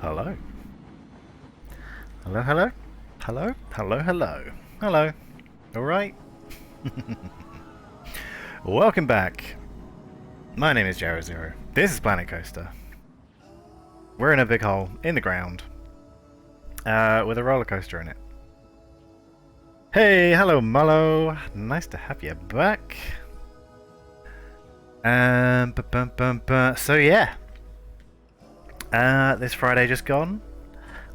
Hello. Hello, hello. Hello, hello, hello. Hello. Alright. Welcome back. My name is Adversary. This is Planet Coaster. We're in a big hole in the ground. With a roller coaster in it. Hey, hello Mullo. Nice to have you back. So yeah. This Friday just gone,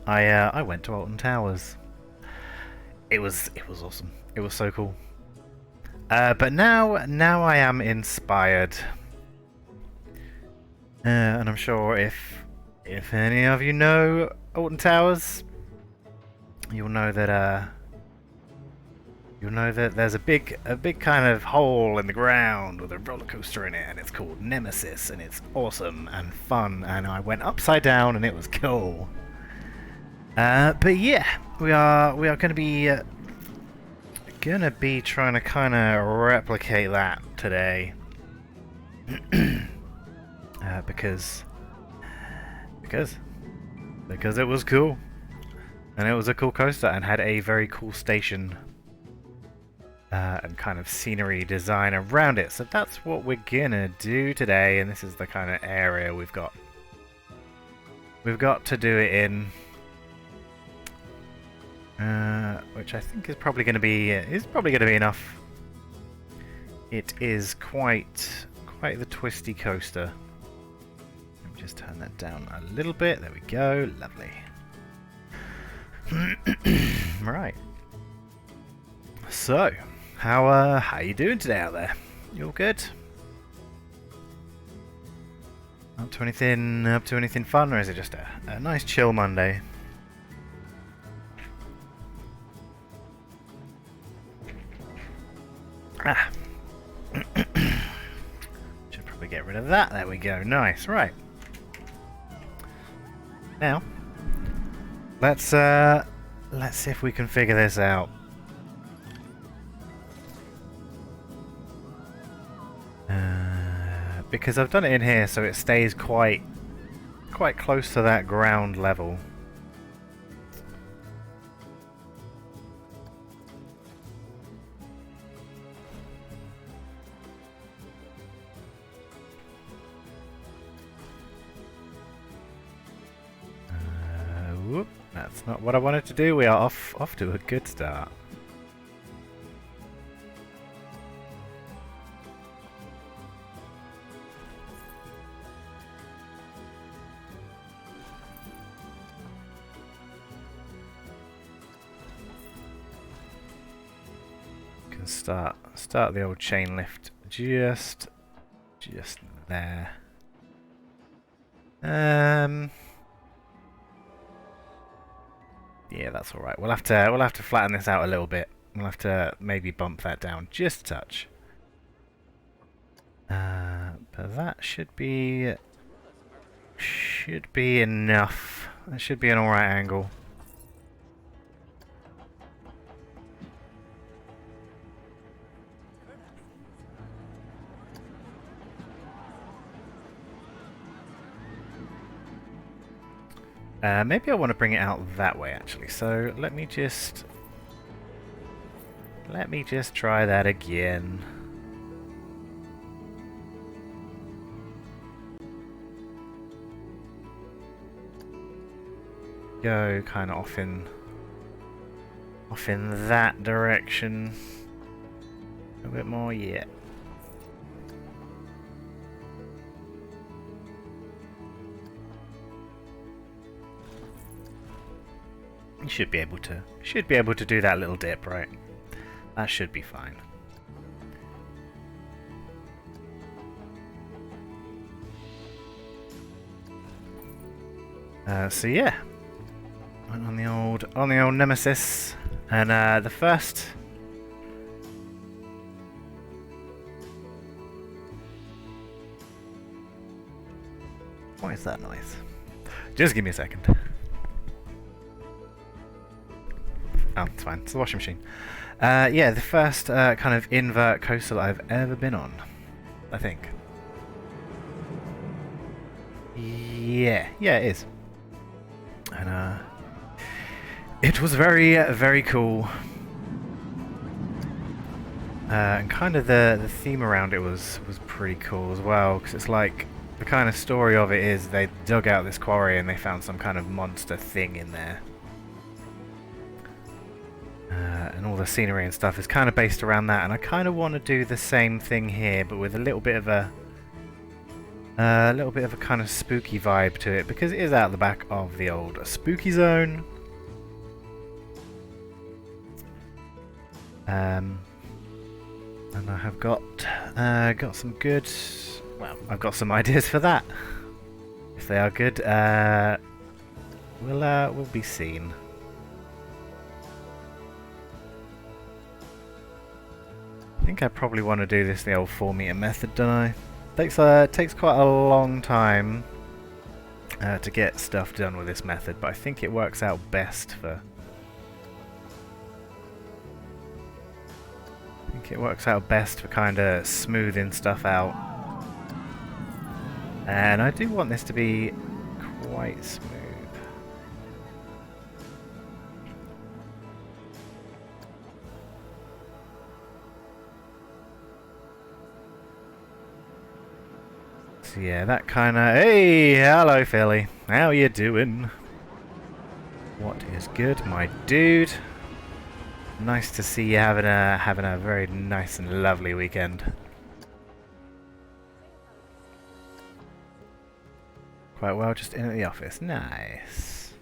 I went to Alton Towers. It was awesome. It was so cool. But now I am inspired, and I'm sure if any of you know Alton Towers, you'll know that there's a big kind of hole in the ground with a roller coaster in it, and it's called Nemesis, and it's awesome and fun. And I went upside down, and it was cool. But yeah, we are going to be trying to kind of replicate that today, because it was cool, and it was a cool coaster and had a very cool station. And kind of scenery design around it. So that's what we're gonna do today, and this is the kind of area we've got to do it in, which I think is probably gonna be enough. It is quite the twisty coaster. Let me just turn that down a little bit. There we go. Lovely. Right. So, how you doing today out there? You all good? Up to anything fun, or is it just a nice chill Monday? Ah. Should probably get rid of that. There we go. Nice. Right. Now, let's see if we can figure this out. Because I've done it in here so it stays quite close to that ground level. Whoop, that's not what I wanted to do. We are off to a good start. Start the old chain lift just there. Yeah, that's all right. We'll have to flatten this out a little bit. We'll have to maybe bump that down just a touch. But that should be enough. That should be an all right angle. Maybe I want to bring it out that way actually. So let me just try that again. Go kind of off in that direction a bit more. Yeah. You should be able to do that little dip, right? That should be fine. So yeah, went on the old Nemesis, and the first. What is that noise? Just give me a second. Oh, it's fine. It's the washing machine. Yeah, the first kind of invert coaster that I've ever been on, I think. Yeah, it is. And it was very, very cool. And kind of the theme around it was pretty cool as well, because it's like, the kind of story of it is they dug out this quarry and they found some kind of monster thing in there. And all the scenery and stuff is kind of based around that, and I kind of want to do the same thing here, but with a little bit of a kind of spooky vibe to it, because it is out the back of the old spooky zone. And I have got some good. Well, I've got some ideas for that. If they are good, will be seen. I think I probably want to do this the old 4-meter method, don't I? Takes quite a long time to get stuff done with this method, but I think it works out best for. I think it works out best for kind of smoothing stuff out, and I do want this to be quite smooth. So yeah, that kind of... Hey, hello Philly. How you doing? What is good, my dude? Nice to see you having a very nice and lovely weekend. Quite well, just in at the office. Nice.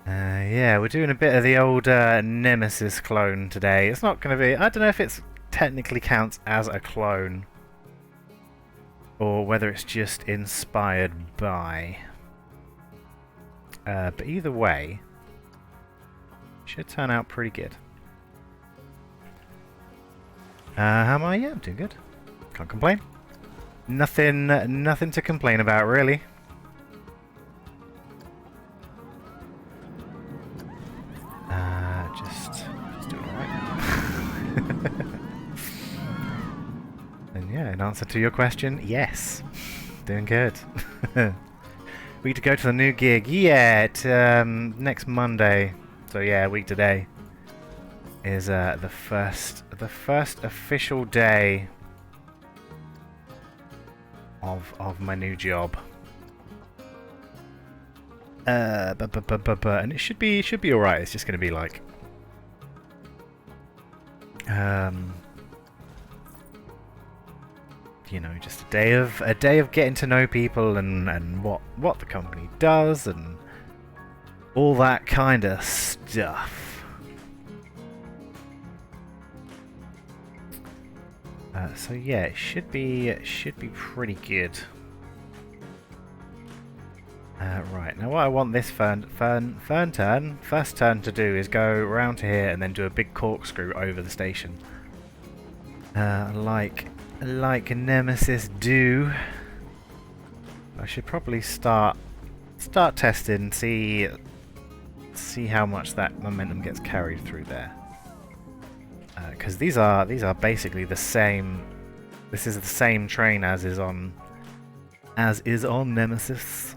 Yeah, we're doing a bit of the old Nemesis clone today. It's not going to be... I don't know if it's technically counts as a clone, or whether it's just inspired by. But either way, should turn out pretty good. How am I? Yeah, I'm doing good. Can't complain. Nothing to complain about, really. Just doing alright. And yeah, in answer to your question, yes, doing good. We need to go to the new gig. Yeah, next Monday. So yeah, a week today is the first official day of my new job. And it should be alright. It's just going to be like you know, just a day of getting to know people and what the company does and all that kind of stuff. So yeah, it should be pretty good. Right, now what I want this first turn to do is go around to here and then do a big corkscrew over the station. Like Nemesis do. I should probably start testing, see how much that momentum gets carried through there. Because these are basically the same. This is the same train as is on Nemesis.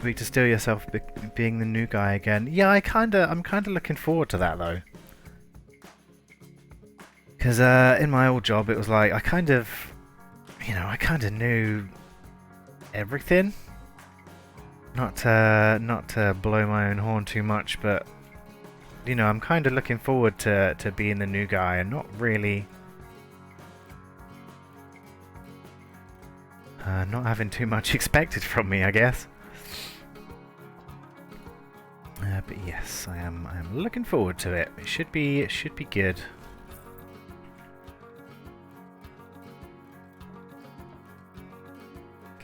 Weak to steal yourself being the new guy again. Yeah, I'm kind of looking forward to that though. Because in my old job, it was like I kind of knew everything. Not to blow my own horn too much, but you know, I'm kind of looking forward to being the new guy and not really not having too much expected from me, I guess. But yes, I am looking forward to it. It should be good.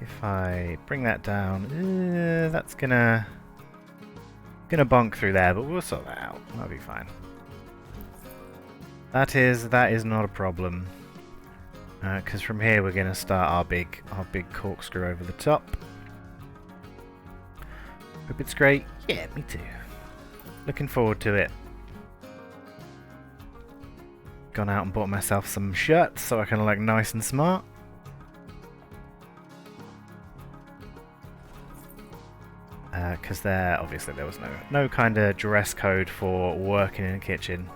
If I bring that down, that's gonna bonk through there, but we'll sort that out. That'll be fine. That is not a problem. Because from here we're gonna start our big corkscrew over the top. Hope it's great. Yeah, me too. Looking forward to it. Gone out and bought myself some shirts so I can look nice and smart. Because obviously there was no kind of dress code for working in a kitchen,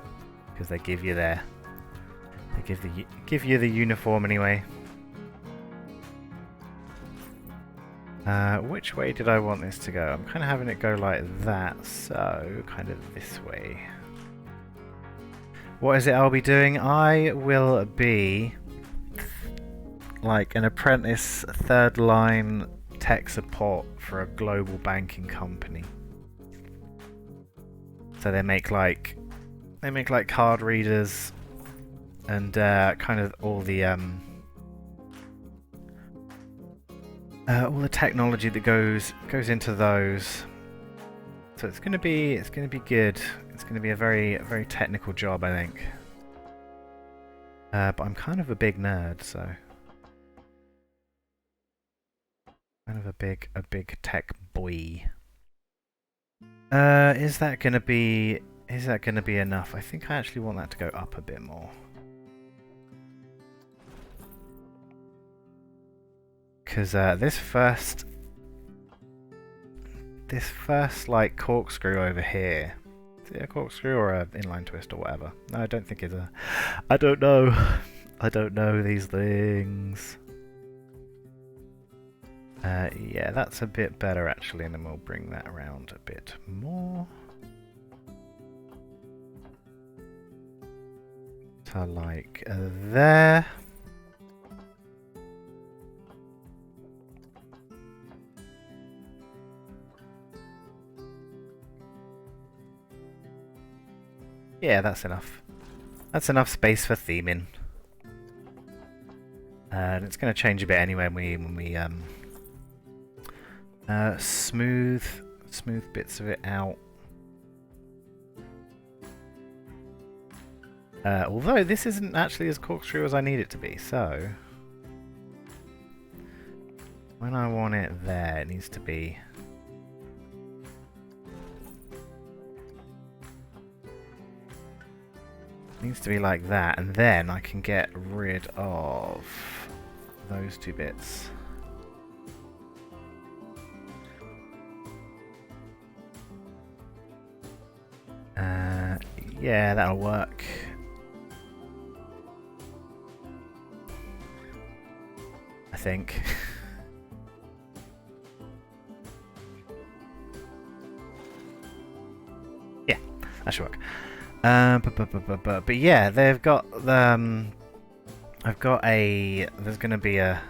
because they give you give you the uniform anyway. Which way did I want this to go? I'm kind of having it go like that, so kind of this way. What is it I'll be doing? I will be like an apprentice third line tech support for a global banking company. So they make like card readers and kind of all the technology that goes into those. So it's gonna be good. It's gonna be a very technical job, I think. But I'm kind of a big nerd, so kind of a big tech boy. Is that gonna be enough? I think I actually want that to go up a bit more. Because this first like corkscrew over here, is it a corkscrew or an inline twist or whatever? No, I don't think it's a. I don't know. I don't know these things. Yeah, that's a bit better actually, and then we'll bring that around a bit more. To like there. Yeah, that's enough. That's enough space for theming. And it's going to change a bit anyway when we smooth bits of it out. Although this isn't actually as corkscrew as I need it to be, so when I want it there, it needs to be. Needs to be like that, and then I can get rid of those two bits. Yeah, that'll work. I think. Yeah, that should work. But yeah, they've got I've got a. There's going to be a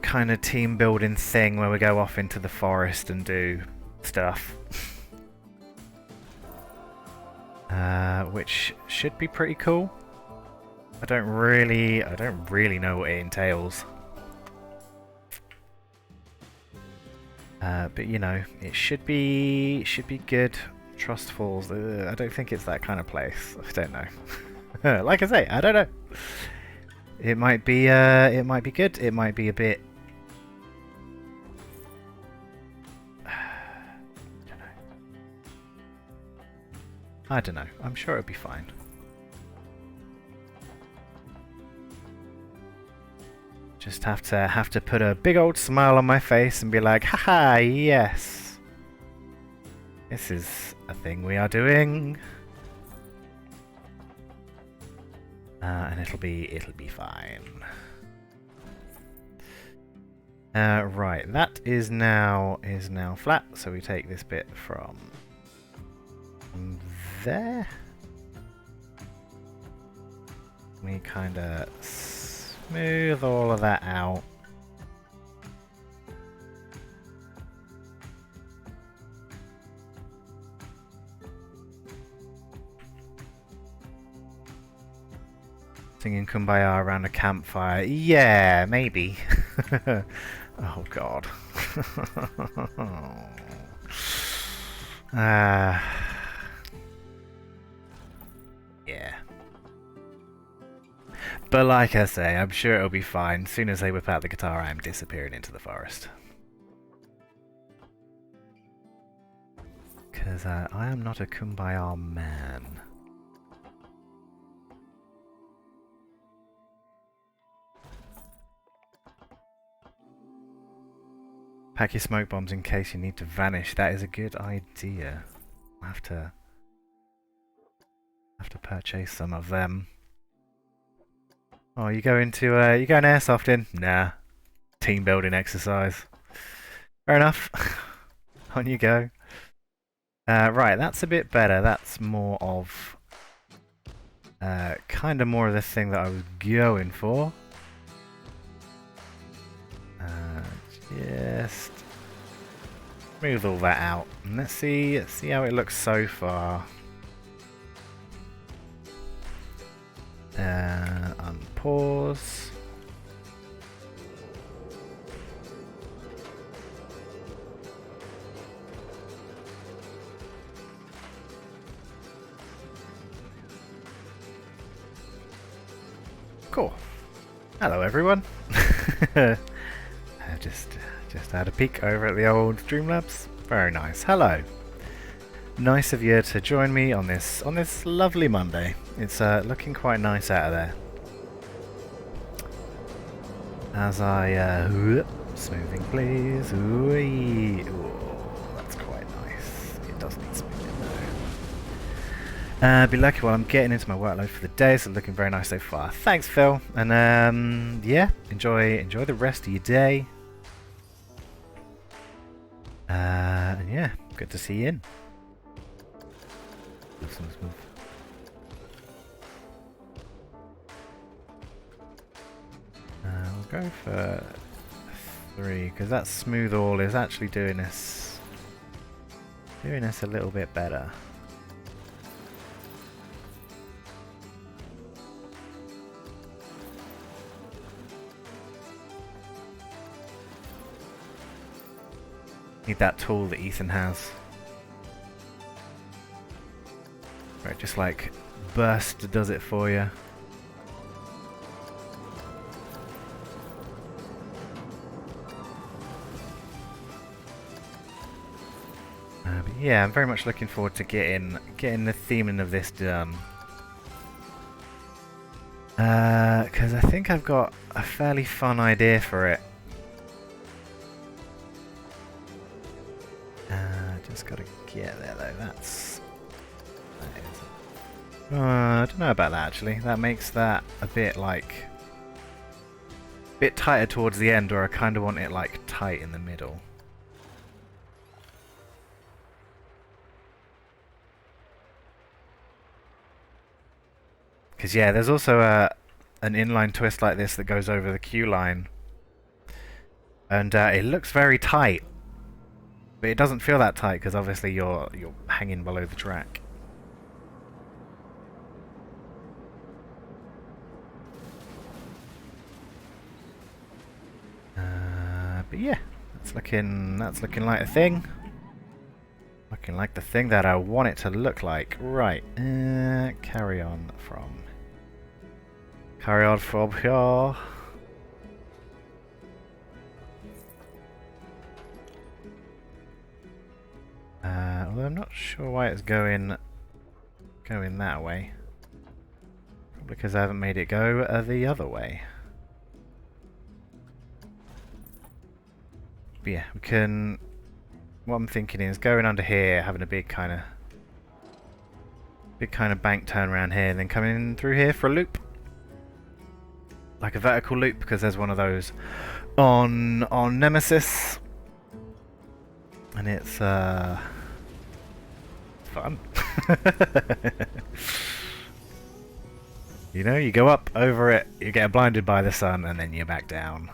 kind of team building thing where we go off into the forest and do stuff, which should be pretty cool. I don't really know what it entails. But you know, it should be good. Trust Falls. I don't think it's that kind of place. I don't know. Like I say, I don't know. It might be good. It might be a bit. I don't know. I'm sure it'll be fine. Just have to put a big old smile on my face and be like, haha, yes. This is a thing we are doing. And it'll be fine. Right, that is now flat, so we take this bit from there. We kinda smooth all of that out. Singing Kumbaya around a campfire. Yeah, maybe. Oh god. Yeah. But like I say, I'm sure it'll be fine. As soon as they whip out the guitar, I am disappearing into the forest. Because I am not a Kumbaya man. Pack your smoke bombs in case you need to vanish. That is a good idea. I'll have to purchase some of them. Oh, you going airsofting? Nah. Team building exercise. Fair enough. On you go. Right, that's a bit better. That's more of kind of more of the thing that I was going for. Just smooth all that out. And let's see how it looks so far. Unpause. Cool. Hello everyone. I just had a peek over at the old Streamlabs. Very nice. Hello. Nice of you to join me on this lovely Monday. It's looking quite nice out of there. As I smoothing please. Ooh, that's quite nice. It does need smoothing though. Be lucky while I'm getting into my workload for the day, so looking very nice so far. Thanks, Phil. And yeah, enjoy the rest of your day. And yeah, good to see you in. Smooth. We'll go for 3 because that smooth all is actually doing us a little bit better. Need that tool that Ethan has. Right, just like burst does it for you. But yeah, I'm very much looking forward to getting the theming of this done. Because I think I've got a fairly fun idea for it. Just gotta get there though. I don't know about that actually. That makes that a bit tighter towards the end, or I kind of want it like tight in the middle. Because yeah, there's also an inline twist like this that goes over the queue line, and it looks very tight, but it doesn't feel that tight because obviously you're hanging below the track. But yeah, that's looking like a thing. Looking like the thing that I want it to look like. Right. Carry on from here. Although I'm not sure why it's going that way. Probably because I haven't made it go the other way. But yeah, we can. What I'm thinking is going under here, having a big kind of bank turn around here, and then coming in through here for a loop, like a vertical loop, because there's one of those on Nemesis, and it's fun. You know, you go up over it, you get blinded by the sun, and then you're back down.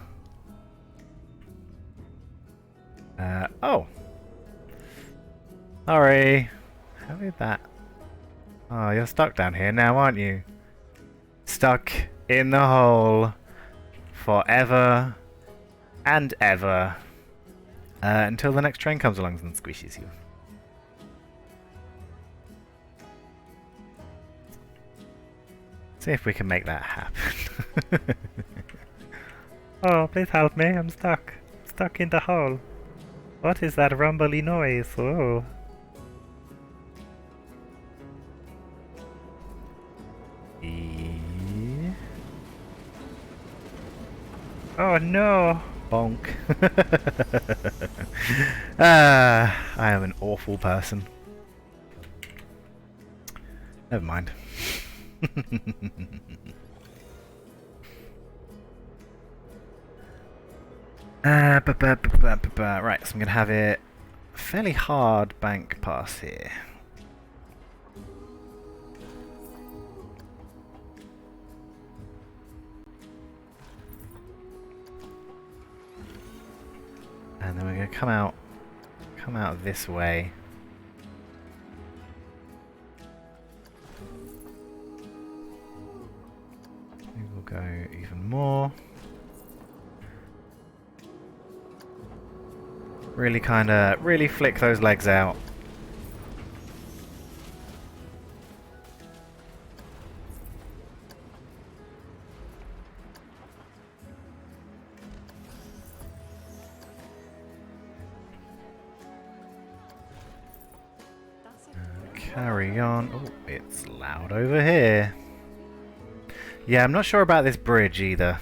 Oh. Sorry. How did that? Oh, you're stuck down here now, aren't you? Stuck in the hole. Forever and ever. Until the next train comes along and squishes you. See if we can make that happen. Oh, please help me, I'm stuck. Stuck in the hole. What is that rumbly noise? Oh. Oh no! Bonk. I am an awful person. Never mind. Right, so I'm going to have it fairly hard bank pass here. And then we're going to come out this way. We will go even more. Really flick those legs out. Carry on. Oh, it's loud over here. Yeah, I'm not sure about this bridge either.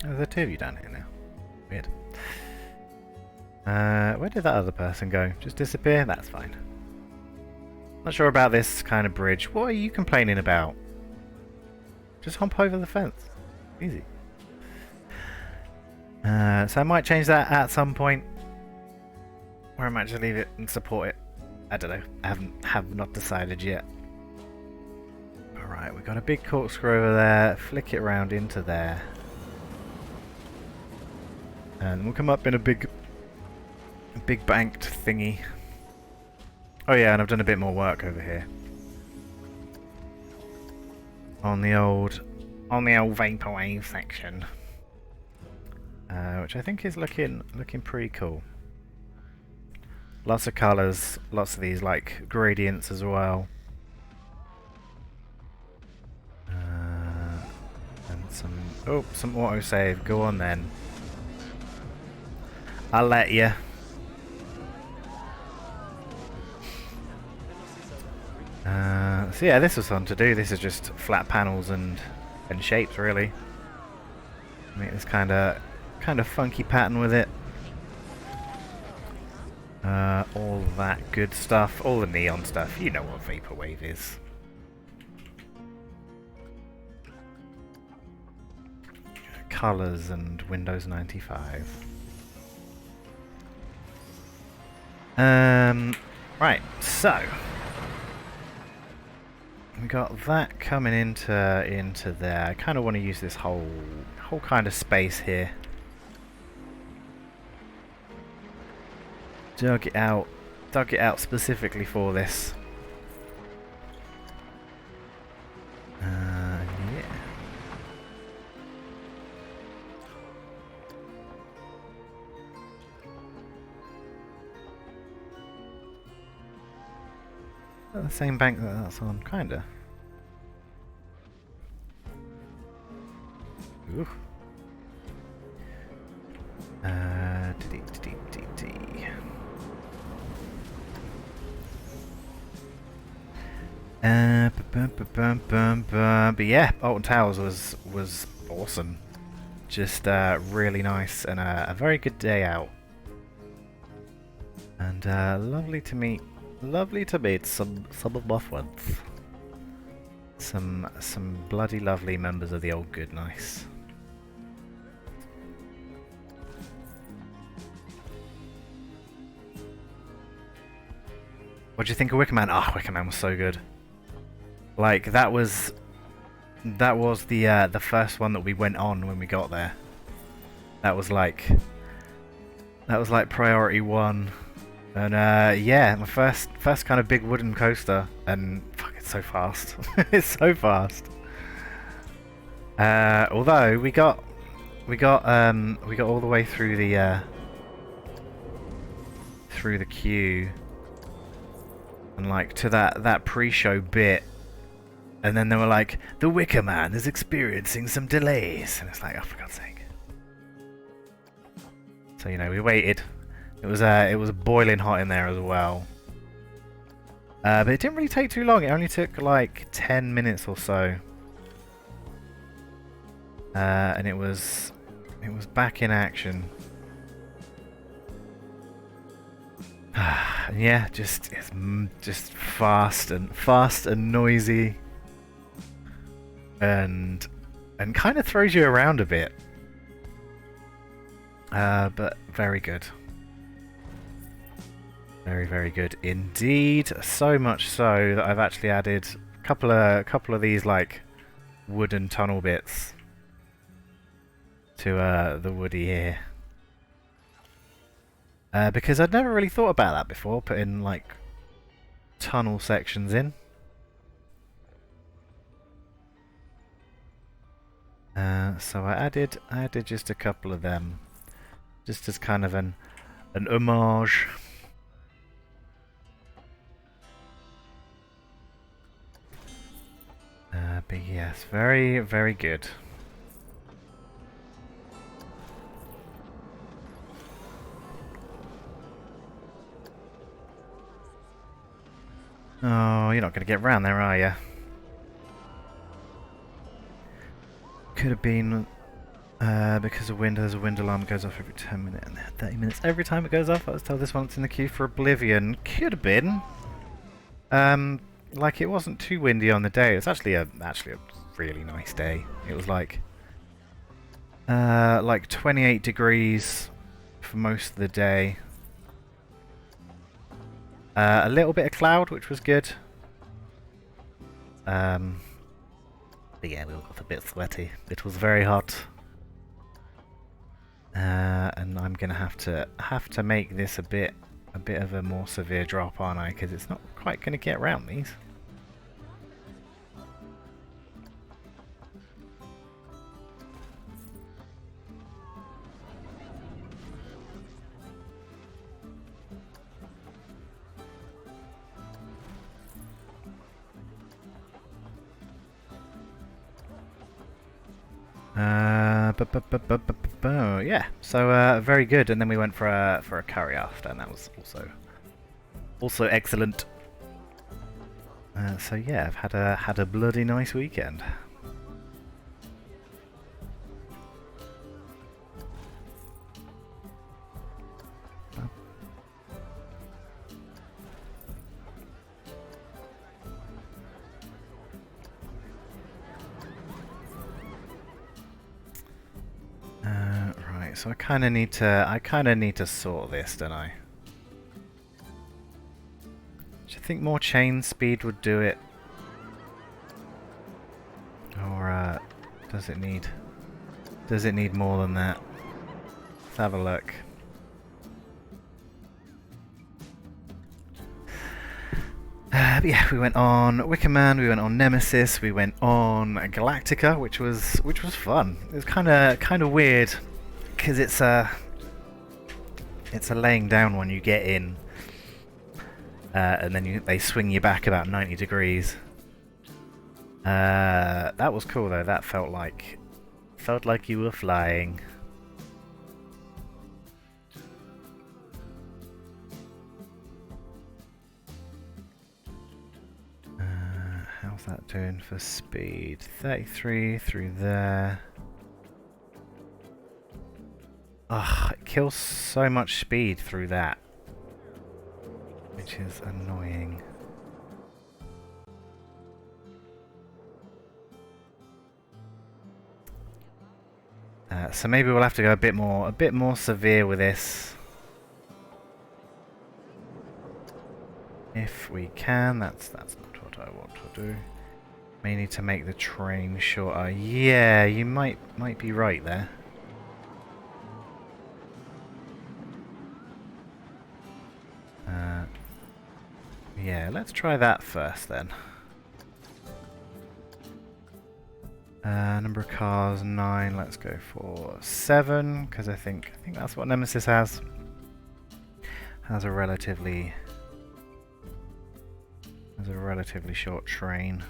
Oh, there's two of you down here now. Weird. Where did that other person go? Just disappear? That's fine. Not sure about this kind of bridge. What are you complaining about? Just hop over the fence. Easy. So I might change that at some point. Or I might just leave it and support it. I don't know. I have not decided yet. Alright, we've got a big corkscrew over there. Flick it around into there. And we'll come up in a big banked thingy. Oh yeah, and I've done a bit more work over here. On the old vaporwave section. Which I think is looking pretty cool. Lots of colours, lots of these like gradients as well. And some autosave. Go on then. I'll let you. So yeah, this was fun to do. This is just flat panels and shapes really. Make this kind of funky pattern with it. All that good stuff, all the neon stuff. You know what vaporwave is. Colors and Windows 95. Right, so we got that coming into there. I kind of want to use this whole kind of space here. Dug it out specifically for this. Yeah. The same bank that's on, kinda. Ooh. But yeah, Alton Towers was awesome. Just really nice and a very good day out. And lovely to meet some of my friends. Some bloody lovely members of the old good nice. What do you think of Wicker Man? Oh, Wicker Man was so good. Like that was the first one that we went on when we got there. That was like priority one. And yeah, my first kind of big wooden coaster, and fuck, it's so fast. It's so fast. Although we got all the way through the queue, and like to that pre-show bit, and then they were like, the Wicker Man is experiencing some delays, and it's like, oh, for God's sake. So you know, we waited. It was boiling hot in there as well. But it didn't really take too long. It only took like 10 minutes or so. and it was back in action. And yeah, just fast and noisy, and kind of throws you around a bit. But very good. Very, very good indeed. So much so that I've actually added a couple of these like wooden tunnel bits to the woody here. Because I'd never really thought about that before, putting like tunnel sections in. So I added just a couple of them, just as kind of an homage. But yes, very, very good. Oh, you're not going to get round there, are you? Could have been because of wind. There's a wind alarm that goes off every 10 minutes and 30 minutes. Every time it goes off, I was told this one's in the queue for Oblivion. Could have been. Like it wasn't too windy on the day. It's actually a really nice day. It was like 28 degrees for most of the day. A little bit of cloud, which was good. But yeah, we all got a bit sweaty. It was very hot. And I'm gonna have to make this a bit of a more severe drop, aren't I? Because it's not quite gonna get around these. Yeah, so very good, and then we went for a curry after, and that was also excellent. So yeah, I've had a bloody nice weekend. Right, so I kind of need to sort this, don't I? Do you think more chain speed would do it? Or does it need more than that? Let's have a look. Yeah, we went on Wicker Man, we went on Nemesis, we went on Galactica, which was fun. It was kind of weird because it's a laying down one. You get in, and then they swing you back about 90 degrees. That was cool though. That felt like you were flying. How's that doing for speed? 33 through there. Ugh, it kills so much speed through that, which is annoying. So maybe we'll have to go a bit more severe with this. If we can, that's not what I want to do. May need to make the train shorter. Yeah, you might be right there. Yeah, let's try that first then. Number of cars 9. Let's go for 7 because I think that's what Nemesis has. Has a relatively short train.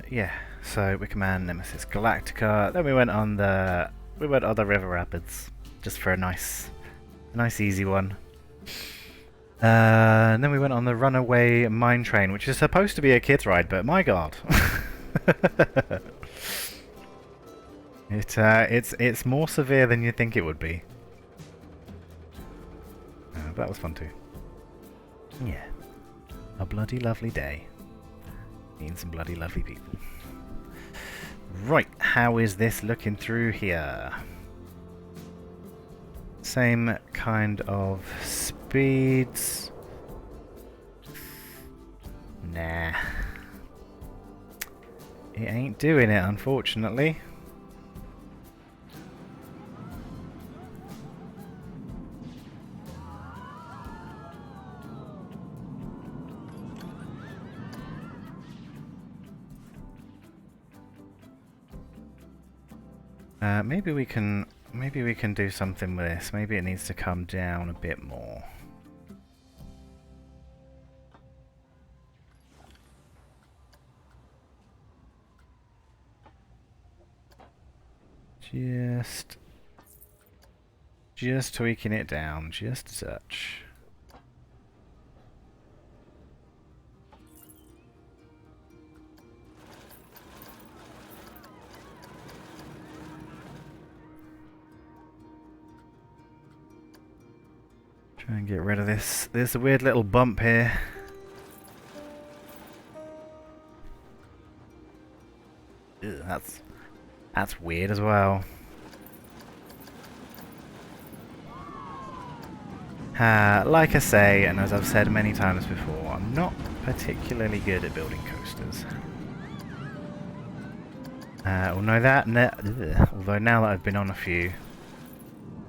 Yeah, so Wicker Man, Nemesis, Galactica. Then we went on the River Rapids just for a nice easy one. And then we went on the Runaway Mine Train, which is supposed to be a kids' ride, but my god. It's more severe than you'd think it would be. That was fun too. Yeah. A bloody lovely day. Meeting some bloody lovely people. Right, how is this looking through here? Same kind of speeds. Nah. It ain't doing it, unfortunately. Maybe we can do something with this. Maybe it needs to come down a bit more. Just tweaking it down, just such. Try and get rid of this. There's a weird little bump here. Ew, that's weird as well. Like I say, and as I've said many times before, I'm not particularly good at building coasters. Although now that I've been on a few,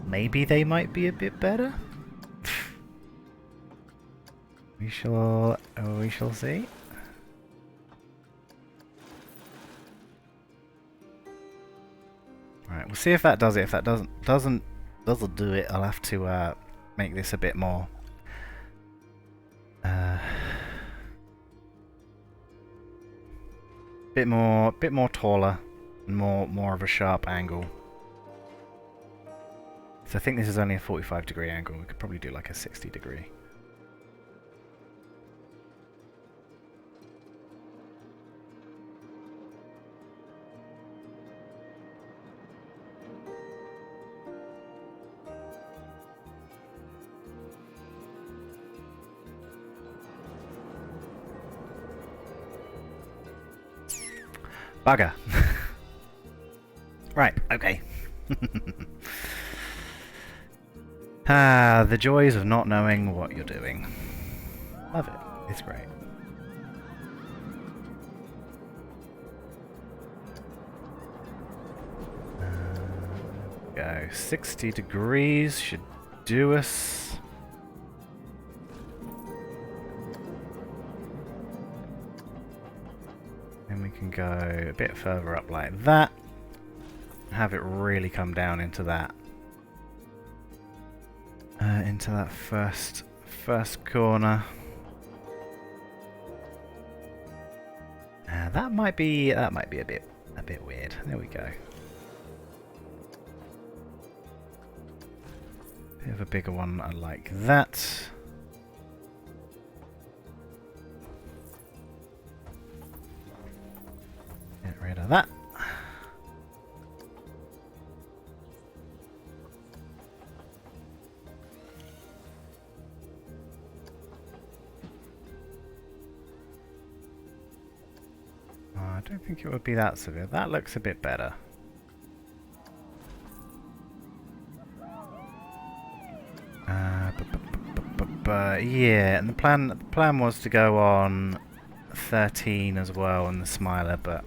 maybe they might be a bit better. We shall see. Right, we'll see if that does it. If that doesn't do it, I'll have to make this a bit more. Bit more taller, and more of a sharp angle. So I think this is only a 45-degree angle. We could probably do like a 60-degree. Bugger. Right, okay. The joys of not knowing what you're doing. Love it. It's great. Go 60 degrees should do us. And we can go a bit further up like that. Have it really come down into that. Into that first corner. That might be a bit weird. There we go. Bit of a bigger one, I like that. Get rid of that. I don't think it would be that severe. That looks a bit better. Yeah, and the plan was to go on 13 as well on the Smiler, but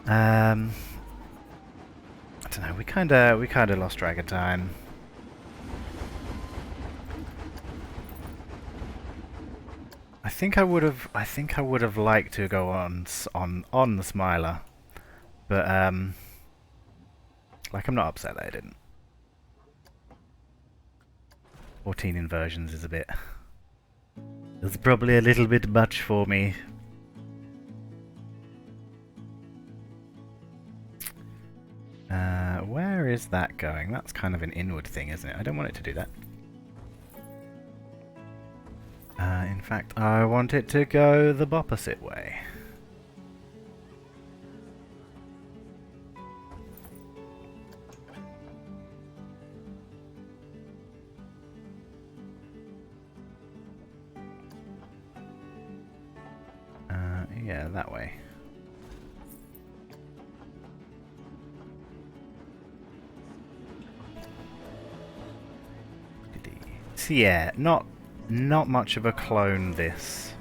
I don't know. We kind of lost track of time. I think I would have liked to go on the Smiler, but like I'm not upset that I didn't. 14 inversions is a bit. It's probably a little bit much for me. Where is that going? That's kind of an inward thing, isn't it? I don't want it to do that. In fact, I want it to go the opposite way. Yeah, that way. So yeah, not much of a clone this.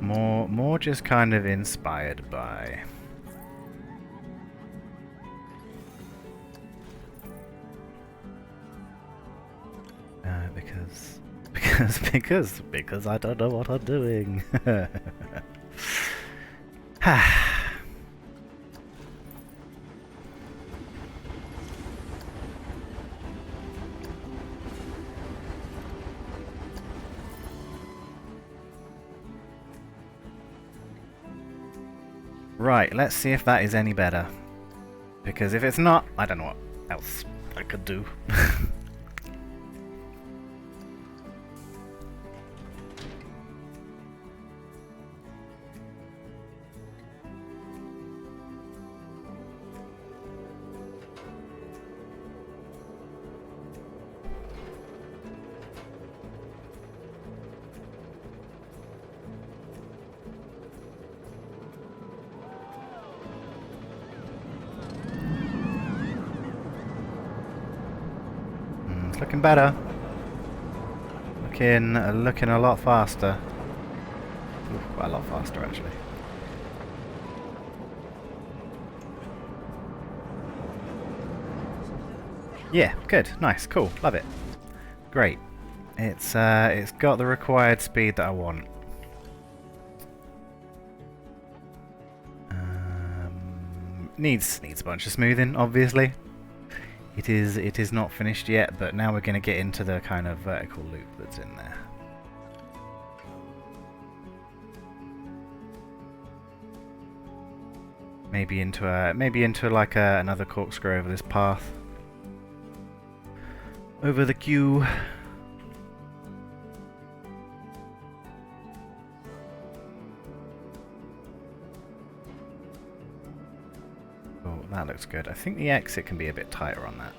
More just kind of inspired by. Because I don't know what I'm doing. Right, let's see if that is any better. Because if it's not, I don't know what else I could do. Looking better. Looking a lot faster. Ooh, quite a lot faster actually. Yeah, good, nice, cool, love it. Great. It's got the required speed that I want. Needs a bunch of smoothing, obviously. It is not finished yet, but now we're going to get into the kind of vertical loop that's in there. Maybe into like another corkscrew over this path. Over the queue. Oh, that looks good. I think the exit can be a bit tighter on that.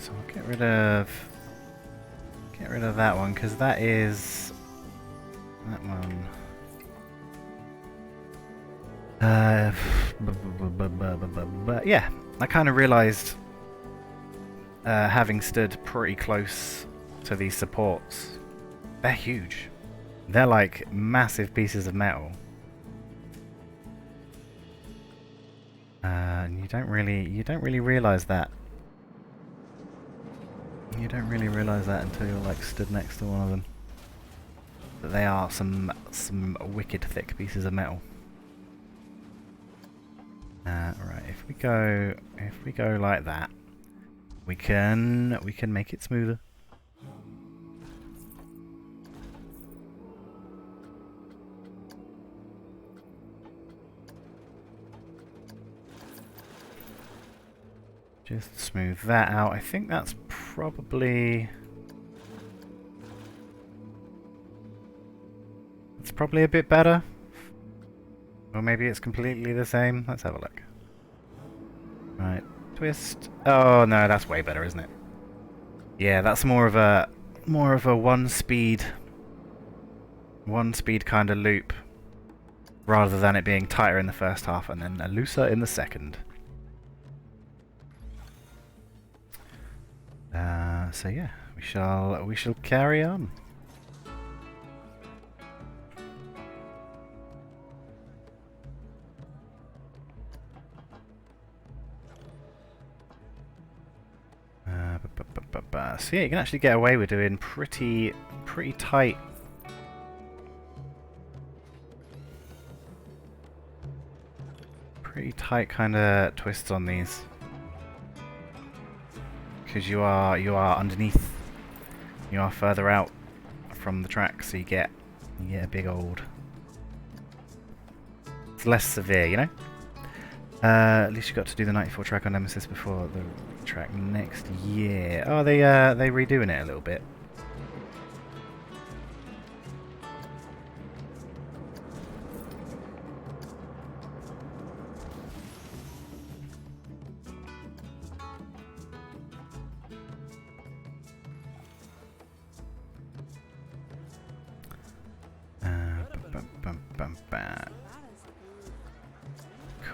So I'll get rid of that one, because that is that one. Yeah, I kind of realised, having stood pretty close to these supports, they're huge. They're like massive pieces of metal. And you don't really realise that. You don't really realise that until you're like stood next to one of them. That they are some wicked thick pieces of metal. Right, if we go like that, we can make it smoother. Just smooth that out. I think that's probably... It's probably a bit better. Or maybe it's completely the same. Let's have a look. Right, twist. Oh no, that's way better, isn't it? Yeah, that's more of a one speed kind of loop, rather than it being tighter in the first half and then looser in the second. So yeah, we shall carry on. So yeah, you can actually get away with doing pretty tight. Pretty tight kind of twists on these. Because you are underneath, you are further out from the track, so you get You get a big old... It's less severe, you know? At least you got to do the 94 track on Nemesis before the track next year. Oh, they redoing it a little bit.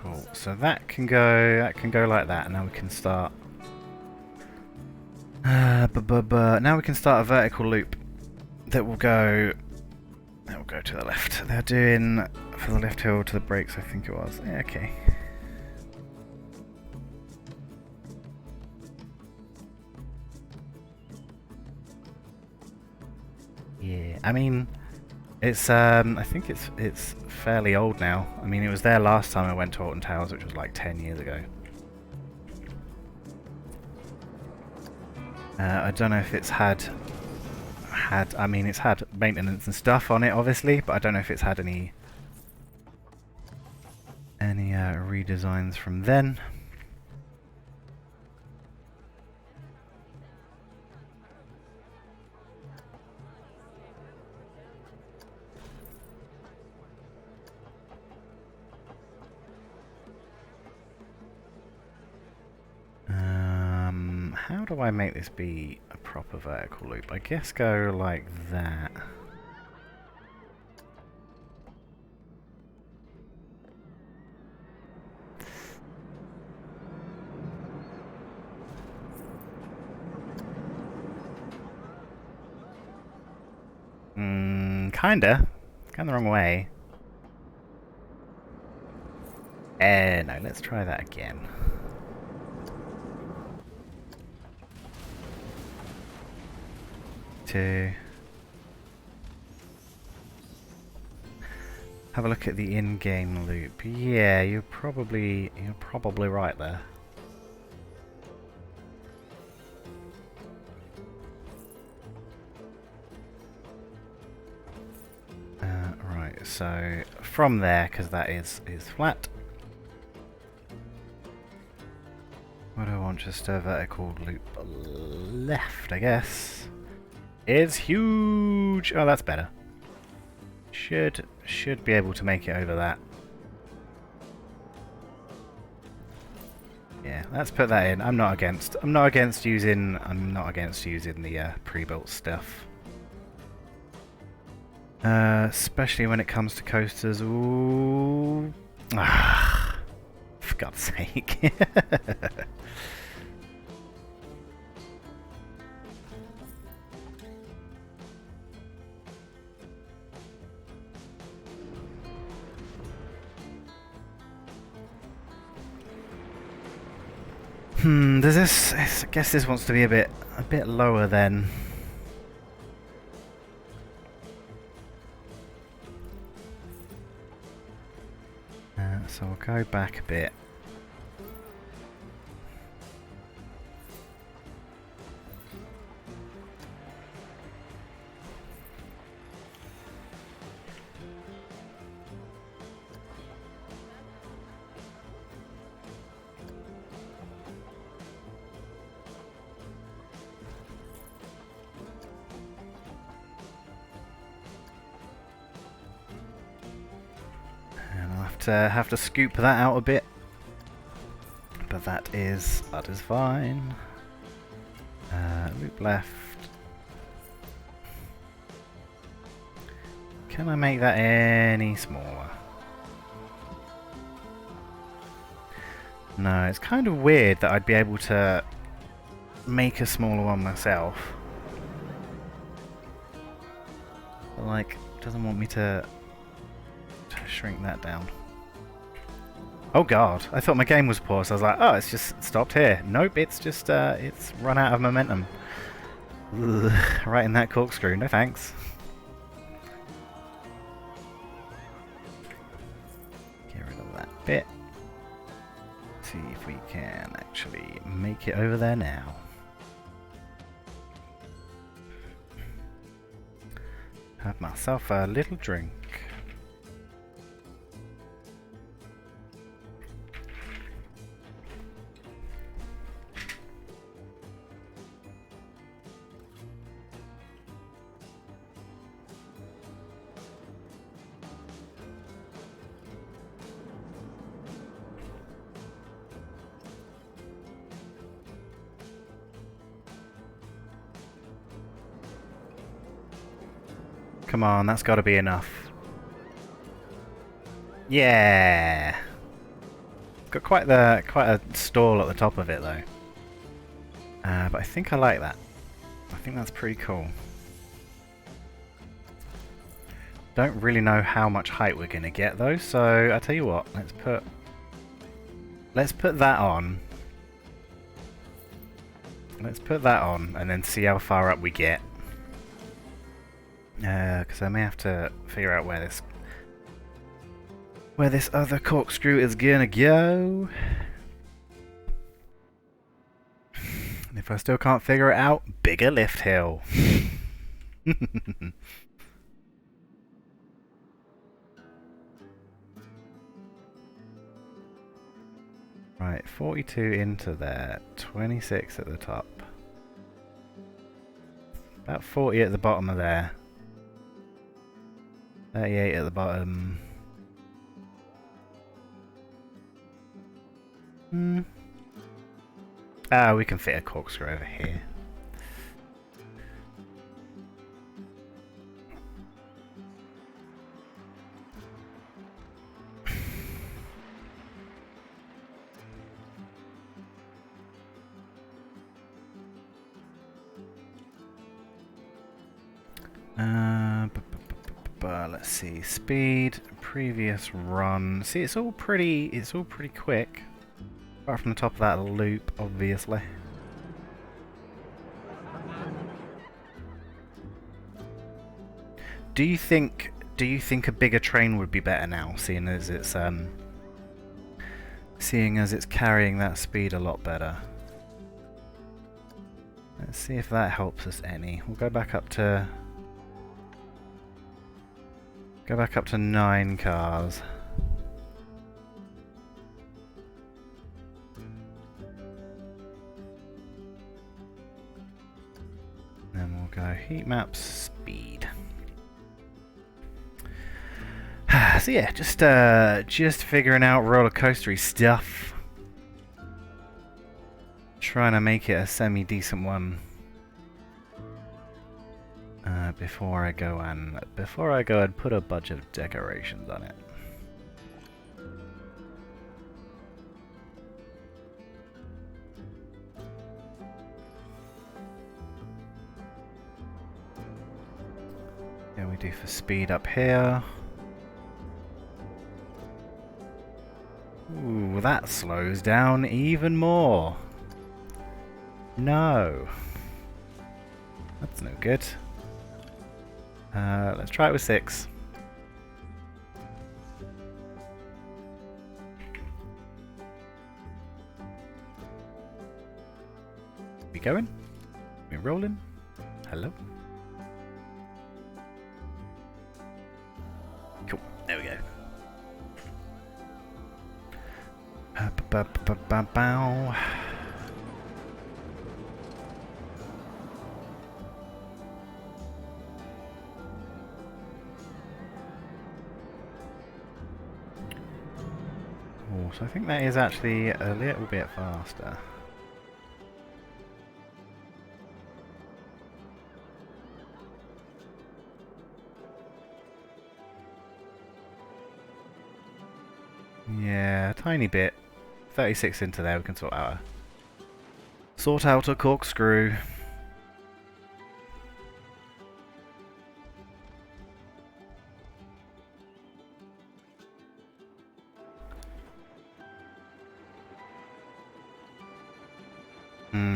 Cool. So that can go like that, and now we can start. Now we can start a vertical loop that will go. That will go to the left. They're doing for the left hill to the brakes, I think it was. Yeah, okay. Yeah, I mean. It's I think it's fairly old now. I mean, it was there last time I went to Alton Towers, which was like 10 years ago. I don't know if it's had. I mean, it's had maintenance and stuff on it, obviously, but I don't know if it's had any redesigns from then. How do I make this be a proper vertical loop? I guess go like that. Kinda. Going the wrong way. No, let's try that again. To have a look at the in-game loop. Yeah, you're probably right there. Right, so from there, because that is flat. What do I want? Just a vertical loop left, I guess. It's huge! Oh, that's better. Should be able to make it over that. Yeah, let's put that in. I'm not against using the pre-built stuff. Especially when it comes to coasters. Ooh. Ah, for God's sake. Does this? I guess this wants to be a bit lower then. So we'll go back a bit. Have to scoop that out a bit, but that is fine. Loop left. Can I make that any smaller? No, it's kind of weird that I'd be able to make a smaller one myself. But like, it doesn't want me to shrink that down. Oh god, I thought my game was paused. I was like, oh, it's just stopped here. Nope, it's just, it's run out of momentum. Ugh, right in that corkscrew, no thanks. Get rid of that bit. See if we can actually make it over there now. Have myself a little drink. Come on, that's got to be enough. Yeah. It's got quite a stall at the top of it though. But I think I like that. I think that's pretty cool. Don't really know how much height we're gonna get though, so I tell you what, let's put that on. Let's put that on and then see how far up we get. Because I may have to figure out where this other corkscrew is gonna go. And if I still can't figure it out, bigger lift hill. Right, 42 into there, 26 at the top. About 40 at the bottom of there. 38 at the bottom. Ah, we can fit a corkscrew over here. Let's see, speed, previous run. See, it's all pretty quick. Apart from the top of that loop, obviously. Do you think a bigger train would be better now, seeing as it's carrying that speed a lot better? Let's see if that helps us any. We'll go back up to 9 cars. Then we'll go heat maps, speed. So yeah, just figuring out roller coastery stuff. Trying to make it a semi-decent one. Before I go and put a bunch of decorations on it. Yeah, we do for speed up here. Ooh, that slows down even more. No. That's no good. Let's try it with 6. We going? We rolling? Hello? Cool. There we go. Bow. So I think that is actually a little bit faster. Yeah, a tiny bit. 36 into there, we can sort out a corkscrew.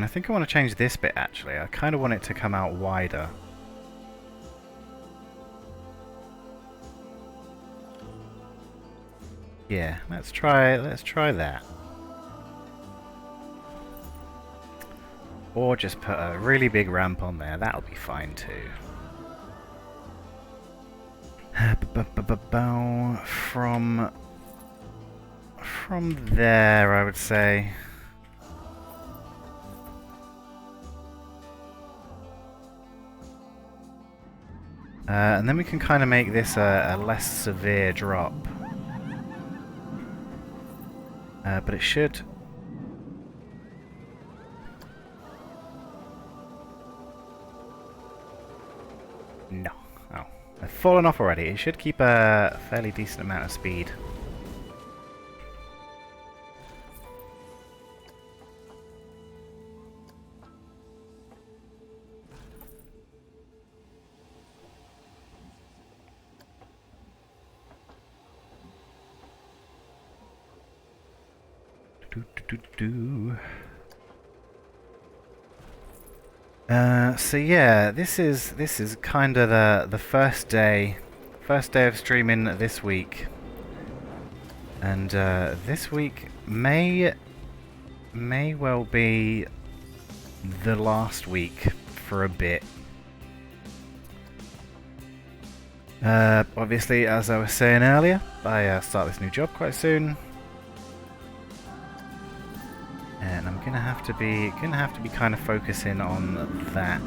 I think I want to change this bit actually. I kind of want it to come out wider. Yeah, let's try that. Or just put a really big ramp on there, that'll be fine too. From there, I would say. And then we can kind of make this a less severe drop. But it should... No. Oh. I've fallen off already. It should keep a fairly decent amount of speed. So yeah, this is kind of the first day of streaming this week, and this week may well be the last week for a bit. Obviously, as I was saying earlier, I start this new job quite soon. And I'm gonna have to be kind of focusing on that.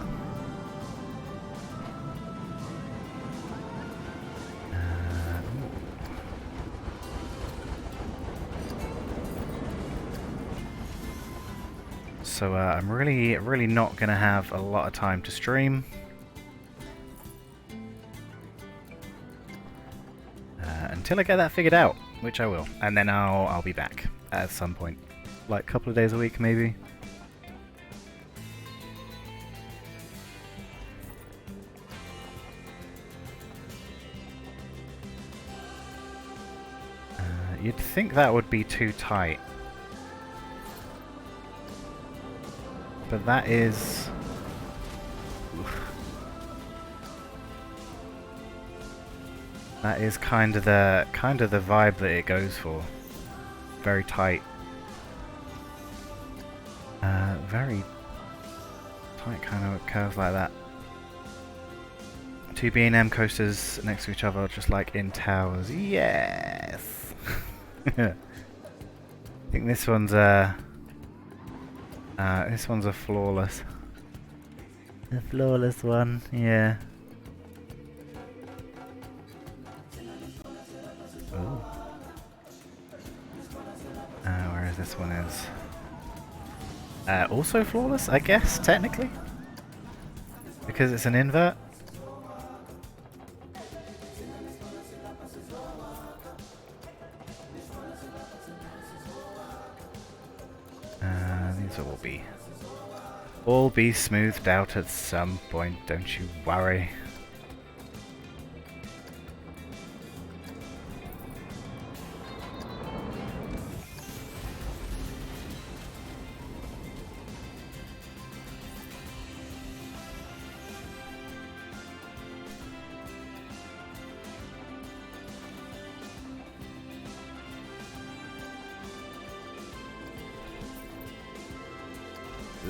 So I'm really not gonna have a lot of time to stream. Until I get that figured out, which I will, and then I'll be back at some point. Like a couple of days a week, maybe. You'd think that would be too tight. But that is... That is kind of the vibe that it goes for. Very tight. Very tight kind of curves like that. Two B&M coasters next to each other, just like in towers. Yes! I think this one's a flawless. A flawless one, yeah. Ooh. Whereas this one is also flawless, I guess, technically, because it's an invert. These will all be smoothed out at some point, don't you worry.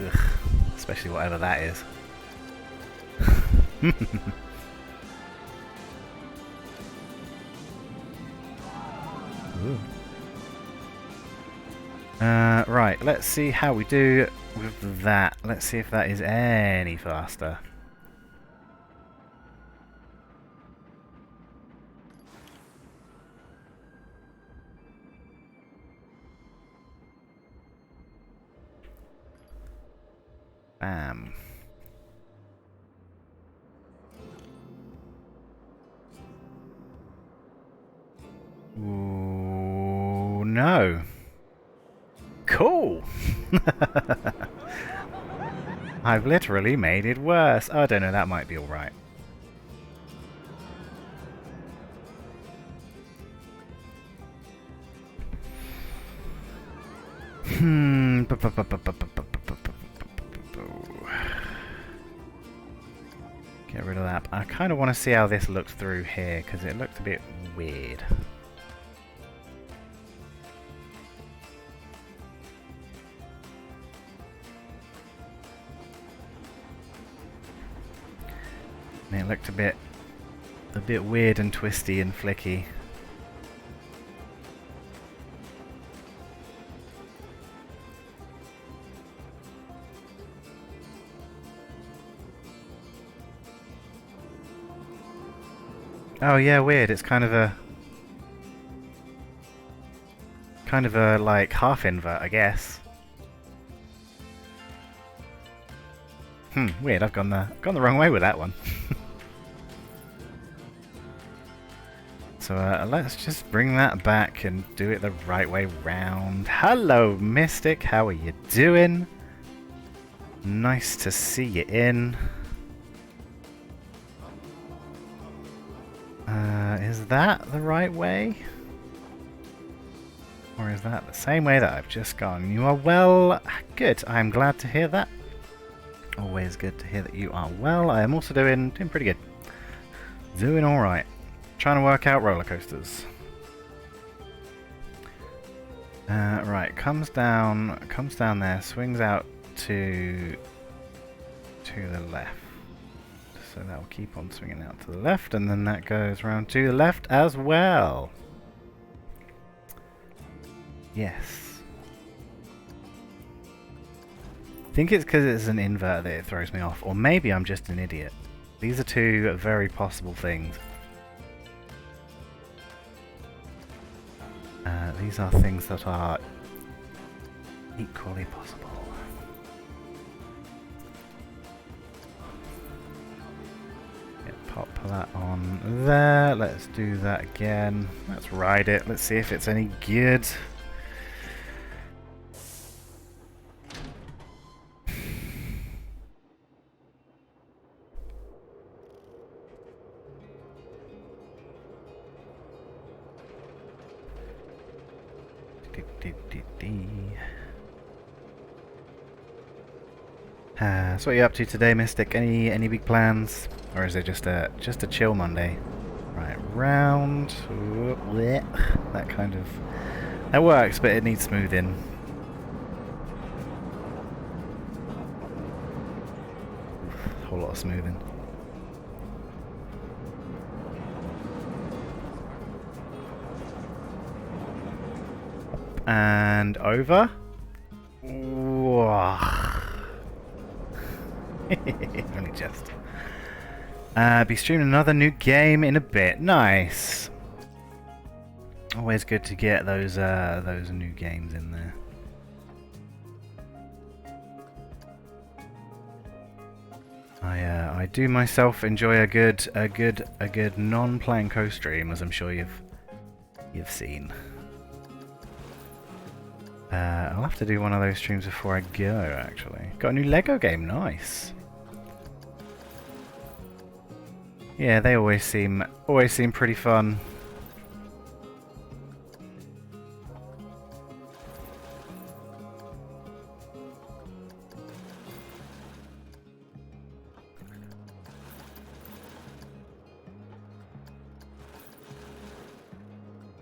Ugh, especially whatever that is. Right, let's see how we do with that. Let's see if that is any faster. Bam. Ooh, no. Cool. I've literally made it worse. Oh, I don't know, that might be alright. Get rid of that. I kind of want to see how this looks through here, because it looked a bit weird. And it looked a bit a bit weird and twisty and flicky. Oh yeah, weird. It's kind of a like half invert, I guess. Weird. I've gone the wrong way with that one. So let's just bring that back and do it the right way round. Hello, Mystic. How are you doing? Nice to see you in. Is that the right way? Or is that the same way that I've just gone? You are well. Good. I'm glad to hear that. Always good to hear that you are well. I am also doing pretty good. Doing alright. Trying to work out roller coasters. Right, comes down there, swings out to the left. So that will keep on swinging out to the left, and then that goes round to the left as well. Yes. I think it's because it's an invert that it throws me off, or maybe I'm just an idiot. These are two very possible things. These are things that are equally possible. Yeah, pop that on there. Let's do that again. Let's ride it. Let's see if it's any good. So what are you up to today, Mystic? Any big plans, or is it just a chill Monday? Right, round. That kind of that works, but it needs smoothing. A whole lot of smoothing. And over. Only just. Be streaming another new game in a bit. Nice. Always good to get those new games in there. I do myself enjoy a good non-playing co-stream, as I'm sure you've seen. I'll have to do one of those streams before I go, actually. Got a new Lego game, nice. Yeah, they always seem pretty fun.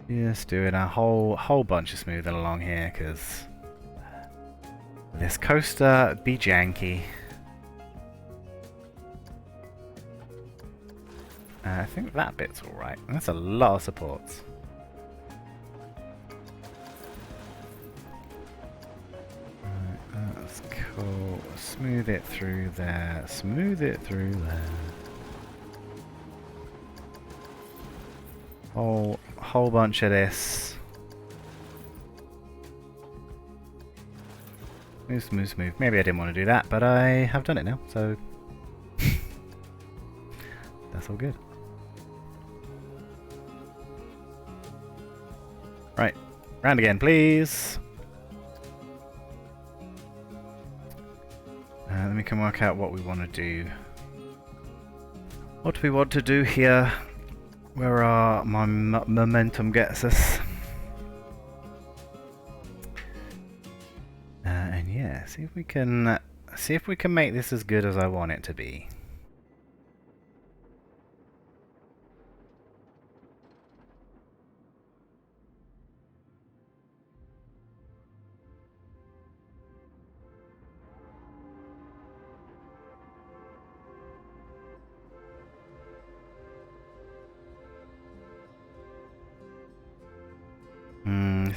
Just doing a whole bunch of smoothing along here, because this coaster be janky. I think that bit's alright. That's a lot of supports. Right, that's cool. Smooth it through there. Smooth it through there. Whole bunch of this. Smooth, smooth, smooth. Maybe I didn't want to do that, but I have done it now, so that's all good. Right, round again, please. Then we can work out what we want to do. What do we want to do here? Where our momentum gets us. And yeah, see if we can make this as good as I want it to be.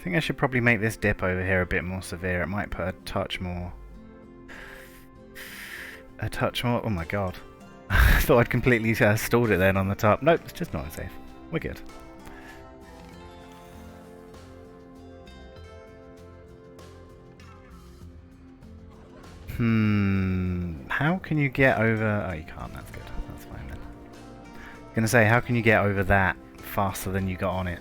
think I should probably make this dip over here a bit more severe. It might put a touch more. Oh my god. I thought I'd completely stalled it then on the top. Nope, it's just not safe. We're good. How can you get over... Oh, you can't. That's good. That's fine then. I was going to say, how can you get over that faster than you got on it?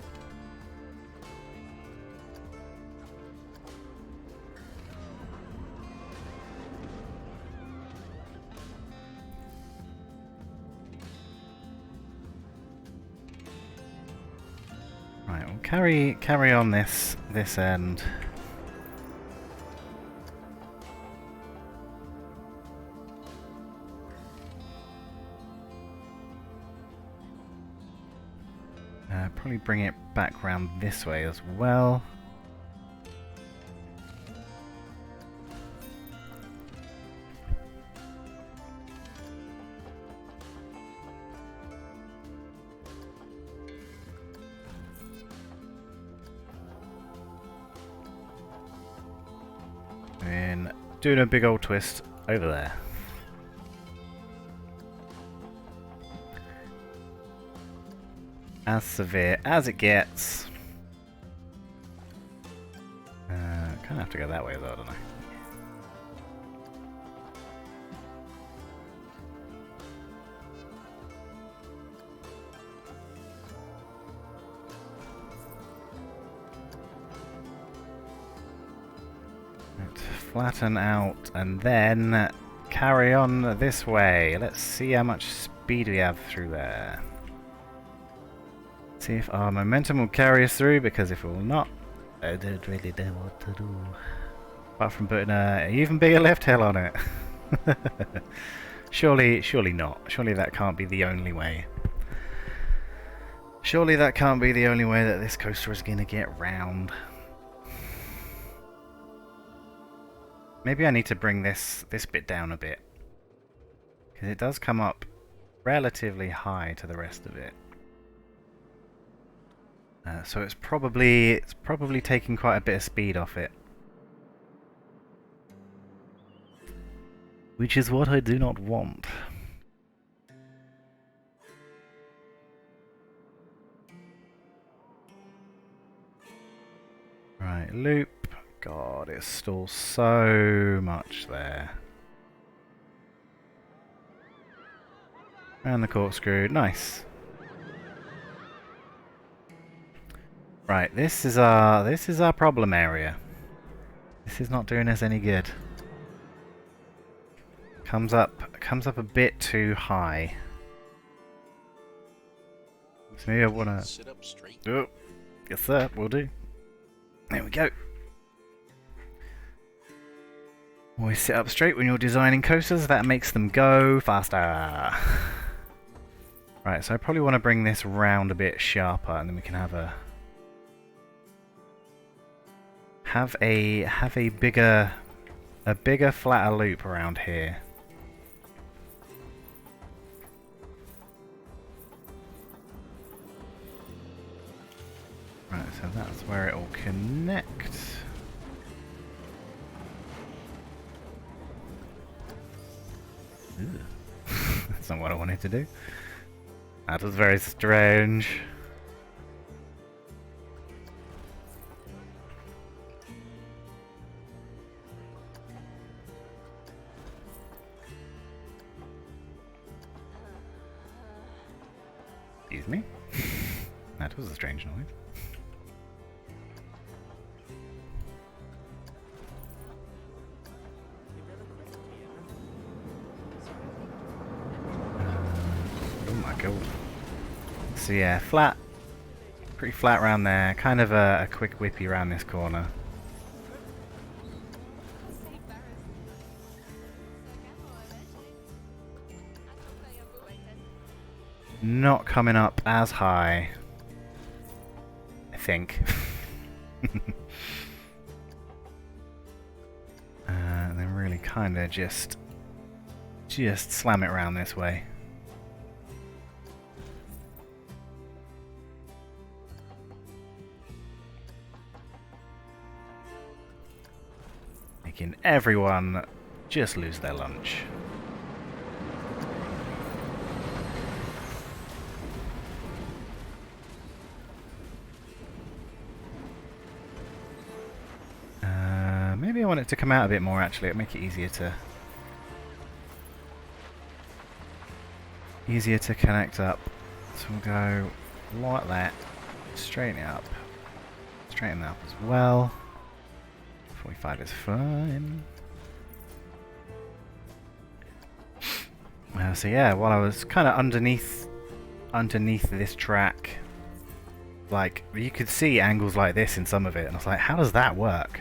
Right, we'll carry on this end. Probably bring it back round this way as well. And doing a big old twist over there. As severe as it gets. Kind of have to go that way though, don't I? Flatten out and then carry on this way. Let's see how much speed we have through there. See if our momentum will carry us through, because if it will not, I don't really know what to do. Apart from putting an even bigger left hill on it. Surely not. Surely that can't be the only way. Surely that can't be the only way that this coaster is going to get round. Maybe I need to bring this bit down a bit, because it does come up relatively high to the rest of it. So it's probably taking quite a bit of speed off it, which is what I do not want. Right, loop. God, it stalls so much there. And the corkscrew, nice. Right, this is our problem area. This is not doing us any good. Comes up a bit too high. So maybe I wanna sit up straight. Oh, yes sir, will do. There we go. Always sit up straight when you're designing coasters. That makes them go faster. Right, so I probably want to bring this round a bit sharper, and then we can have a bigger flatter loop around here. Right, so that's where it will connect. That's not what I wanted to do. That was very strange. Excuse me? That was a strange noise. Oh my god. So yeah, flat. Pretty flat around there. Kind of a quick whippy around this corner. Not coming up as high, I think. And then really kind of just slam it around this way. making everyone just lose their lunch. Maybe I want it to come out a bit more actually, it'll make it easier to connect up. So we'll go like that, straighten it up, straighten that up as well. 45 is fine. So yeah, while I was kind of underneath this track, like you could see angles like this in some of it, and I was like, how does that work?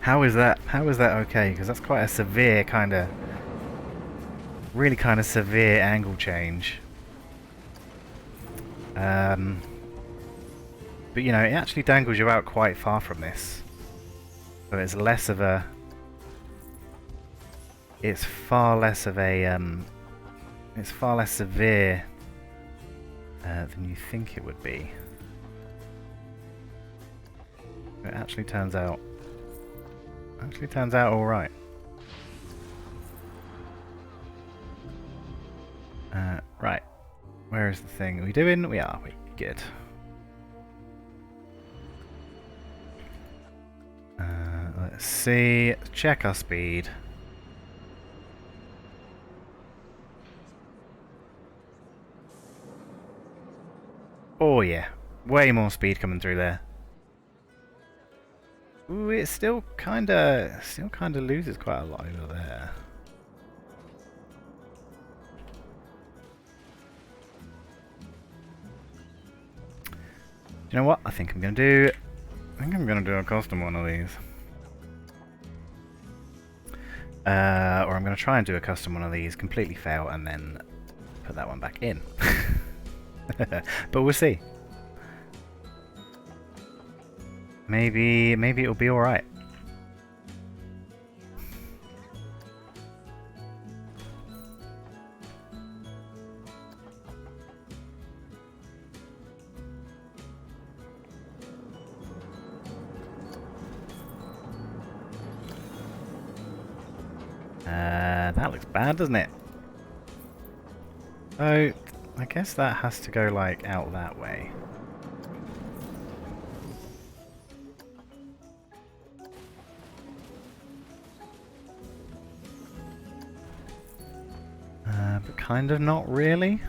How is that okay? Because that's quite a severe really kind of severe angle change. But you know, it actually dangles you out quite far from this, so it's less of a. It's far less of a. It's far less severe than you think it would be. It actually turns out. All right. Right. Where is the thing? Are we doing? We are. We good. Let's see. Check our speed. Oh yeah, way more speed coming through there. Ooh, it still kinda loses quite a lot over there. You know what? I think I'm gonna do a custom one of these. Or I'm gonna try and do a custom one of these, completely fail, and then put that one back in. But we'll see. Maybe it'll be alright. That looks bad, doesn't it? So, I guess that has to go, like, out that way. But kind of not really.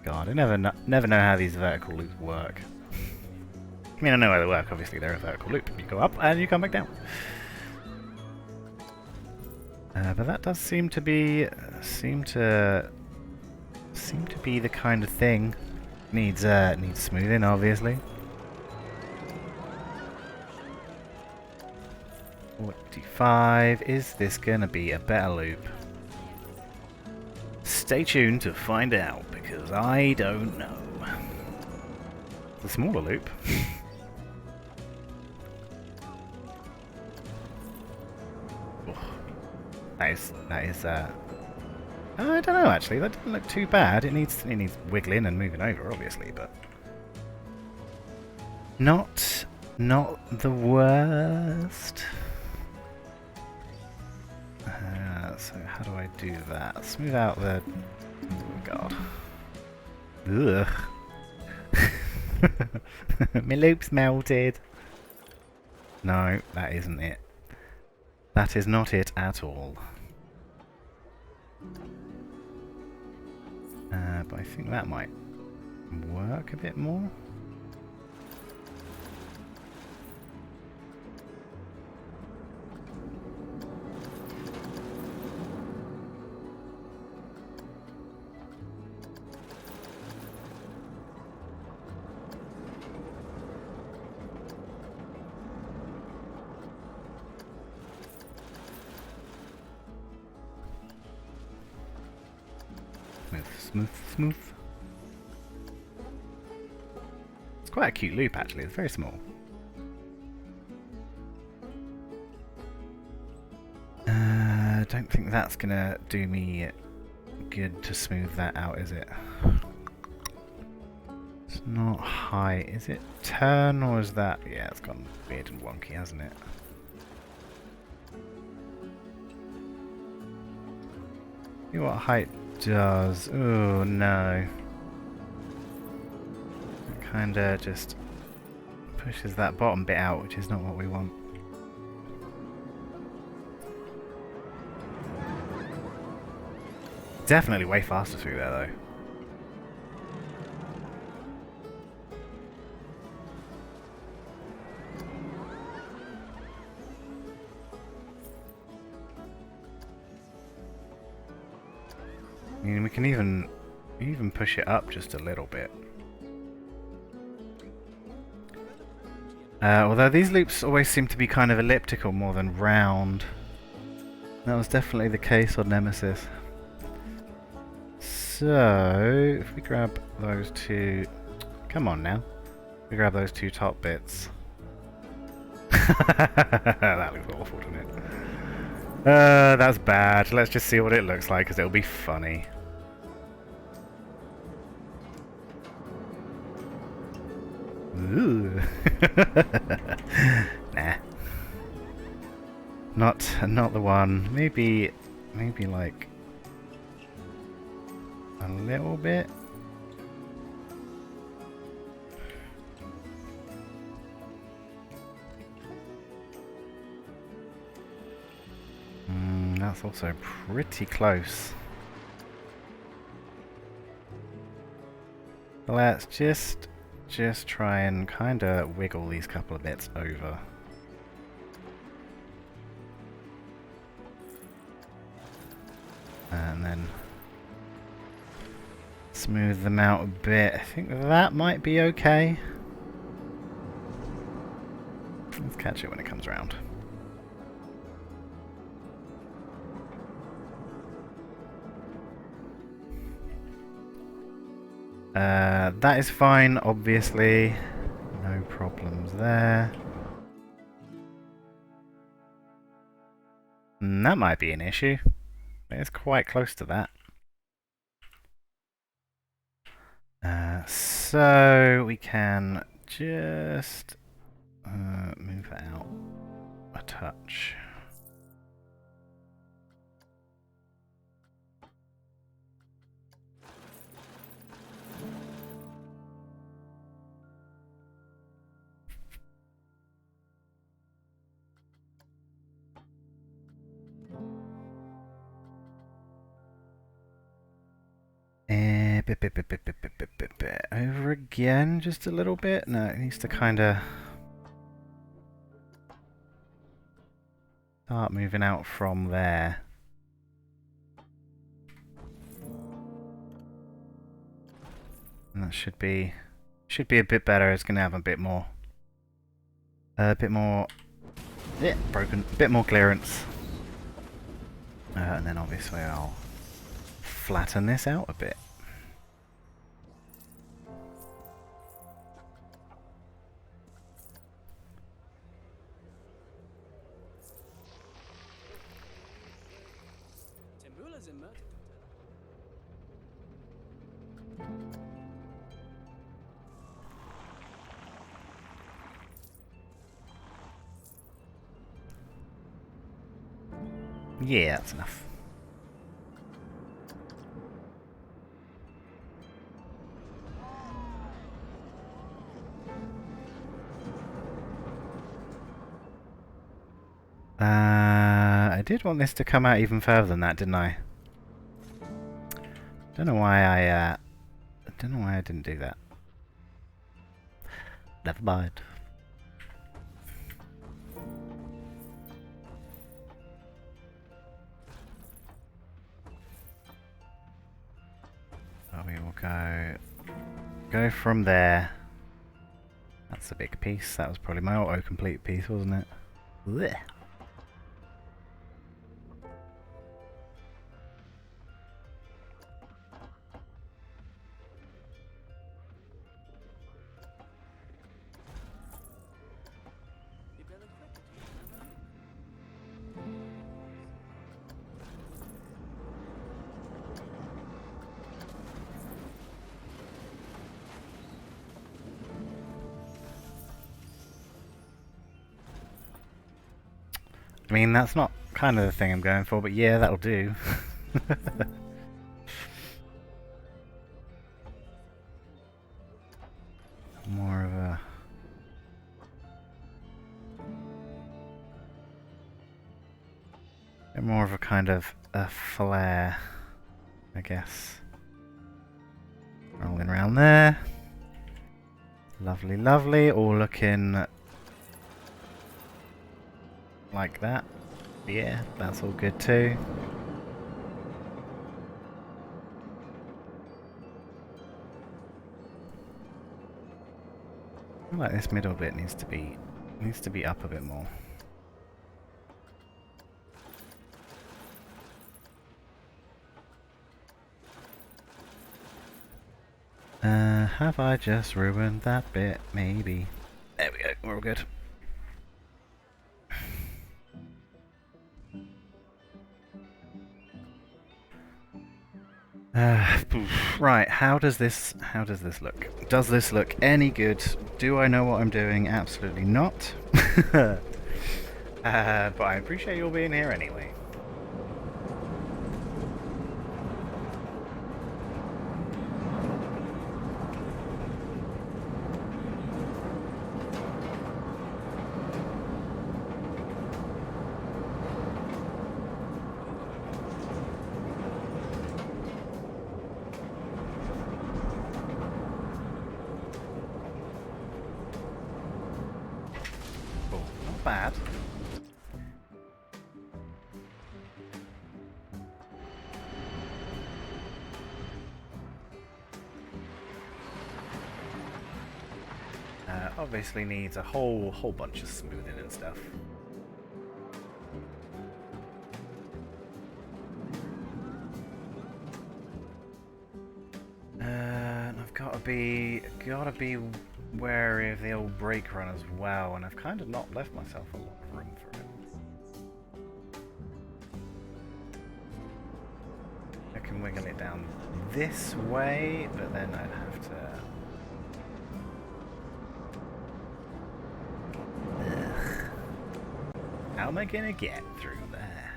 God, I never know how these vertical loops work. I mean, I know how they work. Obviously, they're a vertical loop. You go up and you come back down. But that does seem to be the kind of thing. Needs smoothing, obviously. 45. Is this gonna be a better loop? Stay tuned to find out, because I don't know. The smaller loop. That is I don't know actually, that didn't look too bad. It needs wiggling and moving over obviously, but not the worst. So how do I do that? Smooth out the... Oh god. Ugh. My loop's melted. No, that isn't it. That is not it at all. But I think that might work a bit more. Smooth. It's quite a cute loop actually, it's very small. Don't think that's gonna do me good to smooth that out, is it? It's not high. Is it turn or is that... Yeah, it's gone weird and wonky, hasn't it? See what height does. Oh no. It kinda just pushes that bottom bit out, which is not what we want. Definitely way faster through there though. I mean, we can even push it up just a little bit. Although these loops always seem to be kind of elliptical more than round. That was definitely the case on Nemesis. So, if we grab those two... Come on now. We grab those two top bits. That looks awful, doesn't it? That's bad. Let's just see what it looks like, because it'll be funny. Ooh. Nah. Not the one. Maybe like a little bit. That's also pretty close. Let's just try and kind of wiggle these couple of bits over. And then smooth them out a bit. I think that might be okay. Let's catch it when it comes around. That is fine, obviously. No problems there. That might be an issue. It's quite close to that. So we can just move that out a touch. Over again, just a little bit? No, it needs to kind of start moving out from there. And that should be a bit better. It's going to have a bit more, broken, a bit more clearance. And then obviously I'll flatten this out a bit. Yeah, that's enough. I did want this to come out even further than that, didn't I? Don't know why I didn't do that. Never mind. So we will go from there. That's a big piece. That was probably my autocomplete piece, wasn't it? Blech. I mean, that's not kind of the thing I'm going for, but yeah, that'll do. more of a... more of a kind of a flare, I guess. Rolling around there. Lovely, lovely. All looking like that. Yeah, that's all good too. I feel like this middle bit needs to be up a bit more. Have I just ruined that bit? Maybe. There we go, we're all good. Right, how does this look? Does this look any good? Do I know what I'm doing? Absolutely not. But I appreciate you all being here anyway. Bad. Obviously needs a whole bunch of smoothing and stuff. And I've gotta be wary of the old brake run as well, and I've kind of not left myself a lot of room for it. I can wiggle it down this way, but then I'd have to... Ugh. How am I gonna get through there?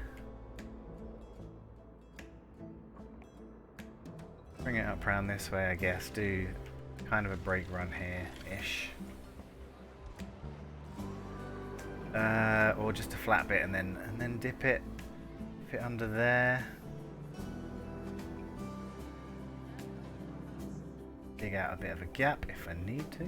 Bring it up round this way, I guess. Do kind of a brake run here-ish. Or just a flat bit and then dip it under there. Dig out a bit of a gap if I need to.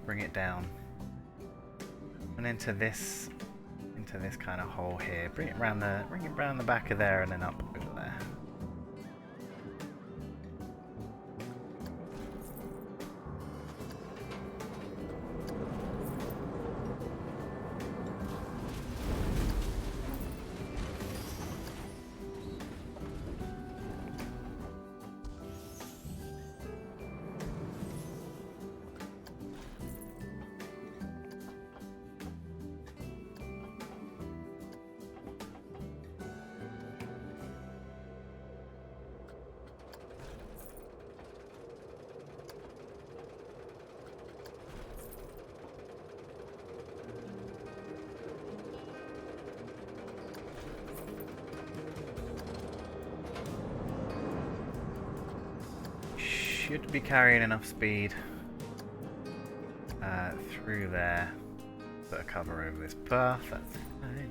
Bring it down and into this kind of hole here. Bring it round the back of there and then up over there. Should be carrying enough speed through there. Put a cover over this path, that's fine.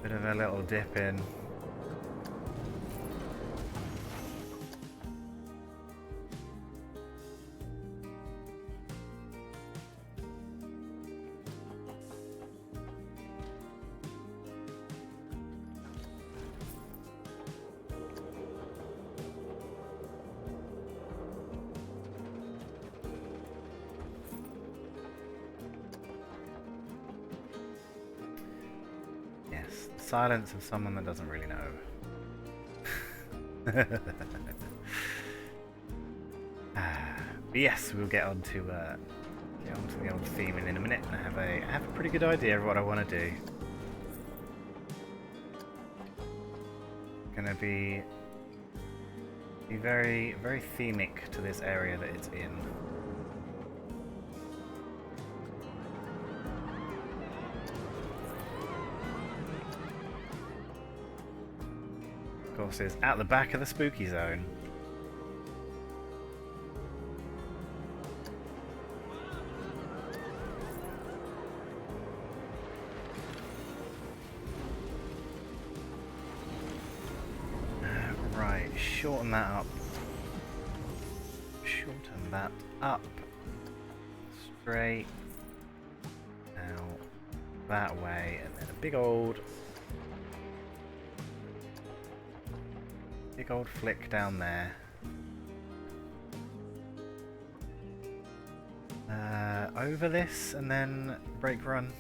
Bit of a little dip in. silence of someone that doesn't really know. But yes, we'll get on to the old theming in a minute, and I have a pretty good idea of what I want to do. Gonna be very, very themic to this area that it's in. Of course, it's at the back of the spooky zone. Right, shorten that up. Shorten that up. Straight. Now that way, and then a big old flick down there. Over this and then brake run.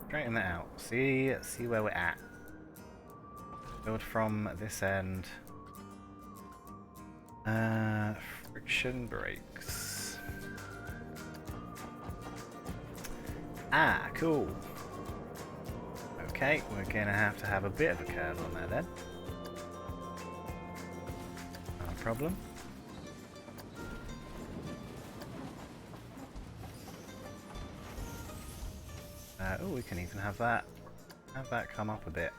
Straighten that out. See where we're at. Build from this end. Friction brakes. Ah, cool. Okay, we're gonna have to have a bit of a curve on there then. No problem. Oh, we can even have that come up a bit.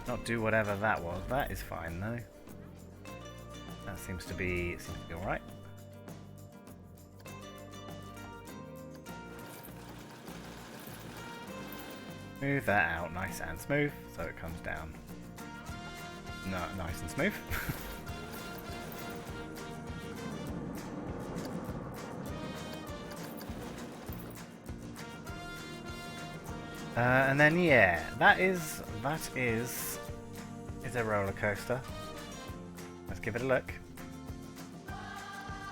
Not do whatever that was. That is fine though. That seems to be all right. Move that out, nice and smooth, so it comes down. No, nice and smooth. And then yeah, that is a roller coaster. Let's give it a look.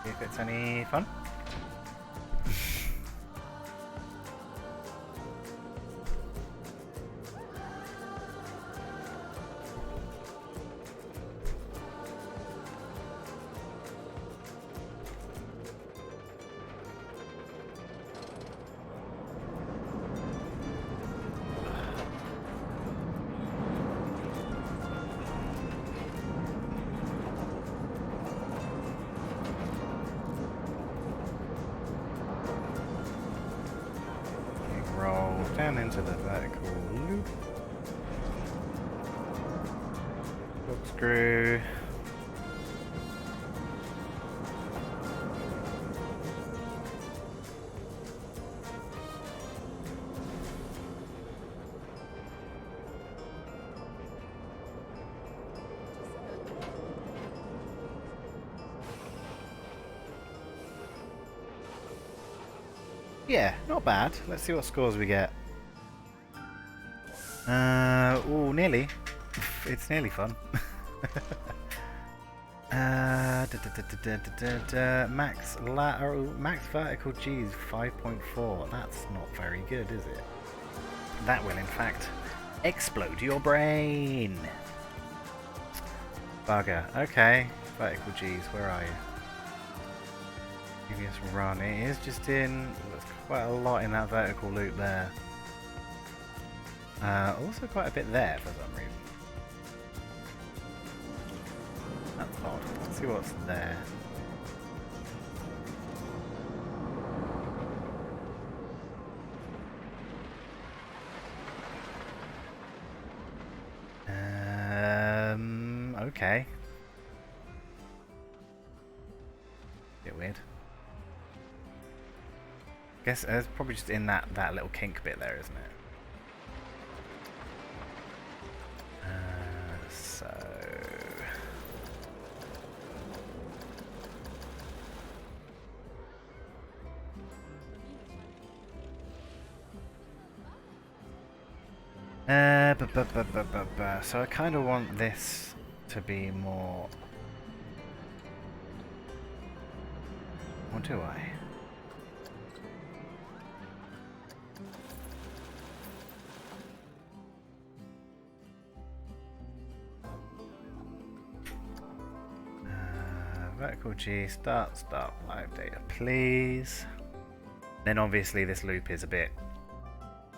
See if it's any fun. Roll down into the vertical loop. Corkscrew. Yeah, not bad. Let's see what scores we get. Oh, nearly. It's nearly fun. Max vertical G is 5.4. That's not very good, is it? That will, in fact, explode your brain. Bugger. Okay. Vertical G's, where are you? Previous run. It is just in. There's quite a lot in that vertical loop there. Also quite a bit there for some reason. That's odd. Let's see what's there. Okay. Bit weird. Guess it's probably just in that little kink bit there, isn't it? So so I kind of want this to be more. Or do I? Vertical G, start live data, please. Then obviously this loop is a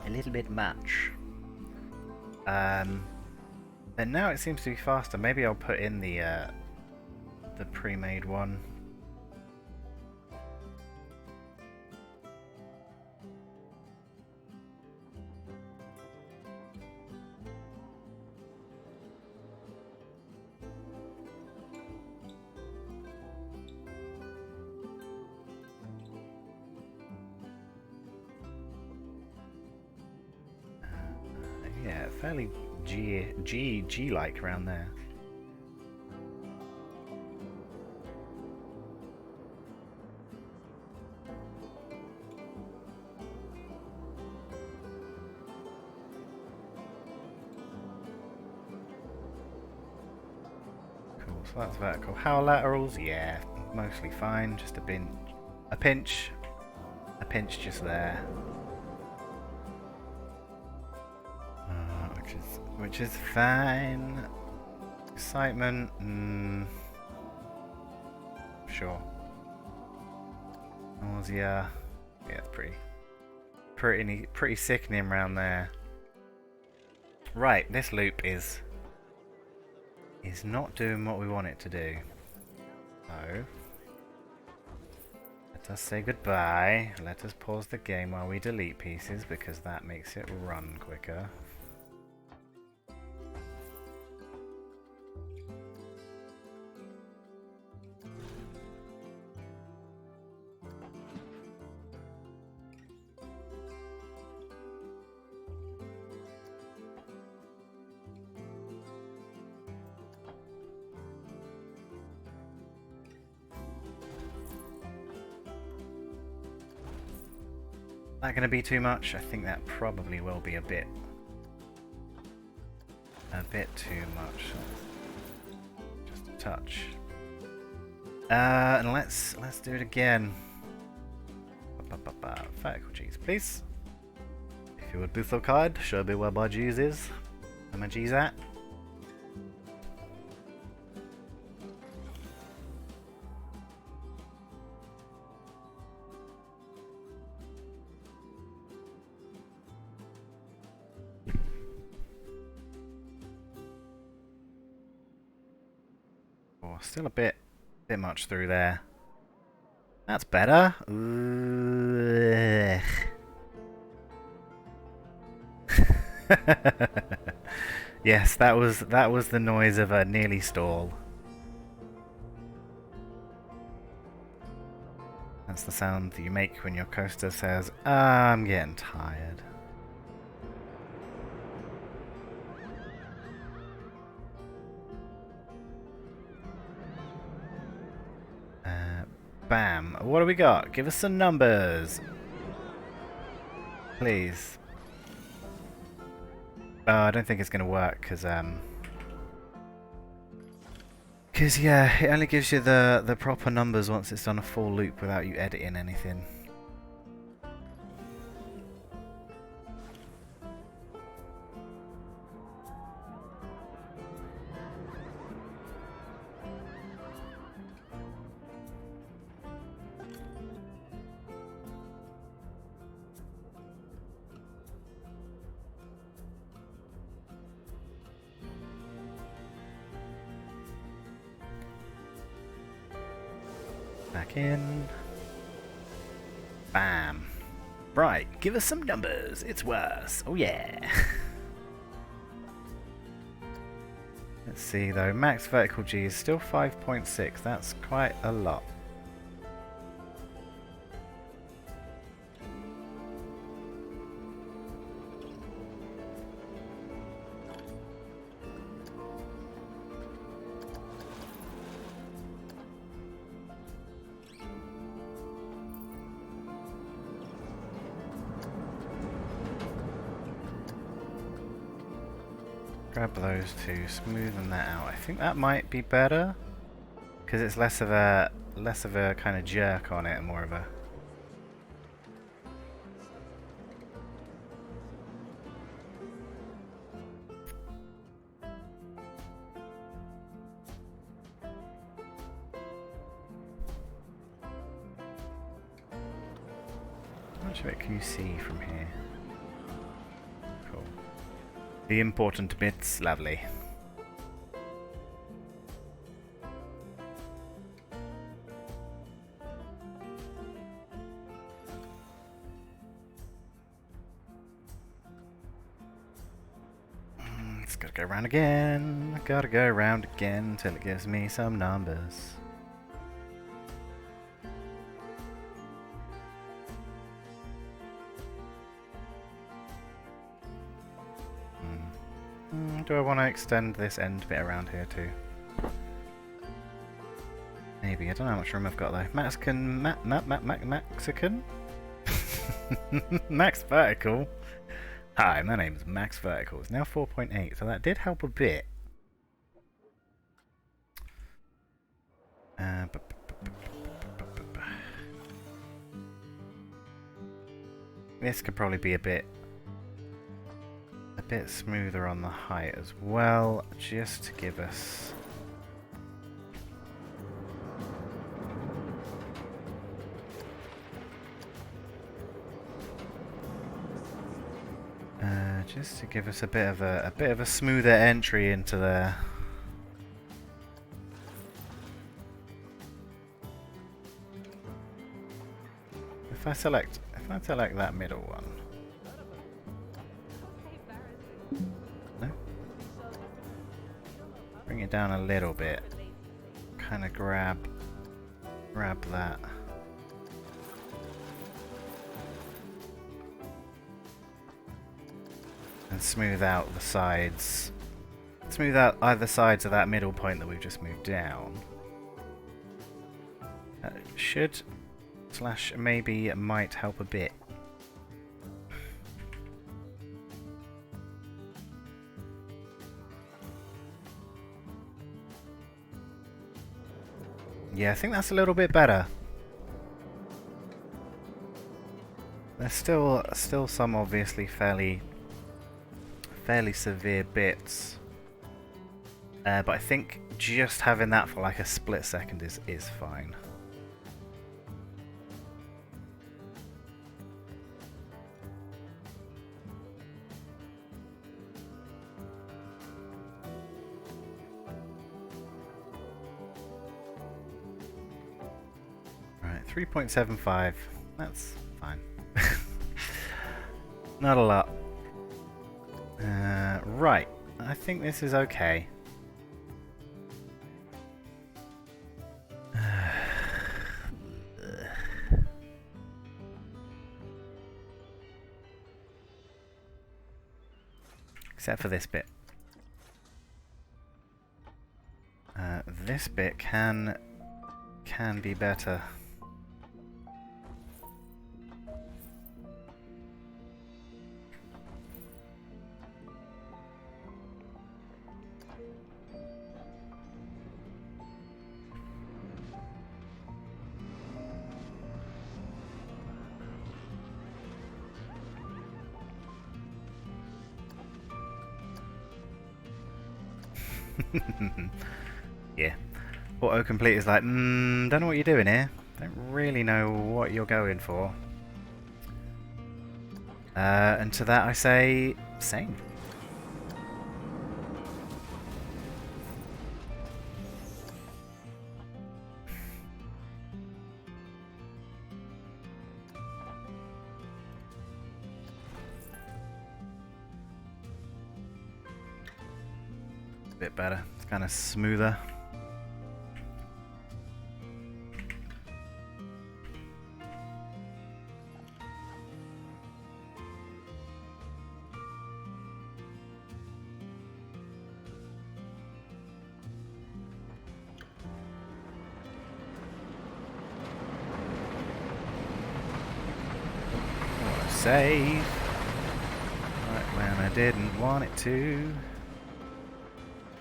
little bit much. But now it seems to be faster. Maybe I'll put in the pre-made one. Yeah, fairly G-like around there. Cool, so that's vertical. How laterals? Yeah, mostly fine. Just a pinch just there. Which is fine. Excitement, sure. Nausea, yeah, it's pretty sickening around there. Right, this loop is not doing what we want it to do. So let us say goodbye. Let us pause the game while we delete pieces because that makes it run quicker. That going to be too much? I think that probably will be a bit too much. Just a touch. And let's do it again. Vertical G's, please. If you would be so kind, show me where my G's is. Where my G's at? Still a bit much through there. That's better. Yes, that was the noise of a nearly stall. That's the sound that you make when your coaster says, "I'm getting tired." Bam. What do we got? Give us some numbers. Please. I don't think it's going to work because yeah, it only gives you the proper numbers once it's done a full loop without you editing anything. Back in. Bam. Right, give us some numbers. It's worse. Oh yeah. Let's see though. Max vertical G is still 5.6. That's quite a lot. Grab those two, smoothen that out. I think that might be better because it's less of a kind of jerk on it and more of a. How much of it can you see from here? Cool. The important bits, lovely. It's gotta go around again. Gotta go around again till it gives me some numbers. Do I want to extend this end bit around here too? Maybe. I don't know how much room I've got though. Mexican... Mexican? Max Vertical. Hi, my name's Max Vertical. It's now 4.8, so that did help a bit. This could probably be a bit smoother on the height as well, just to give us a bit of a smoother entry into there. If I select that middle one. No? Bring it down a little bit. Kind of grab that. And smooth out the sides. Smooth out either sides of that middle point that we've just moved down. Should / maybe it might help a bit. Yeah, I think that's a little bit better. There's still some obviously fairly severe bits, but I think just having that for like a split second is fine. Right, 3.75. That's fine. Not a lot. Right, I think this is okay. Except for this bit. This bit can be better. Yeah. Autocomplete is like, don't know what you're doing here. Don't really know what you're going for. And to that I say, same. Bit better. It's kind of smoother. Save. Right when I didn't want it to.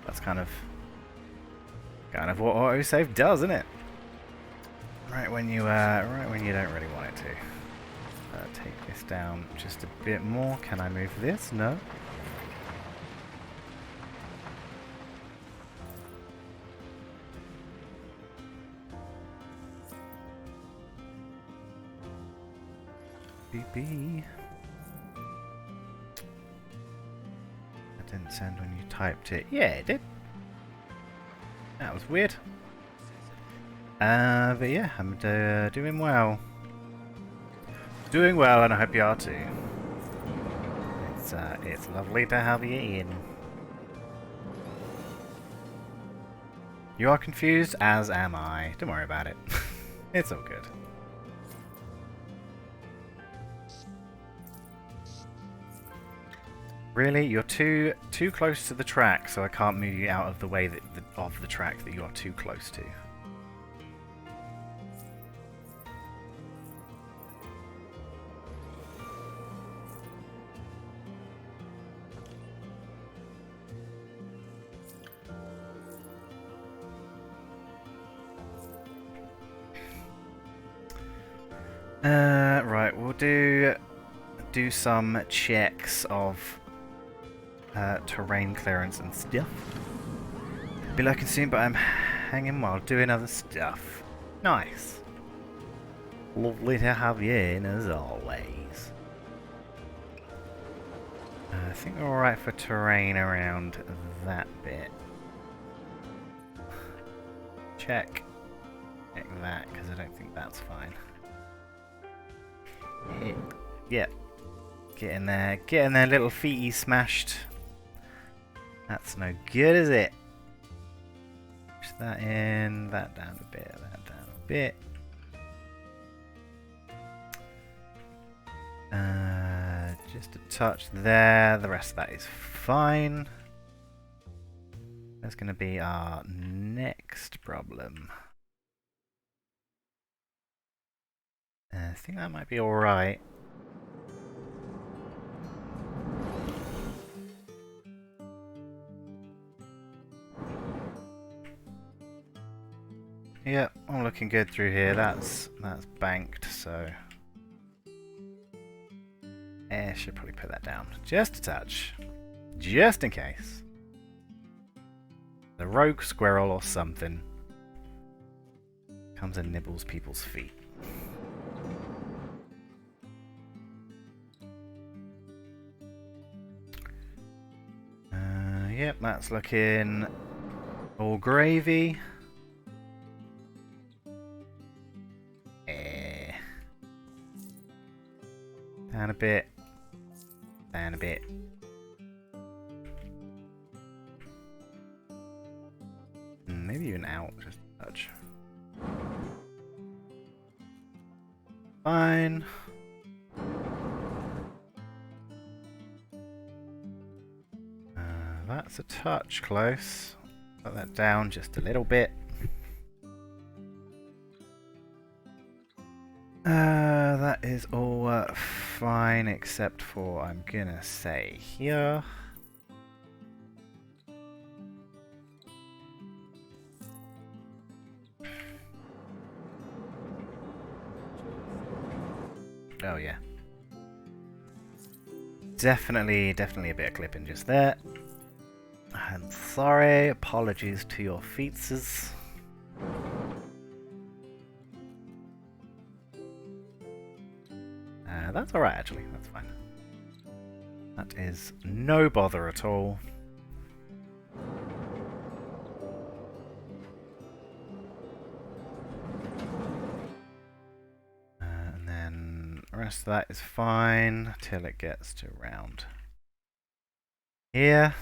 That's kind of what autosave does, isn't it? Right when you don't really want it to. Take this down just a bit more. Can I move this? No. BB. That didn't send when you typed it. Yeah, it did. That was weird. But yeah, I'm doing well. Doing well, and I hope you are too. It's lovely to have you in. You are confused, as am I. Don't worry about it. It's all good. Really? You're too close to the track, so I can't move you out of the way of the track that you are too close to. Right, we'll do some checks of terrain clearance and stuff. Be looking soon, but I'm hanging while doing other stuff. Nice. Lovely to have you in as always. I think we're alright for terrain around that bit. Check that, because I don't think that's fine. Yeah. Get in there, little feety smashed. That's no good, is it? Push that in, that down a bit, that down a bit. Just a touch there, the rest of that is fine. That's going to be our next problem. I think that might be alright. Yep, I'm looking good through here. That's banked, so should probably put that down just a touch, just in case. The rogue squirrel or something comes and nibbles people's feet. Yep, that's looking all gravy. Down a bit. Down a bit. Maybe even out, just a touch. Fine. That's a touch close. Put that down just a little bit. That is all fine except for, I'm gonna say here. Oh yeah. Definitely a bit of clipping just there. I'm sorry, apologies to your feetses. That's alright actually, that's fine. That is no bother at all. And then the rest of that is fine till it gets to around here.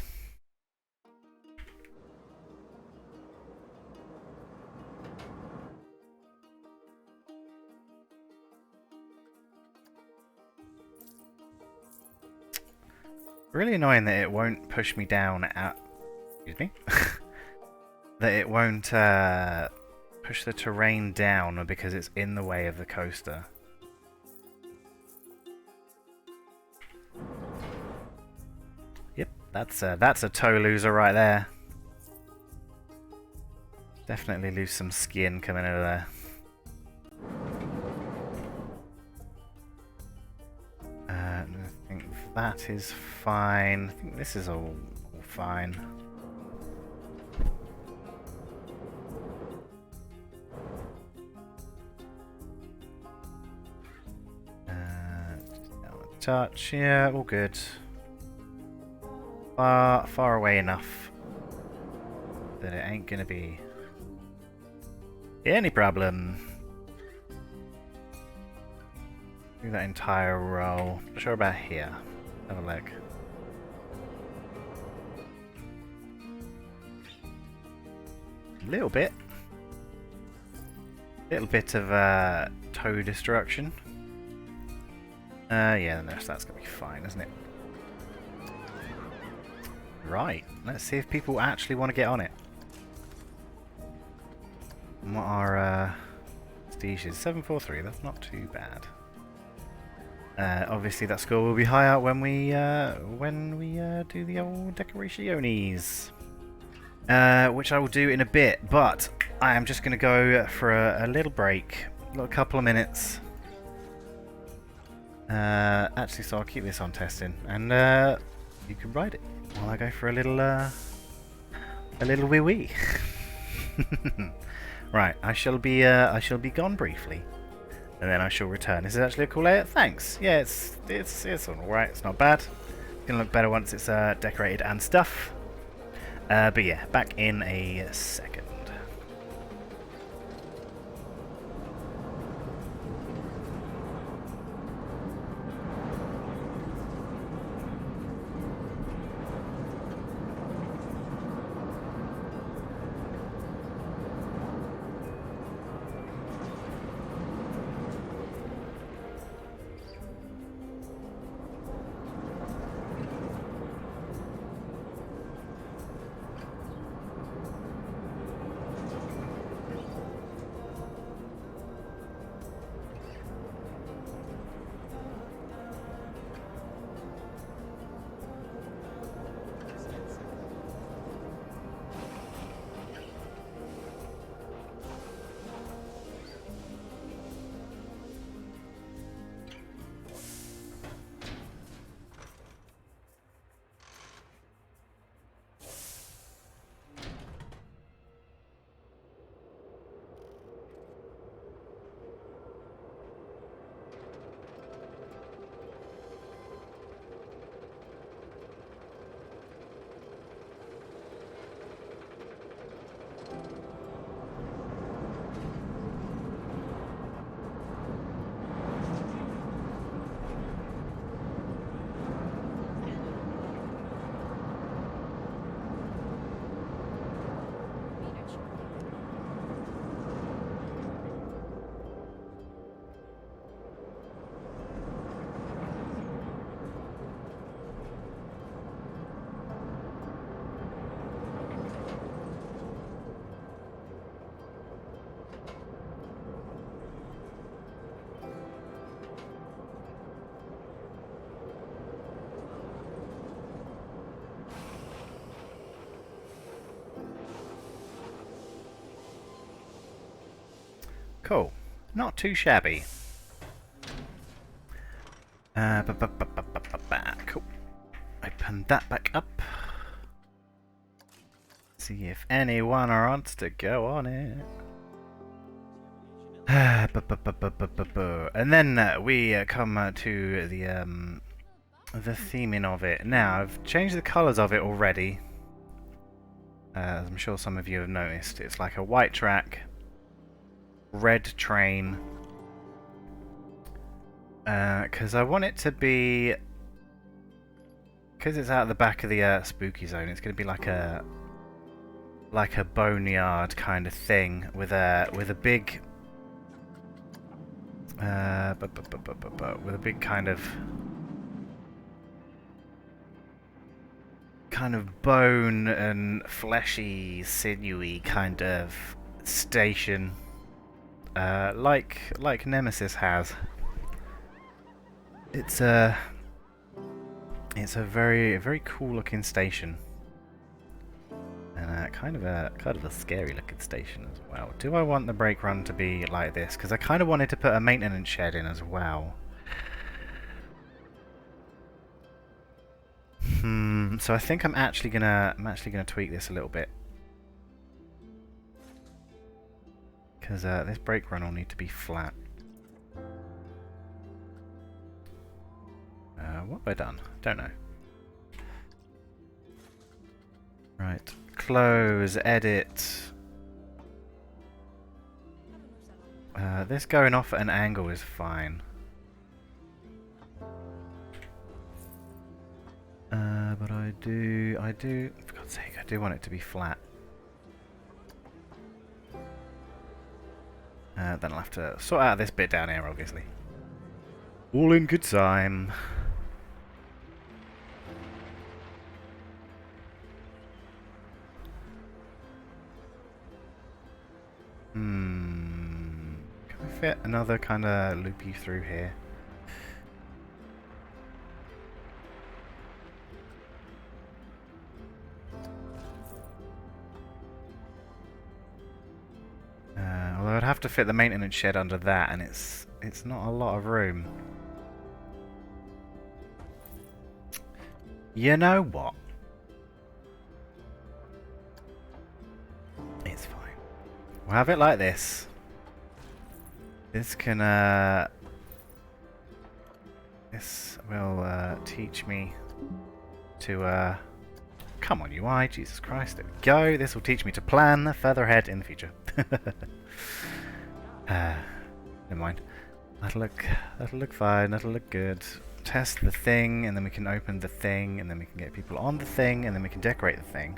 Really annoying that it won't push me down at... Excuse me? That it won't push the terrain down because it's in the way of the coaster. Yep, that's a toe loser right there. Definitely lose some skin coming out of there. I think that is fine. I think this is all fine. Just down a touch. Yeah, all good. Far away enough that it ain't gonna be any problem. Do that entire row. Not sure about here. Have a look. Little bit of toe destruction. Yeah, that's gonna be fine, isn't it? Right, let's see if people actually want to get on it. What are prestiges? 743, that's not too bad. Obviously that score will be higher when we do the old decorationes. Which I will do in a bit, but I am just going to go for a little break, a couple of minutes. Actually, so I'll keep this on testing, and you can ride it while I go for a little wee wee. Right, I shall be gone briefly, and then I shall return. Is it actually a cool layout? Thanks. Yeah, it's all right. It's not bad. It's gonna look better once it's decorated and stuff. But yeah, back in a second. Cool. Not too shabby. Cool. Open that back up. See if anyone wants to go on it. And then we come to the theming of it. Now, I've changed the colours of it already. As I'm sure some of you have noticed. It's like a white track, red train, because I want it to be, because it's out the back of the spooky zone, it's going to be like a boneyard kind of thing with a big with a big kind of bone and fleshy, sinewy kind of station. Like Nemesis has. It's a very cool looking station, and kind of a scary looking station as well. Do I want the brake run to be like this? Because I kind of wanted to put a maintenance shed in as well. So I think I'm actually gonna tweak this a little bit. Because this brake run will need to be flat. What have I done? Don't know. Right. Close, edit. This going off at an angle is fine. But I do, for God's sake, I do want it to be flat. Then I'll have to sort out this bit down here, obviously. All in good time. Can we fit another kind of loopy through here? Although I'd have to fit the maintenance shed under that, and it's not a lot of room. You know what? It's fine. We'll have it like this. This can this will teach me to come on UI, Jesus Christ, there we go. This will teach me to plan further ahead in the future. Never mind. That'll look fine, that'll look good. Test the thing, and then we can open the thing, and then we can get people on the thing, and then we can decorate the thing.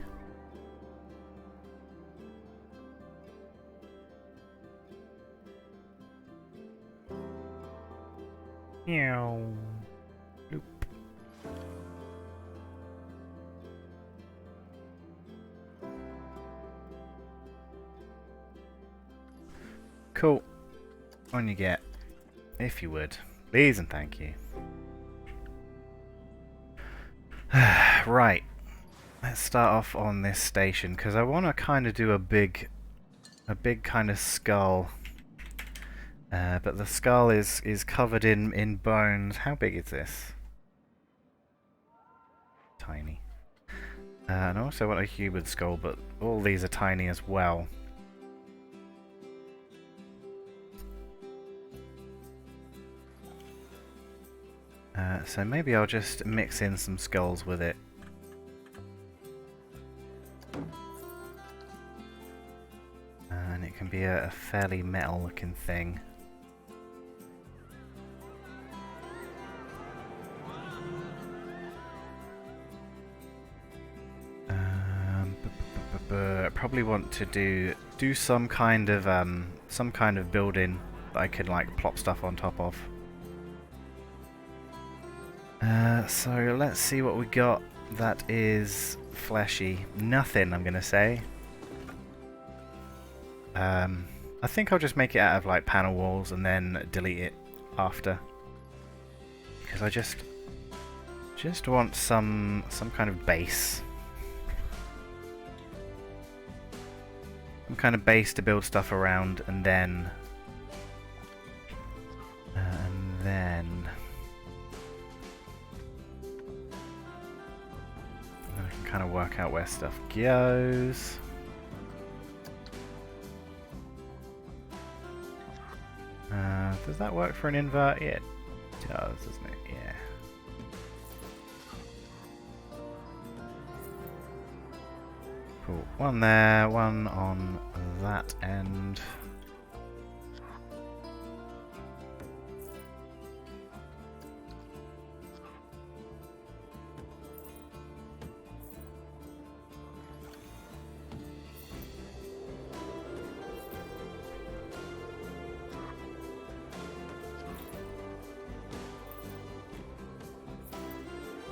Meow. Nope. Cool. On you get. If you would. Please and thank you. Right. Let's start off on this station, because I want to kind of do a big kind of skull. But the skull is covered in bones. How big is this? Tiny. And I also want a human skull, but all these are tiny as well. So maybe I'll just mix in some skulls with it. And it can be a fairly metal looking thing. Probably want to do some kind of building that I can like plop stuff on top of. So let's see what we got that is fleshy. Nothing, I'm gonna say. I think I'll just make it out of like panel walls and then delete it after, because I just want some kind of base. Some kind of base to build stuff around, and then I can kind of work out where stuff goes. Does that work for an invert? Yeah, it does, doesn't it? Yeah. Cool. One there, one on that end.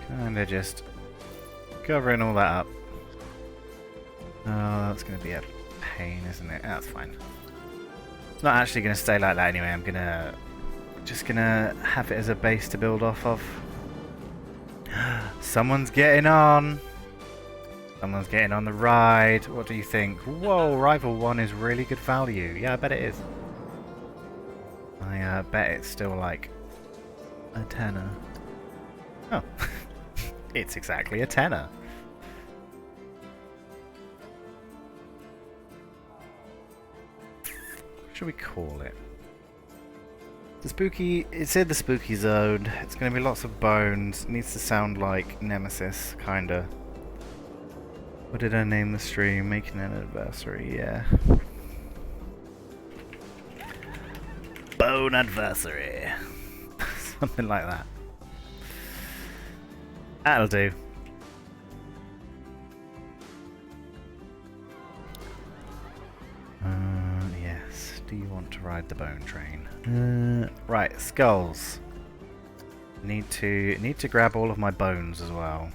Kinda just covering all that up. Oh, that's going to be a pain, isn't it? That's fine. It's not actually going to stay like that anyway. I'm just gonna have it as a base to build off of. Someone's getting on. Someone's getting on the ride. What do you think? Whoa, Rival 1 is really good value. Yeah, I bet it is. I bet it's still like a tenner. Oh, it's exactly a tenner. What should we call it? The spooky. It's in the spooky zone. It's going to be lots of bones. It needs to sound like Nemesis, kinda. What did I name the stream? Making an Adversary, yeah. Bone Adversary. Something like that. That'll do. Yes. Do you want to ride the bone train? Right, skulls. Need to grab all of my bones as well.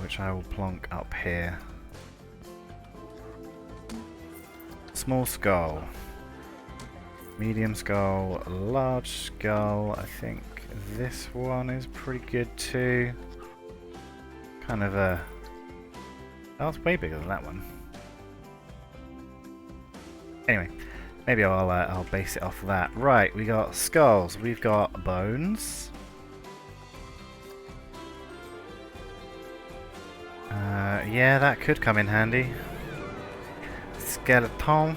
Which I will plonk up here. Small skull. Medium skull. Large skull. I think this one is pretty good too. Kind of a... Oh, it's way bigger than that one. Anyway, maybe I'll base it off of that. Right, we got skulls. We've got bones. Yeah, that could come in handy. Skeleton.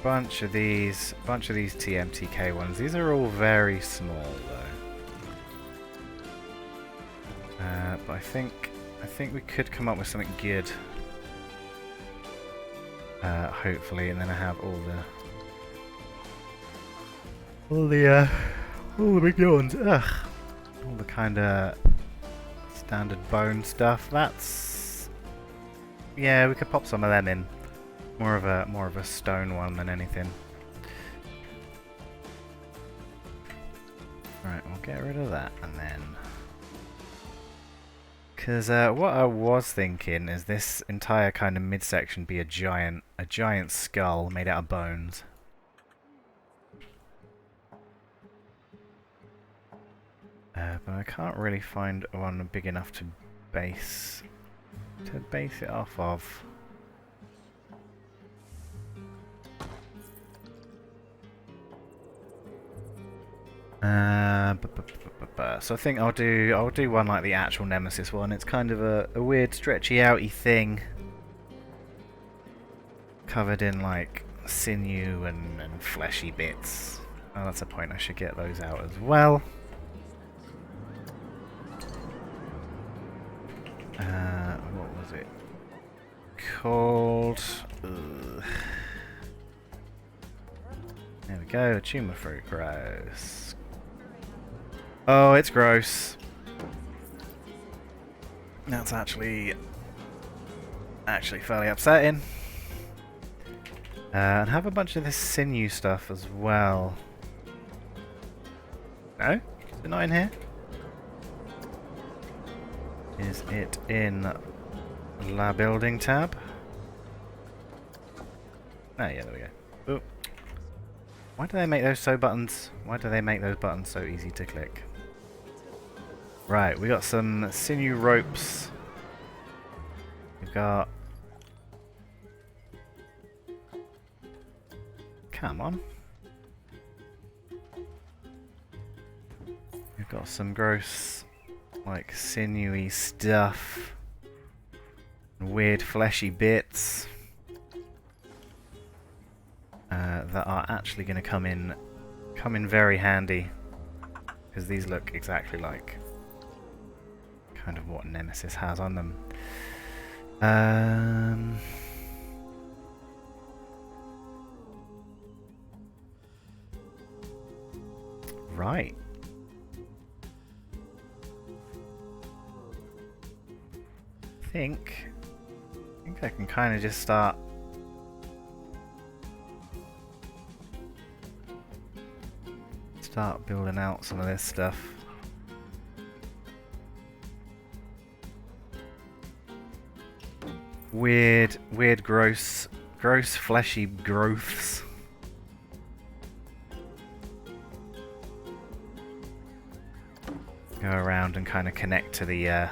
Bunch of these TMTK ones. These are all very small though. But I think we could come up with something good. Hopefully, and then I have all the big ones. Ugh. All the kind of standard bone stuff. That's... Yeah, we could pop some of them in. More of a stone one than anything. Right, we'll get rid of that and then... Because what I was thinking is this entire kind of midsection be a giant skull made out of bones. But I can't really find one big enough to base it off of. So I think I'll do one like the actual Nemesis one. It's kind of a weird stretchy outy thing, covered in like sinew and fleshy bits. Oh, that's a point. I should get those out as well. What was it called? Ugh. There we go. Tumor fruit, gross. Oh, it's gross. That's actually fairly upsetting. And have a bunch of this sinew stuff as well. No? Is it not in here? Is it in La Building tab? Oh yeah, there we go. Ooh. Why do they make those buttons so easy to click? Right, we got some sinew ropes. We've got... Come on. We've got some gross, like, sinewy stuff. Weird fleshy bits. That are actually going to come in very handy. Because these look exactly like kind of what Nemesis has on them. Right. I think I can kind of just start building out some of this stuff. Weird, gross fleshy growths. Go around and kind of connect to the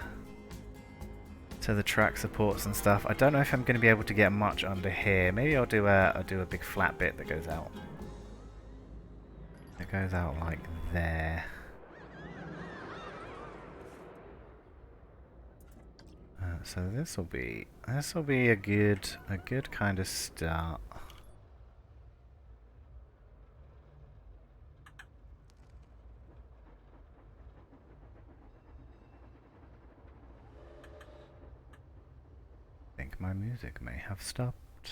track supports and stuff. I don't know if I'm going to be able to get much under here. Maybe I'll do a big flat bit that goes out. It goes out like there. So this will be a good kind of start. I think my music may have stopped.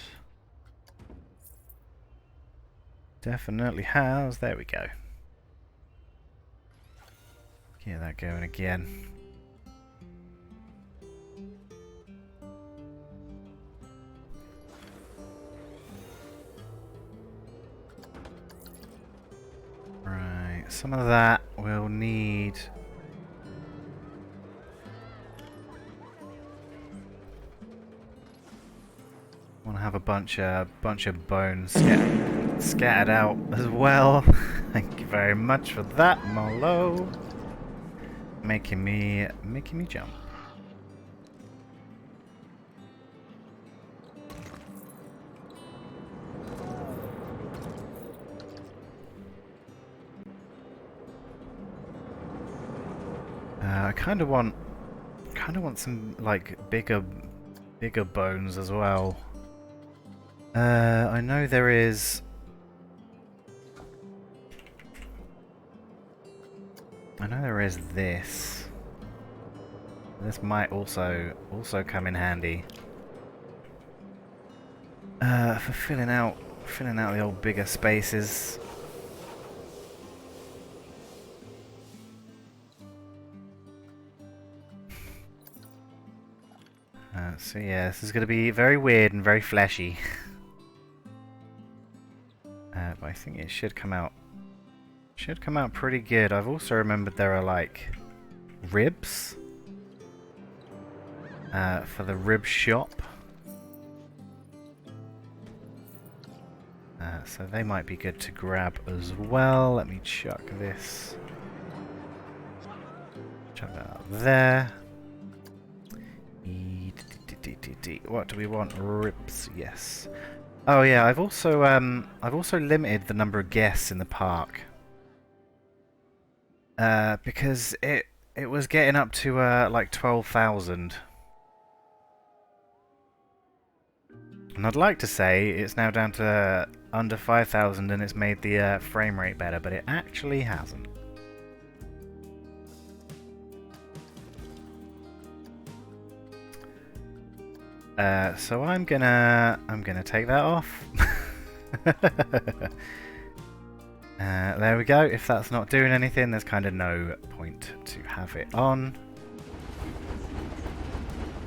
Definitely has. There we go. Get that going again. Right, some of that we'll need. Want to have a bunch of bones scattered out as well. Thank you very much for that, Molo. Making me jump. I kind of want some like bigger bones as well. I know there is. I know there is this. This might also come in handy for filling out the old bigger spaces. So yeah, this is going to be very weird and very fleshy. But I think it should come out. Should come out pretty good. I've also remembered there are like ribs for the rib shop. So they might be good to grab as well. Let me chuck this. Chuck that up there. What do we want? Ribs, yes. Oh yeah, I've also limited the number of guests in the park. Because it was getting up to like 12,000. And I'd like to say it's now down to under 5,000 and it's made the frame rate better, but it actually hasn't. So I'm gonna take that off. There we go. If that's not doing anything, there's kind of no point to have it on.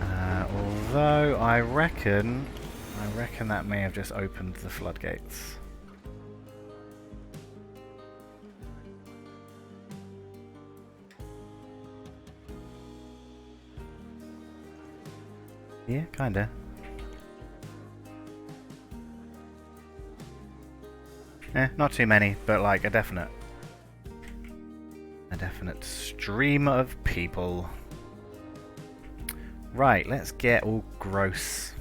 Although I reckon that may have just opened the floodgates. Yeah, kinda. Not too many, but like a definite stream of people. Right, let's get all gross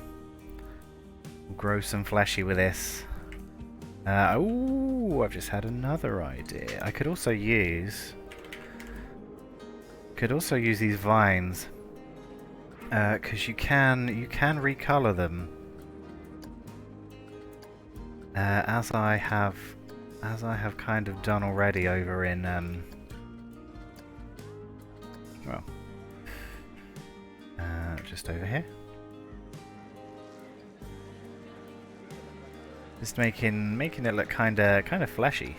and fleshy with this. Ooh, I've just had another idea. I could also use these vines. Because you can recolor them, as I have kind of done already over in well, just over here. Just making it look kind of fleshy.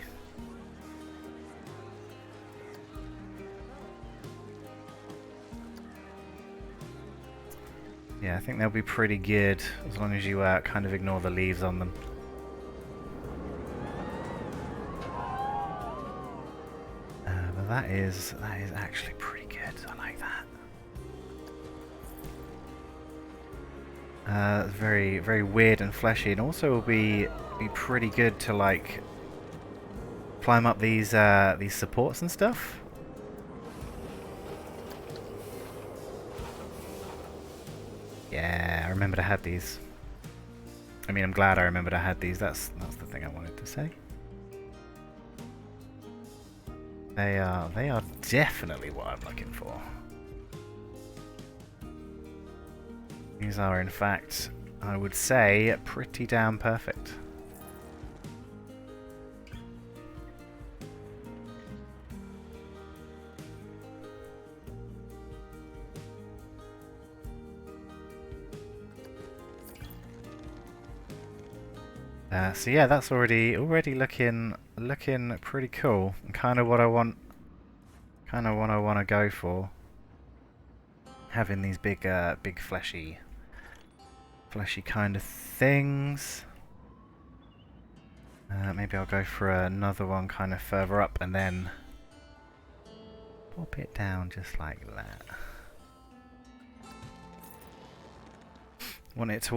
Yeah, I think they'll be pretty good as long as you kind of ignore the leaves on them. But that is actually pretty good. I like that. Very weird and fleshy, and also will be pretty good to like climb up these supports and stuff. I remembered I had these. I mean, I'm glad I remembered I had these. That's the thing I wanted to say. They are definitely what I'm looking for. These are, in fact, I would say, pretty damn perfect. So yeah, that's already looking pretty cool. And kind of what I want to go for. Having these big fleshy kind of things. Maybe I'll go for another one kind of further up and then pop it down just like that. Want it to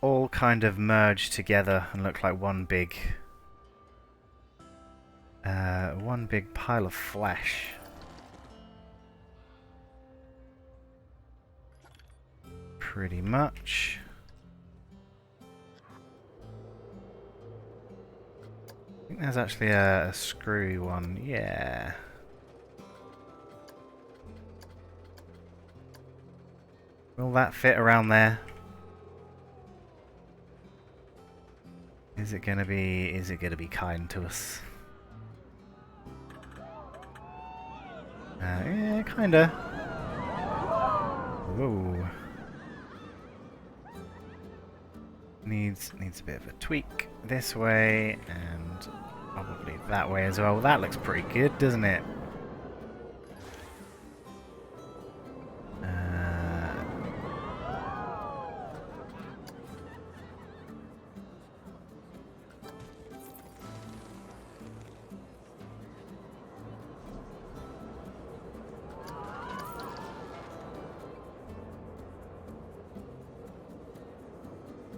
all kind of merge together and look like one big pile of flesh. Pretty much. I think there's actually a screwy one, yeah. Will that fit around there? Is it gonna be kind to us? Yeah, kinda. Whoa. Needs a bit of a tweak this way and probably that way as well. That looks pretty good, doesn't it?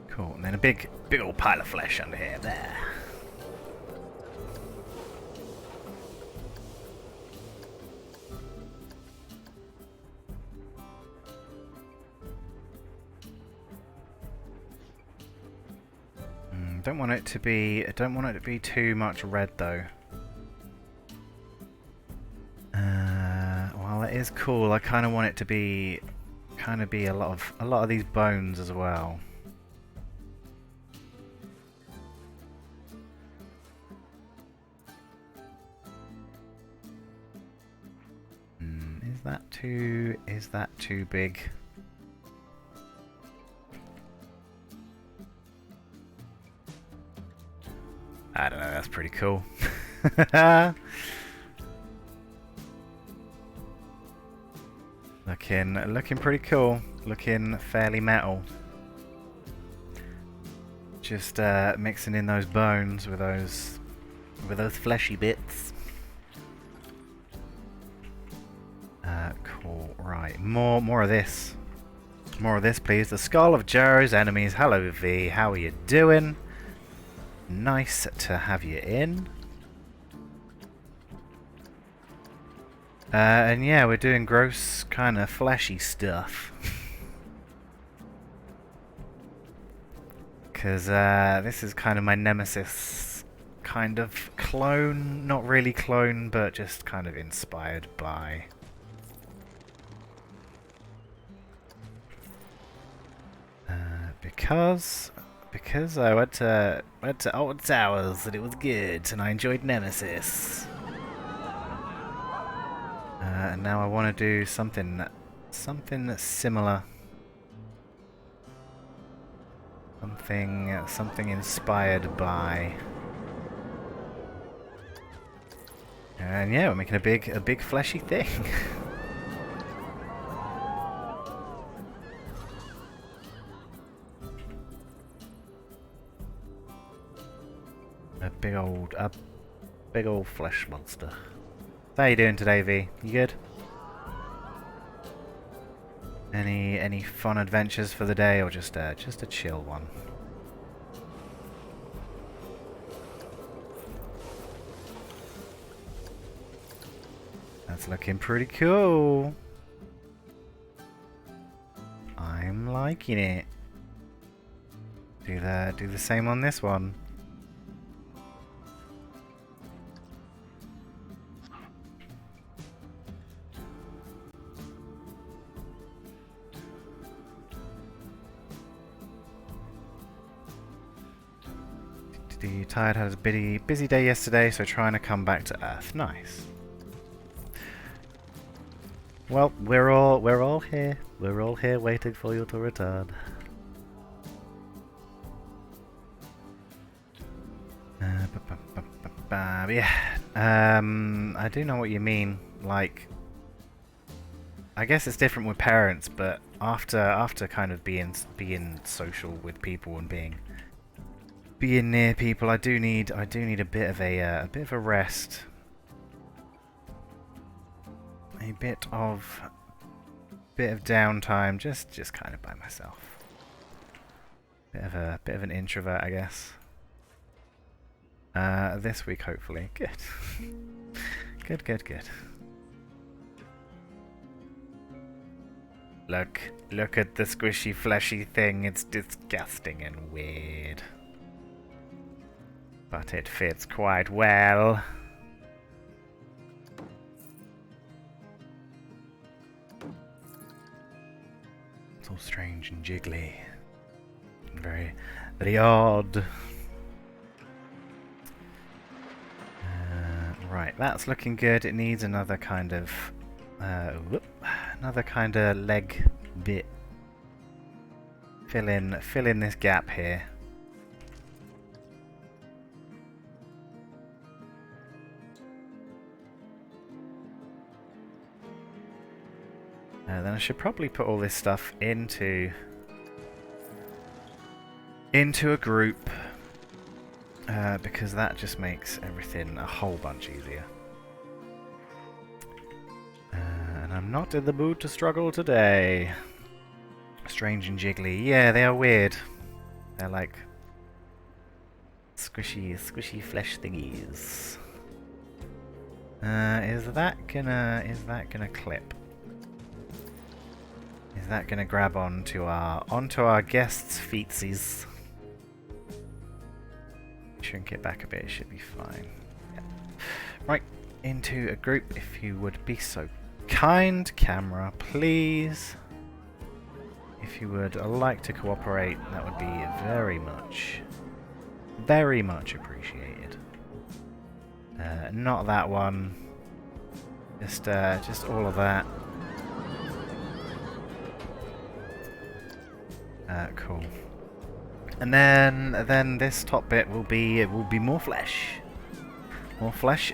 Cool, and then a big old pile of flesh under here, there. Don't want it to be too much red though. While it is cool, I kind of want it to be a lot of these bones as well. Is that too big? I don't know, that's pretty cool. Looking pretty cool. Looking fairly metal. Just mixing in those bones with those fleshy bits. Cool. Right, more of this. More of this, please. The skull of Jaro's enemies. Hello, V. How are you doing? Nice to have you in. And yeah, we're doing gross, kind of fleshy stuff. Because this is kind of my nemesis kind of clone. Not really clone, but just kind of inspired by. Because I went to Old Towers and it was good, and I enjoyed Nemesis. And now I want to do something similar. Something inspired by. And yeah, we're making a big fleshy thing. A big old flesh monster. How you doing today, V? You good? Any fun adventures for the day, or just a chill one? That's looking pretty cool. I'm liking it. Do the same on this one. Tired, had a busy day yesterday, so trying to come back to Earth. Nice. Well, we're all here. We're all here waiting for you to return. Yeah. I do know what you mean. Like, I guess it's different with parents, but after kind of being social with people and being near people, I do need a bit of a rest, a bit of downtime, just kind of by myself. Bit of an introvert, I guess. This week, hopefully. Good. Good. Look at the squishy, fleshy thing. It's disgusting and weird. But it fits quite well. It's all strange and jiggly. And very odd. Right, that's looking good. It needs another kind of leg bit. Fill in this gap here. Then I should probably put all this stuff into a group, because that just makes everything a whole bunch easier. And I'm not in the mood to struggle today. Strange and jiggly. Yeah, they are weird. They're like squishy flesh thingies. Is that gonna clip? Is that gonna grab onto our guest's feetsies? Shrink it back a bit, it should be fine. Yeah. Right, into a group, if you would be so kind. Camera, please. If you would like to cooperate, that would be very much appreciated. Not that one. Just all of that. Cool. And then this top bit will be more flesh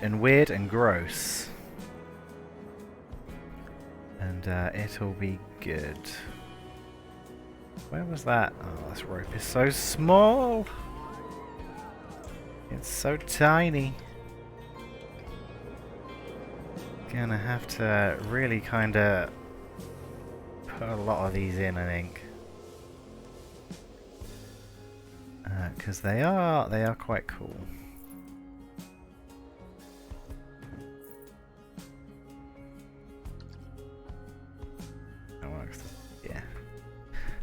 and weird and gross, and it'll be good. Where was that? Oh, this rope is so small. It's so tiny. Gonna have to really kind of put a lot of these in, I think. Because they are quite cool. That works. Yeah.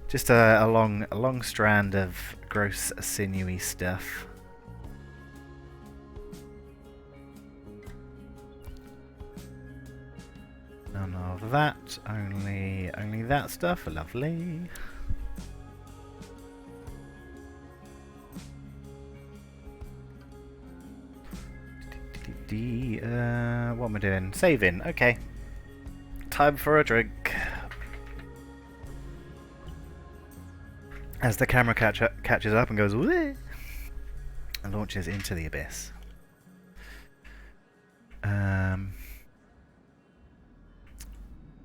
Just a long strand of gross sinewy stuff. None of that. Only that stuff. Lovely. What am I doing? Saving. Okay. Time for a drink. As the camera catches up and goes whee, and launches into the abyss.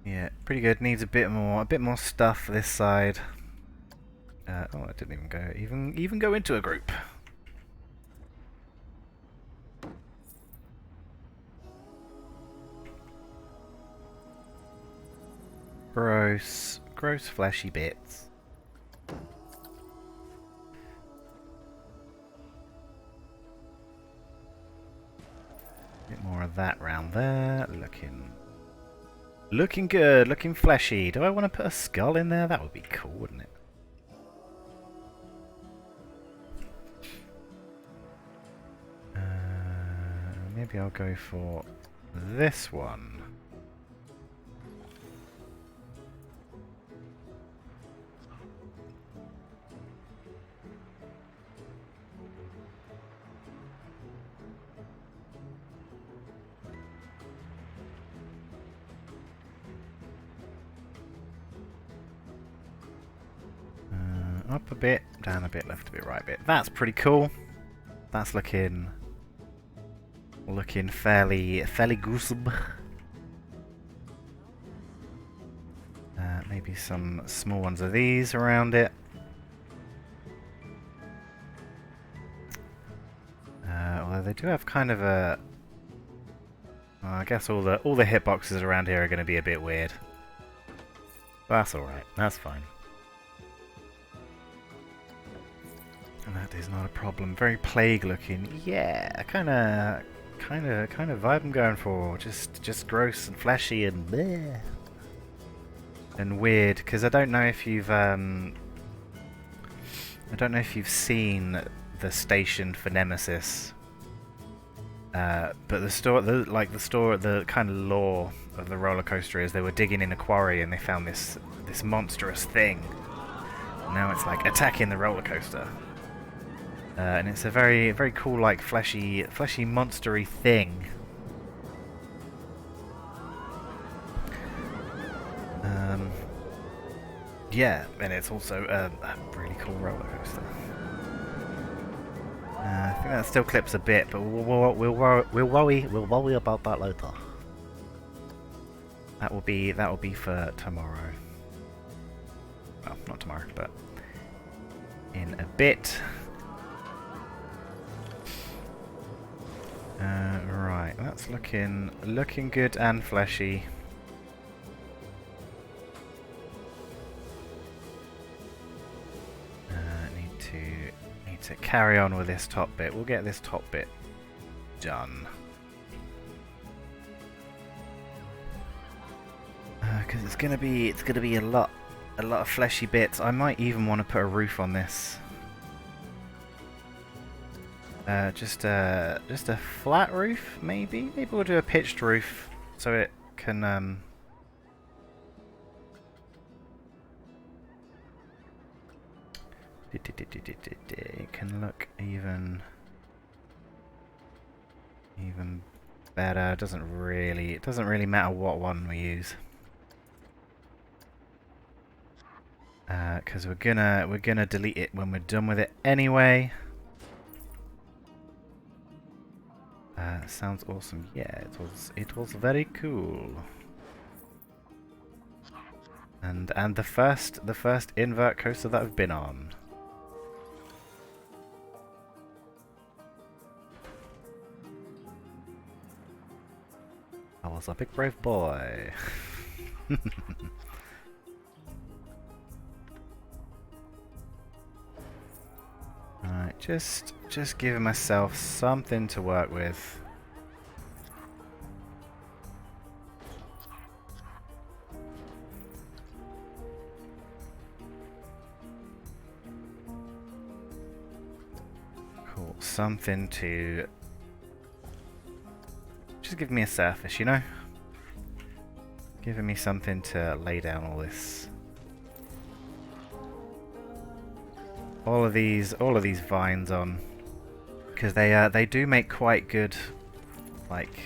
Yeah, pretty good. Needs a bit more stuff this side. Oh, I didn't even go into a group. Gross fleshy bits. Bit more of that round there. Looking good, looking fleshy. Do I want to put a skull in there? That would be cool, wouldn't it? maybe I'll go for this one. Up a bit, down a bit, left a bit, right a bit. That's pretty cool. That's looking fairly gruesome. Maybe some small ones of these around it. Although they do have kind of a... Well, I guess all the hitboxes around here are going to be a bit weird. But that's alright, that's fine. And that is not a problem. Very plague looking. Yeah, kind of vibe I'm going for. Just gross and fleshy and bleh. And weird, because I don't know if you've seen the station for Nemesis. But the kind of lore of the roller coaster is they were digging in a quarry and they found this monstrous thing. And now it's like attacking the roller coaster. And it's a very cool, like fleshy monstery thing. Yeah, and it's also a really cool roller coaster. I think that still clips a bit, but we'll worry about that later. That will be for tomorrow. Well, not tomorrow, but in a bit. Right, that's looking good and fleshy. Need to carry on with this top bit. We'll get this top bit done. Because it's gonna be a lot of fleshy bits. I might even want to put a roof on this. Just a flat roof, maybe. Maybe we'll do a pitched roof so it can it can look even better. It doesn't really matter what one we use. Because we're gonna delete it when we're done with it anyway. Sounds awesome. Yeah, it was very cool. And the first invert coaster that I've been on. I was a big brave boy. Alright, just giving myself something to work with. Cool, something to just give me a surface, you know? Giving me something to lay down all this. All of these vines on, because they do make quite good, like,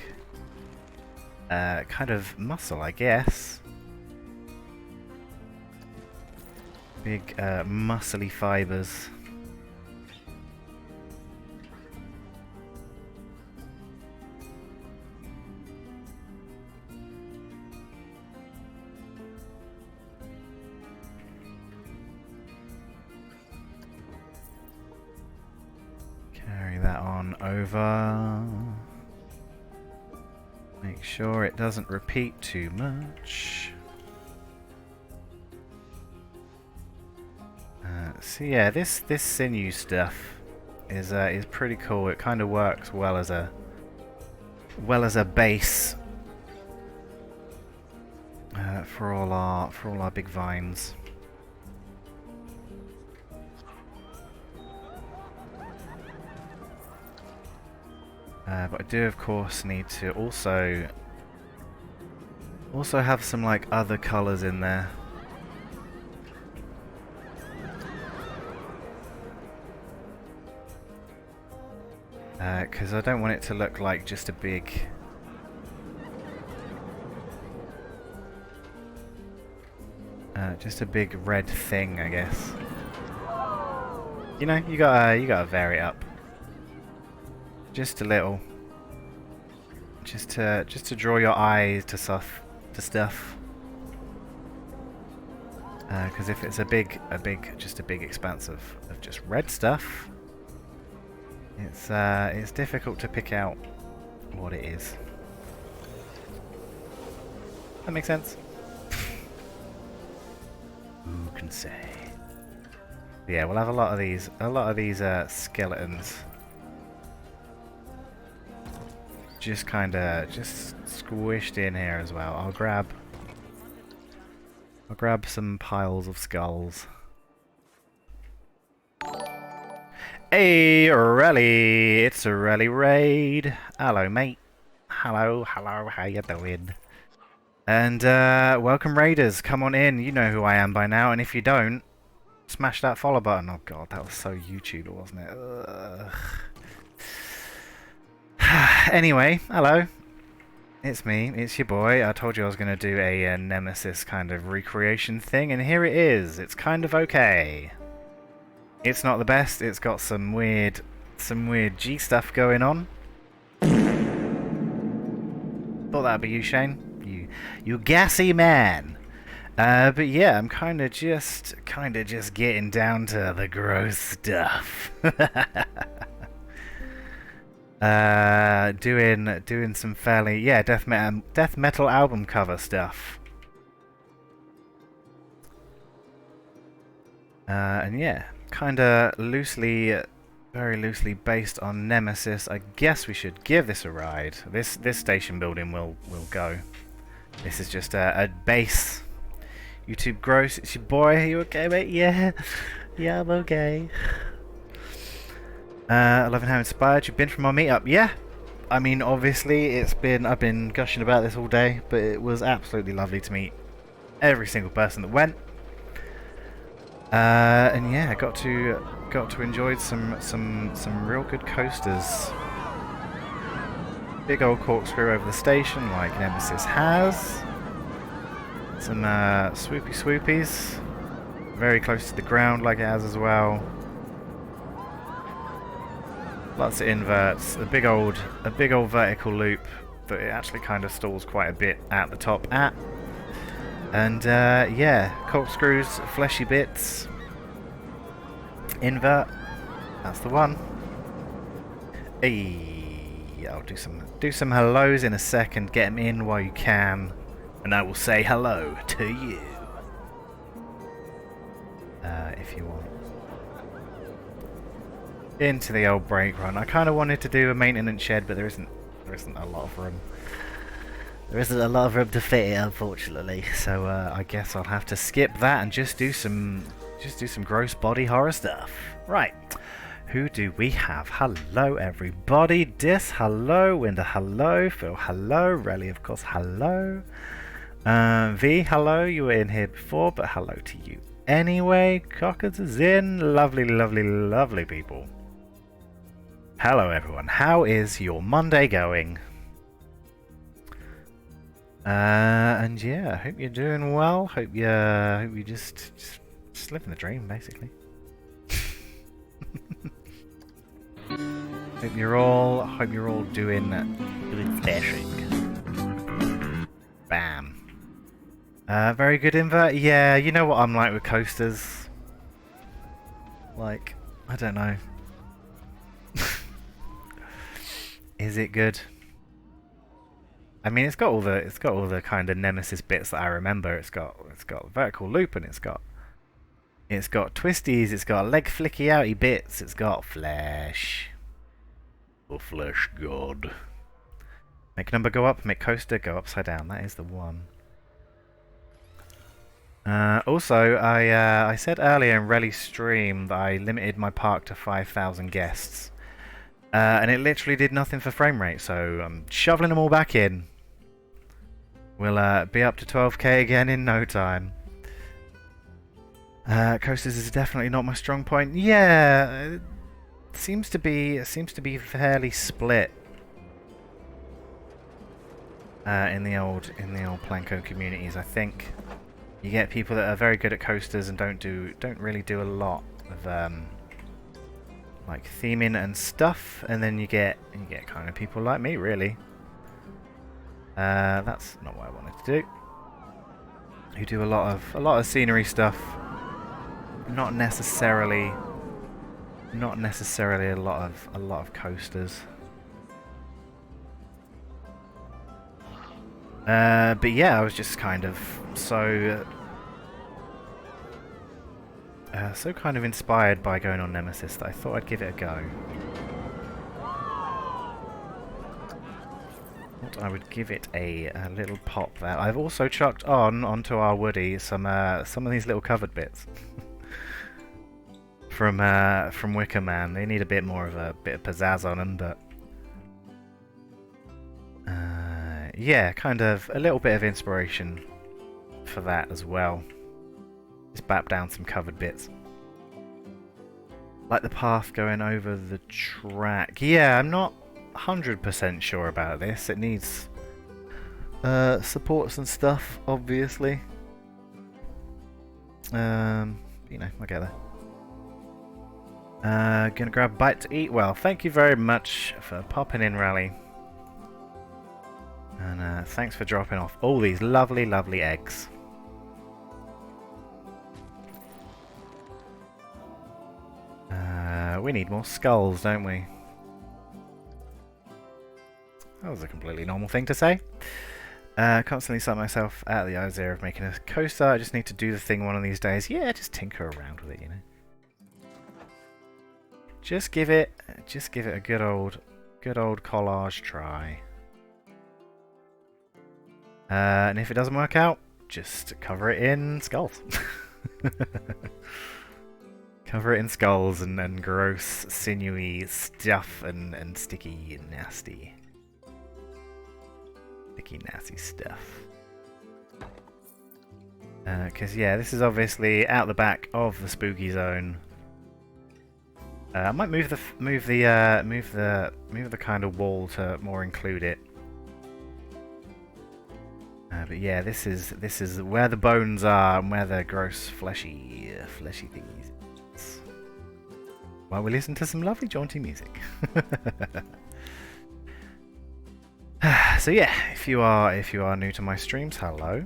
kind of muscle, I guess. Big muscly fibers. Over. Make sure it doesn't repeat too much. So yeah, this sinew stuff is pretty cool. It kind of works well as a base for all our big vines. But I do, of course, need to also have some like other colours in there. Because I don't want it to look like just a big... just a big red thing, I guess. You know, you gotta vary it up. Just a little. Just to draw your eyes to stuff. Because if it's just a big expanse of just red stuff, it's difficult to pick out what it is. That makes sense. Who can say? Yeah, we'll have a lot of these skeletons. Just squished in here as well. I'll grab some piles of skulls. Hey, Rally! It's a Rally raid. Hello, mate. Hello, how you doing? And welcome, raiders. Come on in. You know who I am by now, and if you don't, smash that follow button. Oh god, that was so YouTube, wasn't it? Ugh. Anyway, hello. It's me, it's your boy. I told you I was going to do a Nemesis kind of recreation thing, and here it is. It's kind of okay. It's not the best. It's got some weird G stuff going on. Thought that'd be you, Shane. You gassy man. But yeah, I'm kind of just getting down to the gross stuff. Doing some fairly death metal album cover stuff. And yeah, kinda very loosely based on Nemesis. I guess we should give this a ride. This station building will go. This is just a base. YouTube gross. It's your boy. Are you okay, mate? Yeah, I'm okay. 11 how inspired you've been from our meetup. Yeah, I mean, obviously I've been gushing about this all day, but it was absolutely lovely to meet every single person that went. And yeah, got to enjoy some real good coasters. Big old corkscrew over the station, like Nemesis has. Some swoopies, very close to the ground, like it has as well. Lots of inverts, a big old vertical loop that it actually kind of stalls quite a bit at the top at. And yeah, corkscrews, fleshy bits, invert, that's the one. Hey, I'll do some hellos in a second, get them in while you can, and I will say hello to you. If you want. Into the old brake run. I kind of wanted to do a maintenance shed, but there isn't a lot of room. There isn't a lot of room to fit it, unfortunately. So I guess I'll have to skip that and just do some gross body horror stuff. Right. Who do we have? Hello, everybody. Dis, hello. Winder, hello. Phil, hello. Relly, of course, hello. V, hello. You were in here before, but hello to you anyway. Cockers is in. Lovely, lovely, lovely people. Hello everyone, how is your Monday going? And yeah, hope you're doing well. Hope you just living the dream, basically. hope you're all doing dashing. Bam. Very good invert. Yeah, you know what I'm like with coasters. Like, I don't know. Is it good? I mean, it's got all the kind of Nemesis bits that I remember. It's got vertical loop, and it's got twisties. It's got leg flicky outy bits. It's got flesh. Oh, flesh god. Make number go up. Make coaster go upside down. That is the one. Also, I said earlier in Relly's stream that I limited my park to 5,000 guests. And it literally did nothing for frame rate, so I'm shoveling them all back in. We'll be up to 12k again in no time. Coasters is definitely not my strong point. Yeah, it seems to be fairly split in the old Planko communities. I think you get people that are very good at coasters and don't really do a lot of like theming and stuff, and then you get kind of people like me, really. That's not what I wanted to do. Who do a lot of scenery stuff. Not necessarily a lot of coasters. But yeah, I was just kind of so kind of inspired by going on Nemesis that I thought I'd give it a go. I would give it a little pop there. I've also chucked onto our Woody some of these little covered bits from Wicker Man. They need a bit more of a bit of pizzazz on them, but yeah, kind of a little bit of inspiration for that as well. Just bap down some covered bits. Like the path going over the track. Yeah, I'm not 100% sure about this. It needs supports and stuff, obviously. You know, I'll get there. Gonna grab a bite to eat. Well, thank you very much for popping in, Rally. And thanks for dropping off all these lovely, lovely eggs. We need more skulls, don't we? That was a completely normal thing to say. Constantly set myself out of the idea of making a coaster. I just need to do the thing one of these days. Yeah, just tinker around with it, you know. Just give it a good old collage try. And if it doesn't work out, just cover it in skulls. Cover it in skulls and gross, sinewy stuff and sticky and nasty. Sticky, nasty stuff. Because yeah, this is obviously out the back of the spooky zone. I might move the kind of wall to more include it. But yeah, this is where the bones are and where the gross fleshy things is. While we listen to some lovely jaunty music. So yeah, if you are new to my streams, hello.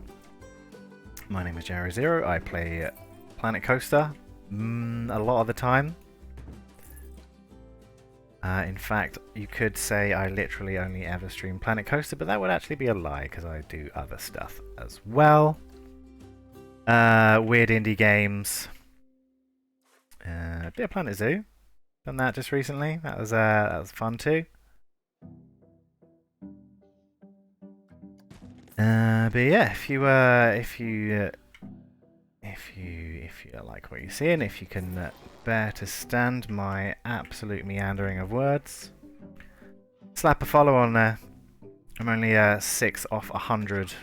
My name is Jerry Zero. I play Planet Coaster a lot of the time. In fact, you could say I literally only ever stream Planet Coaster, but that would actually be a lie, because I do other stuff as well. Weird indie games. A bit of Planet Zoo. Done that just recently. That was fun too. But yeah, if you like what you're seeing, if you can bear to stand my absolute meandering of words, slap a follow on there. I'm only 6 off 100.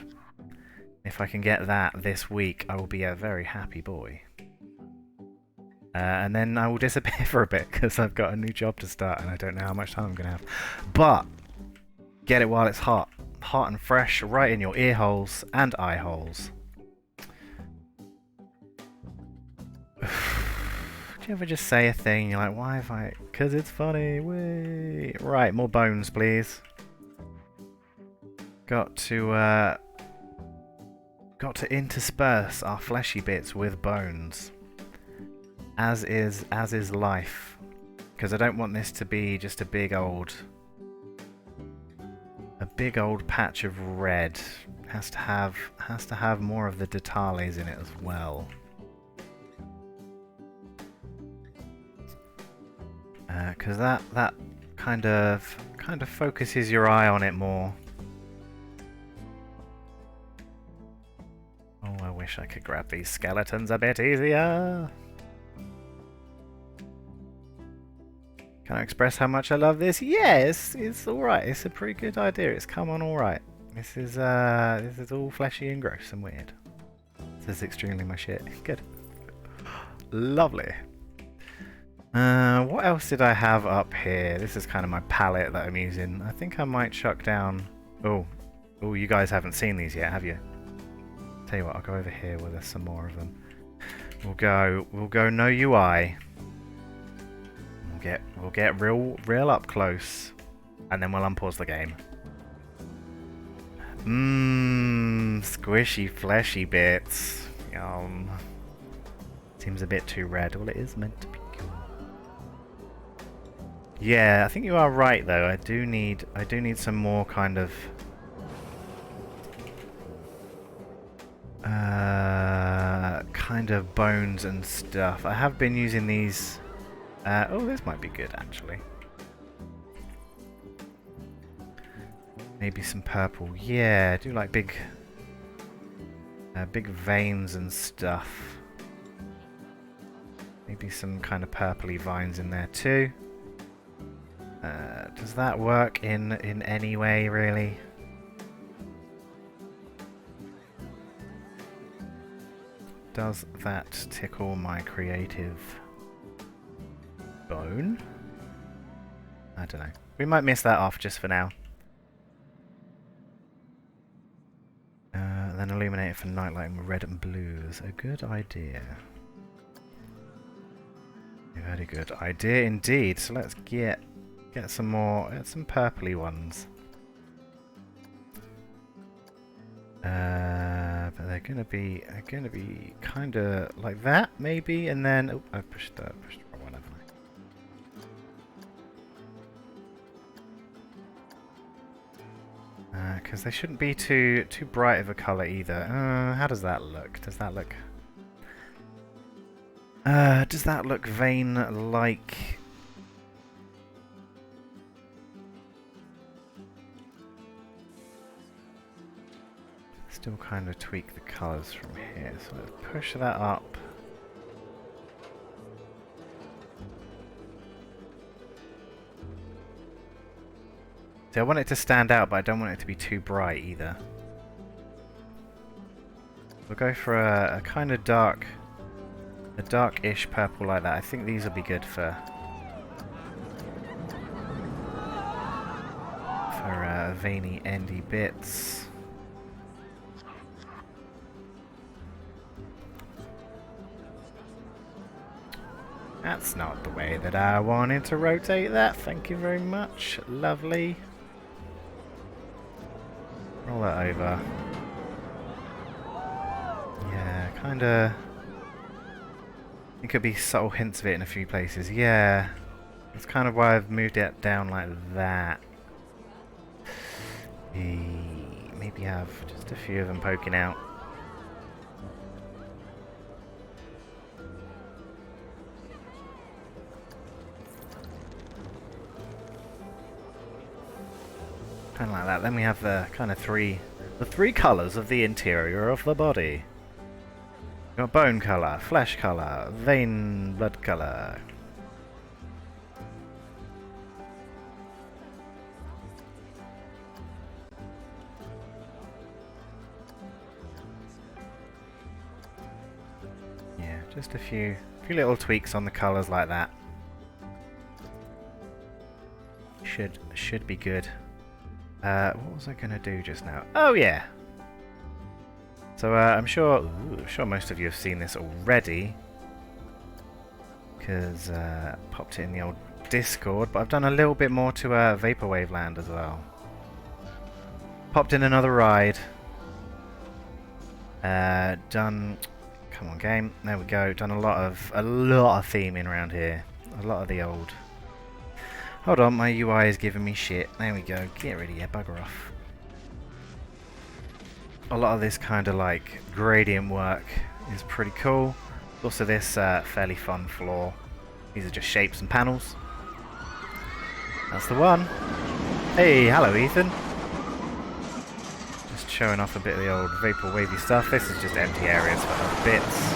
If I can get that this week, I will be a very happy boy. And then I will disappear for a bit because I've got a new job to start and I don't know how much time I'm going to have. But get it while it's hot and fresh, right in your ear holes and eye holes. Do you ever just say a thing, you're like, why have I... Because it's funny, wait. Right, more bones, please. Got to intersperse our fleshy bits with bones. As is life. Because I don't want this to be just a big old patch of red. Has to have more of the details in it as well. Because that kind of focuses your eye on it more. Oh, I wish I could grab these skeletons a bit easier. Can I express how much I love this? Yes, it's alright. It's a pretty good idea. It's come on alright. This is all fleshy and gross and weird. This is extremely my shit. Good. Lovely. What else did I have up here? This is kind of my palette that I'm using. I think I might chuck down... Oh, you guys haven't seen these yet, have you? Tell you what, I'll go over here where there's some more of them. We'll go no UI. We'll get real up close, and then we'll unpause the game. Squishy, fleshy bits. Yum. Seems a bit too red. Well, it is meant to be cool. Yeah, I think you are right though. I do need some more kind of bones and stuff. I have been using these. Oh, this might be good actually. Maybe some purple. Yeah, I do like big veins and stuff. Maybe some kind of purpley vines in there too. Does that work in any way really? Does that tickle my creative bone? I don't know. We might miss that off just for now. Then illuminate it for night lighting with red and blue is a good idea. A very good idea indeed. So let's get some more, some purpley ones. But they're gonna be kind of like that maybe, and then oh, I pushed the wrong one, haven't I? Because they shouldn't be too bright of a color either. How does that look? Does that look vein-like? Still kind of tweak the colors from here, so let's push that up. See, I want it to stand out, but I don't want it to be too bright either. We'll go for a kind of dark, a dark-ish purple like that. I think these will be good for veiny, endy bits. That's not the way that I wanted to rotate that. Thank you very much. Lovely. Roll that over. Yeah, kinda. It could be subtle hints of it in a few places. Yeah. That's kind of why I've moved it down like that. Maybe have just a few of them poking out. Kind of like that. Then we have the kind of three colours of the interior of the body. We've got bone colour, flesh colour, vein blood colour. Yeah, just a few little tweaks on the colours like that. Should be good. What was I going to do just now? Oh yeah! So I'm sure most of you have seen this already, because popped it in the old Discord, but I've done a little bit more to Vaporwave Land as well. Popped in another ride. Done... Come on game, there we go. Done a lot of theming around here. A lot of the old... Hold on, my UI is giving me shit. There we go. Get rid of you, bugger off. A lot of this kind of like gradient work is pretty cool. Also this fairly fun floor. These are just shapes and panels. That's the one. Hey, hello Ethan. Just showing off a bit of the old vapor wavy stuff. This is just empty areas for other bits.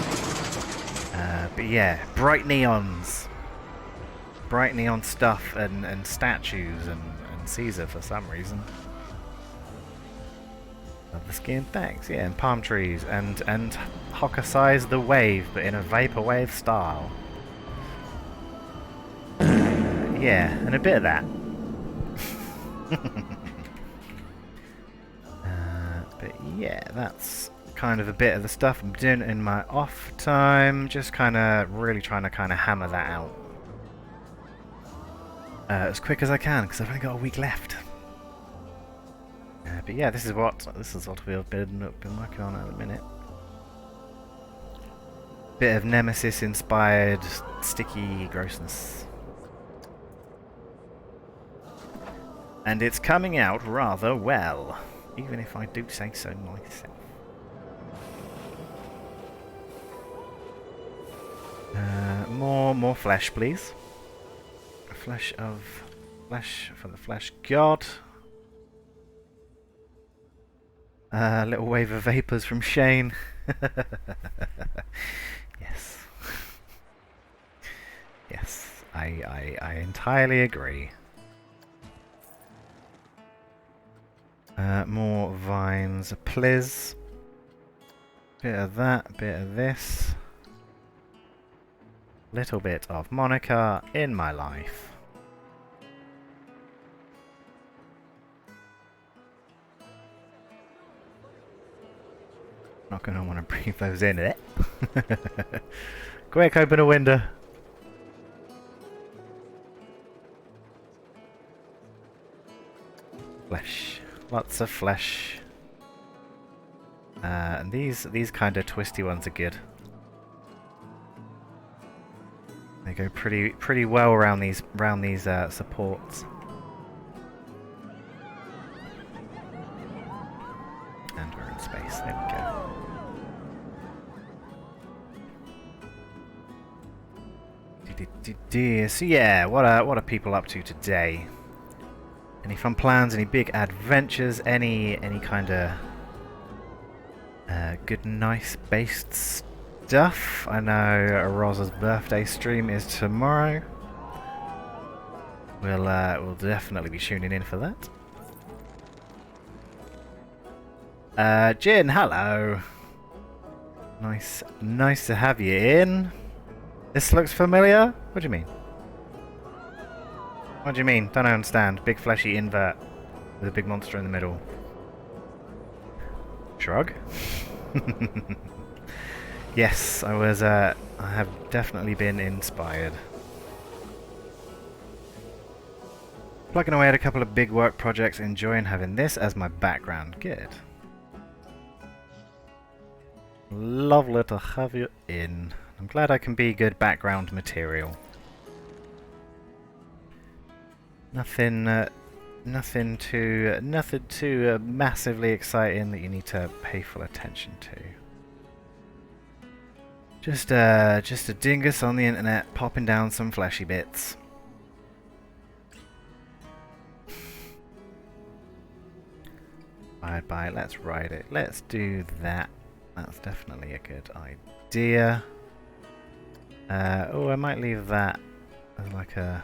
But yeah, bright neons. bright neon stuff and statues and Caesar for some reason. Love the skin, thanks. Yeah, and palm trees and Hokusai's the wave, but in a vaporwave style. Yeah, and a bit of that. But yeah, that's kind of a bit of the stuff I'm doing in my off time. Just kind of really trying to kind of hammer that out as quick as I can, because I've only got a week left. But yeah, this is what we've been working on at the minute. Bit of Nemesis-inspired sticky grossness. And it's coming out rather well, even if I do say so myself. More flesh, please. Flesh for the flesh god. Little wave of vapors from Shane. Yes. Yes, I entirely agree. More vines, please. Bit of that, bit of this. Little bit of Monica in my life. Not gonna want to breathe those in, eh? Quick, open a window. Flesh. Lots of flesh. And these kind of twisty ones are good. They go pretty well around these supports. And we're in space. There we go. So yeah, what are people up to today? Any fun plans? Any big adventures? Any kind of good, nice based stuff? I know Roz's birthday stream is tomorrow. We'll definitely be tuning in for that. Jin, hello. Nice to have you in. This looks familiar? What do you mean? What do you mean? Don't understand. Big fleshy invert with a big monster in the middle. Shrug. Yes, I have definitely been inspired. Plugging away at a couple of big work projects, enjoying having this as my background. Good. Lovely to have you in. I'm glad I can be good background material. Nothing too massively exciting that you need to pay full attention to. Just a dingus on the internet, popping down some fleshy bits. Bye. Let's ride it. Let's do that. That's definitely a good idea. Oh, I might leave that as like a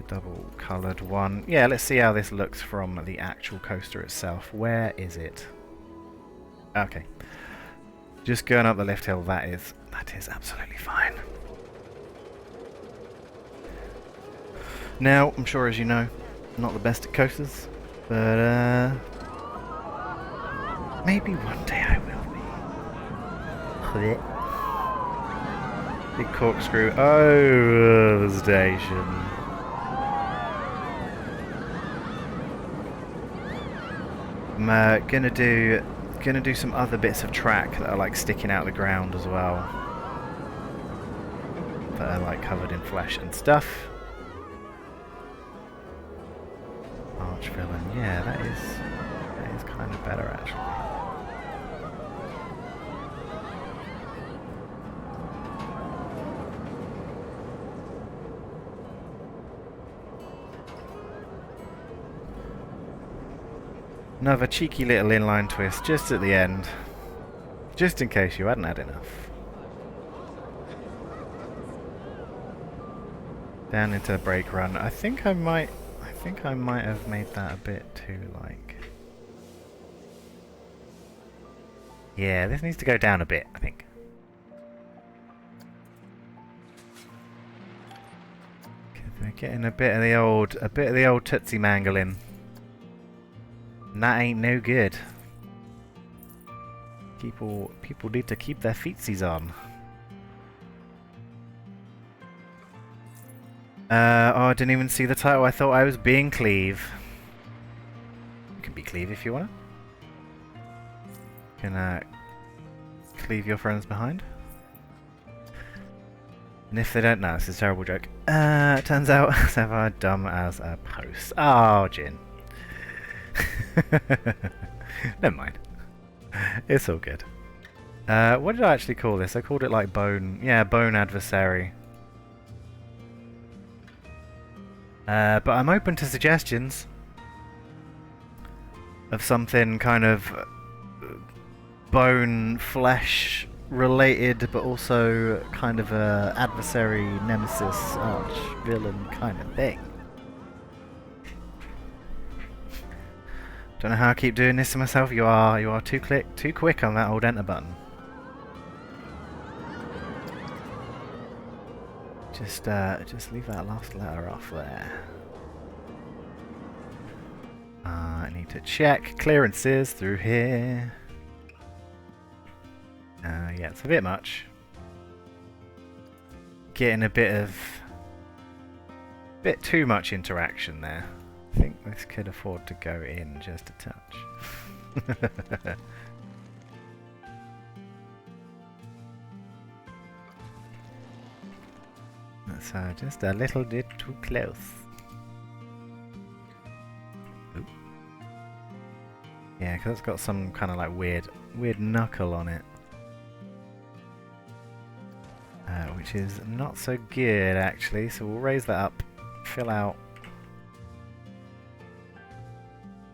double coloured one. Yeah, let's see how this looks from the actual coaster itself. Where is it? Okay. Just going up the lift hill, that is absolutely fine. Now, I'm sure as you know, I'm not the best at coasters, but maybe one day I will be. Big corkscrew over the station. I'm gonna do some other bits of track that are like sticking out the ground as well, that are like covered in flesh and stuff. Arch villain, yeah, that is kind of better actually. Another cheeky little inline twist just at the end, just in case you hadn't had enough. Down into a break run. I think I might have made that a bit too like. Yeah, this needs to go down a bit, I think. They're getting a bit of the old Tootsie Mangle in. And that ain't no good. People need to keep their feetsies on. Oh, I didn't even see the title. I thought I was being Cleve. You can be Cleve if you want. You can cleave your friends behind. And if they don't know, it's a terrible joke. Turns out Sapphire dumb as a post. Oh, Jin. Never mind. It's all good. What did I actually call this? I called it like Bone. Yeah, Bone Adversary. But I'm open to suggestions of something kind of bone, flesh related, but also kind of a adversary, nemesis, arch villain kind of thing. Don't know how I keep doing this to myself. You are too quick on that old enter button. Just leave that last letter off there. I need to check clearances through here. Yeah, it's a bit much. Getting a bit too much interaction there. I think this could afford to go in just a touch. That's just a little bit too close. Ooh. Yeah, because it's got some kind of like weird knuckle on it. Which is not so good actually, so we'll raise that up, fill out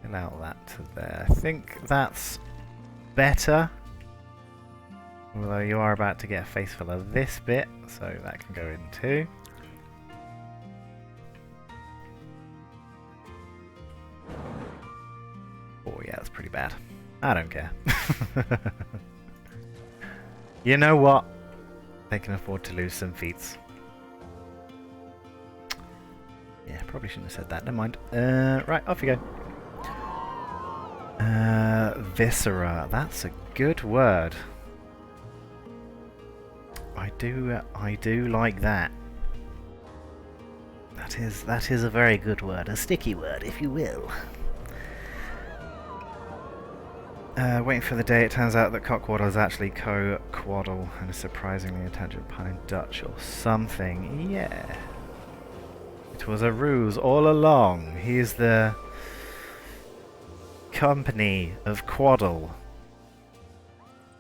that to there. I think that's better. Although you are about to get a face full of this bit, so that can go in too. Oh yeah, that's pretty bad. I don't care. You know what? They can afford to lose some feats. Yeah, probably shouldn't have said that. Never mind. Right, off you go. Viscera. That's a good word. I do like that. That is a very good word. A sticky word, if you will. Waiting for the day, it turns out that cockwaddle is actually co-quaddle and is surprisingly a tangent pun in Dutch or something. Yeah. It was a ruse all along. He is the company of Quaddle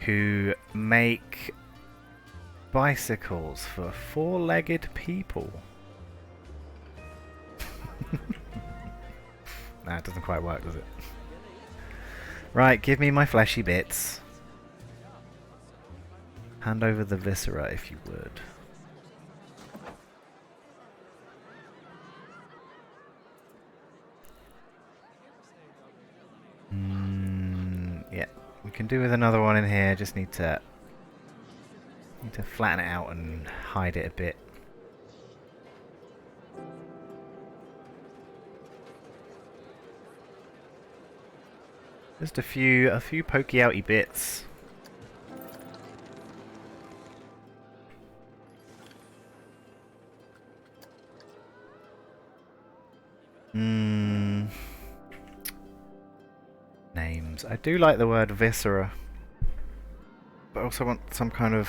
who make bicycles for four-legged people. Nah, it doesn't quite work, does it? Right, give me my fleshy bits. Hand over the viscera if you would. Yeah, we can do with another one in here. Just need to flatten it out and hide it a bit. Just a few pokey outy bits. Names. I do like the word viscera, but I also want some kind of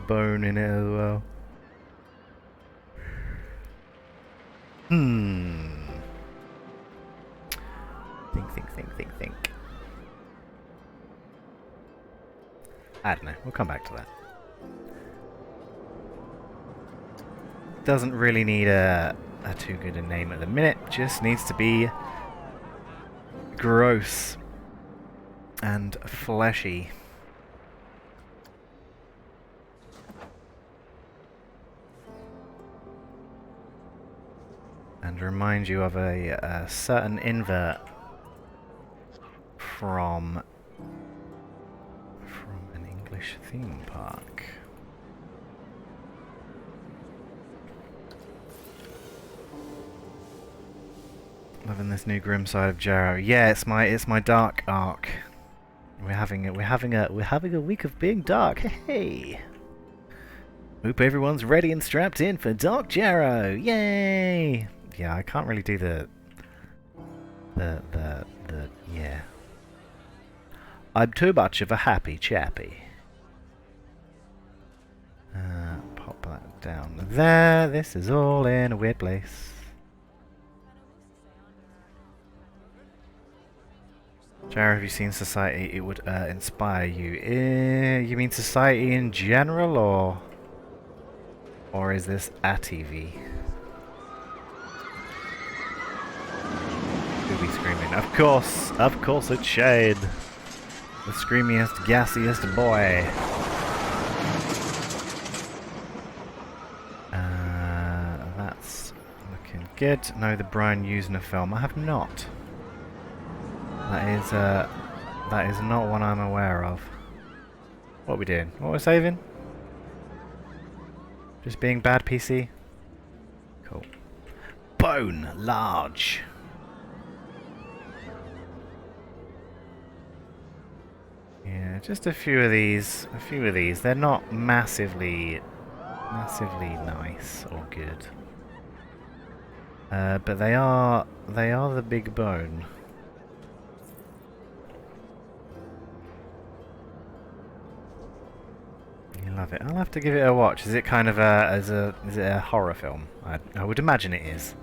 bone in it as well. Think. I don't know. We'll come back to that. Doesn't really need a too good a name at the minute. Just needs to be gross and fleshy. and remind you of a certain invert from an English theme park. Loving this new grim side of Jarrow. Yeah, it's my dark arc. We're having a week of being dark. Hey. Hope everyone's ready and strapped in for Dark Jarrow. Yay! Yeah, I can't really do the yeah. I'm too much of a happy chappy. Pop that down there. This is all in a weird place. Jarrow, have you seen Society? It would inspire you. You mean Society in general, or is this a TV? Who'll be screaming? Of course it's Shade. The screamiest, gassiest boy. That's looking good. No, the Brian Usner film. I have not. That is not one I'm aware of. What are we doing? What are we saving? Just being bad PC? Cool. Bone large. Yeah, just a few of these. They're not massively nice or good. But they are the big bone. You love it. I'll have to give it a watch. Is it kind of is it a horror film? I would imagine it is.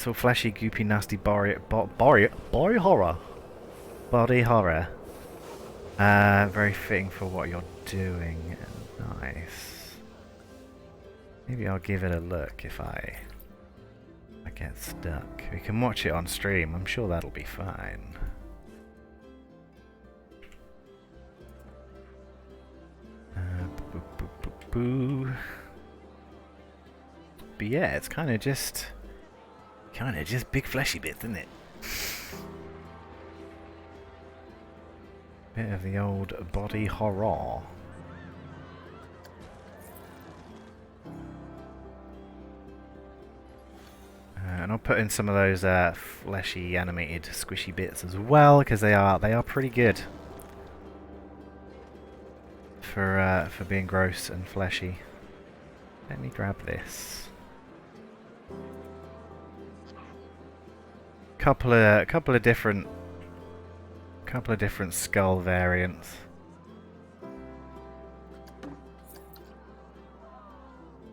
So fleshy, goopy, nasty, body horror. Body horror. Very fitting for what you're doing. Nice. Maybe I'll give it a look if I get stuck. We can watch it on stream. I'm sure that'll be fine. Boo. But yeah, it's kind of just big fleshy bits, isn't it? Bit of the old body horror. And I'll put in some of those fleshy, animated, squishy bits as well, because they are pretty good for being gross and fleshy. Let me grab this. Couple of different skull variants.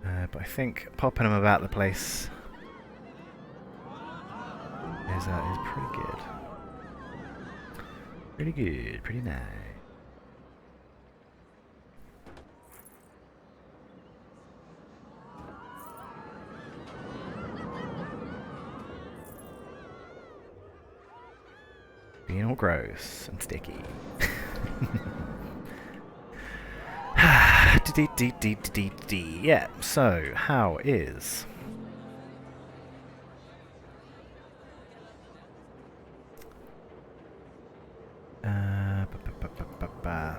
But I think popping them about the place is pretty good. Pretty good, pretty nice. Being all gross and sticky. Yeah, so how is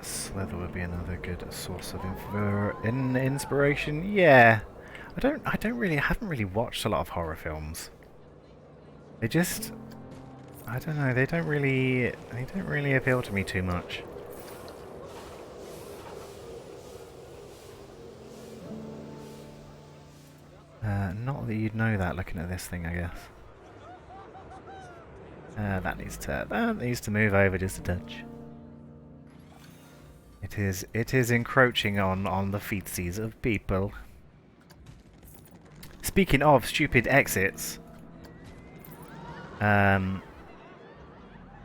Slither would be another good source of inspiration. Yeah, I haven't really watched a lot of horror films. They just, I don't know, they don't really appeal to me too much. Not that you'd know that looking at this thing, I guess. That needs to move over just a touch. It is encroaching on the feetsies of people. Speaking of stupid exits, there's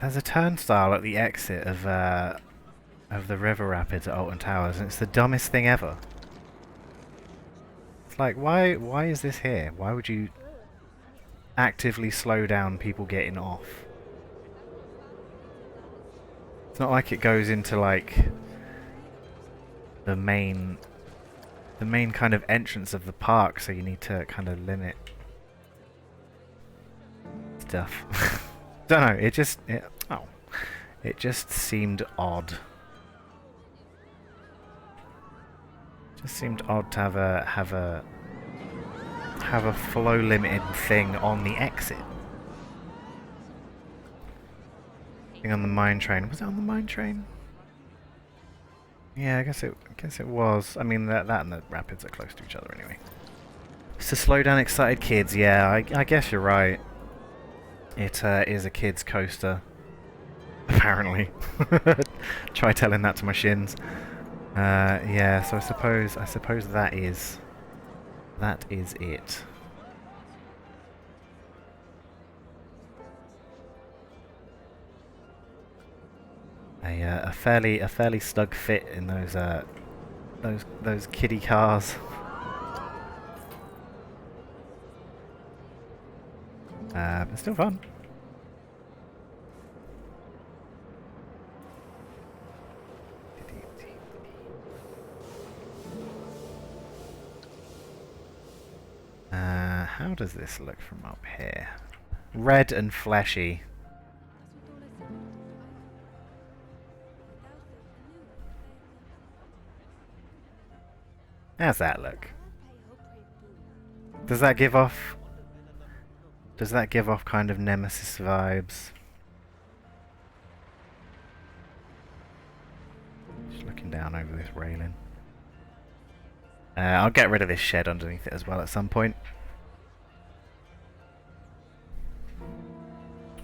a turnstile at the exit of the river rapids at Alton Towers, and it's the dumbest thing ever. It's like, why is this here? Why would you actively slow down people getting off? It's not like it goes into like the main the main kind of entrance of the park, so you need to kind of limit stuff. Don't know. It just seemed odd. Just seemed odd to have a flow limited thing on the exit. Thing on the mine train. Was it on the mine train? Yeah, I guess it was. I mean, that and the rapids are close to each other anyway. It's to slow down excited kids. Yeah, I guess you're right. It is a kids coaster. Apparently. Try telling that to my shins. Yeah, so I suppose that is it. A fairly snug fit in those kiddie cars. But still fun. How does this look from up here? Red and fleshy. How's that look? Does that give off kind of Nemesis vibes? Just looking down over this railing. I'll get rid of this shed underneath it as well at some point.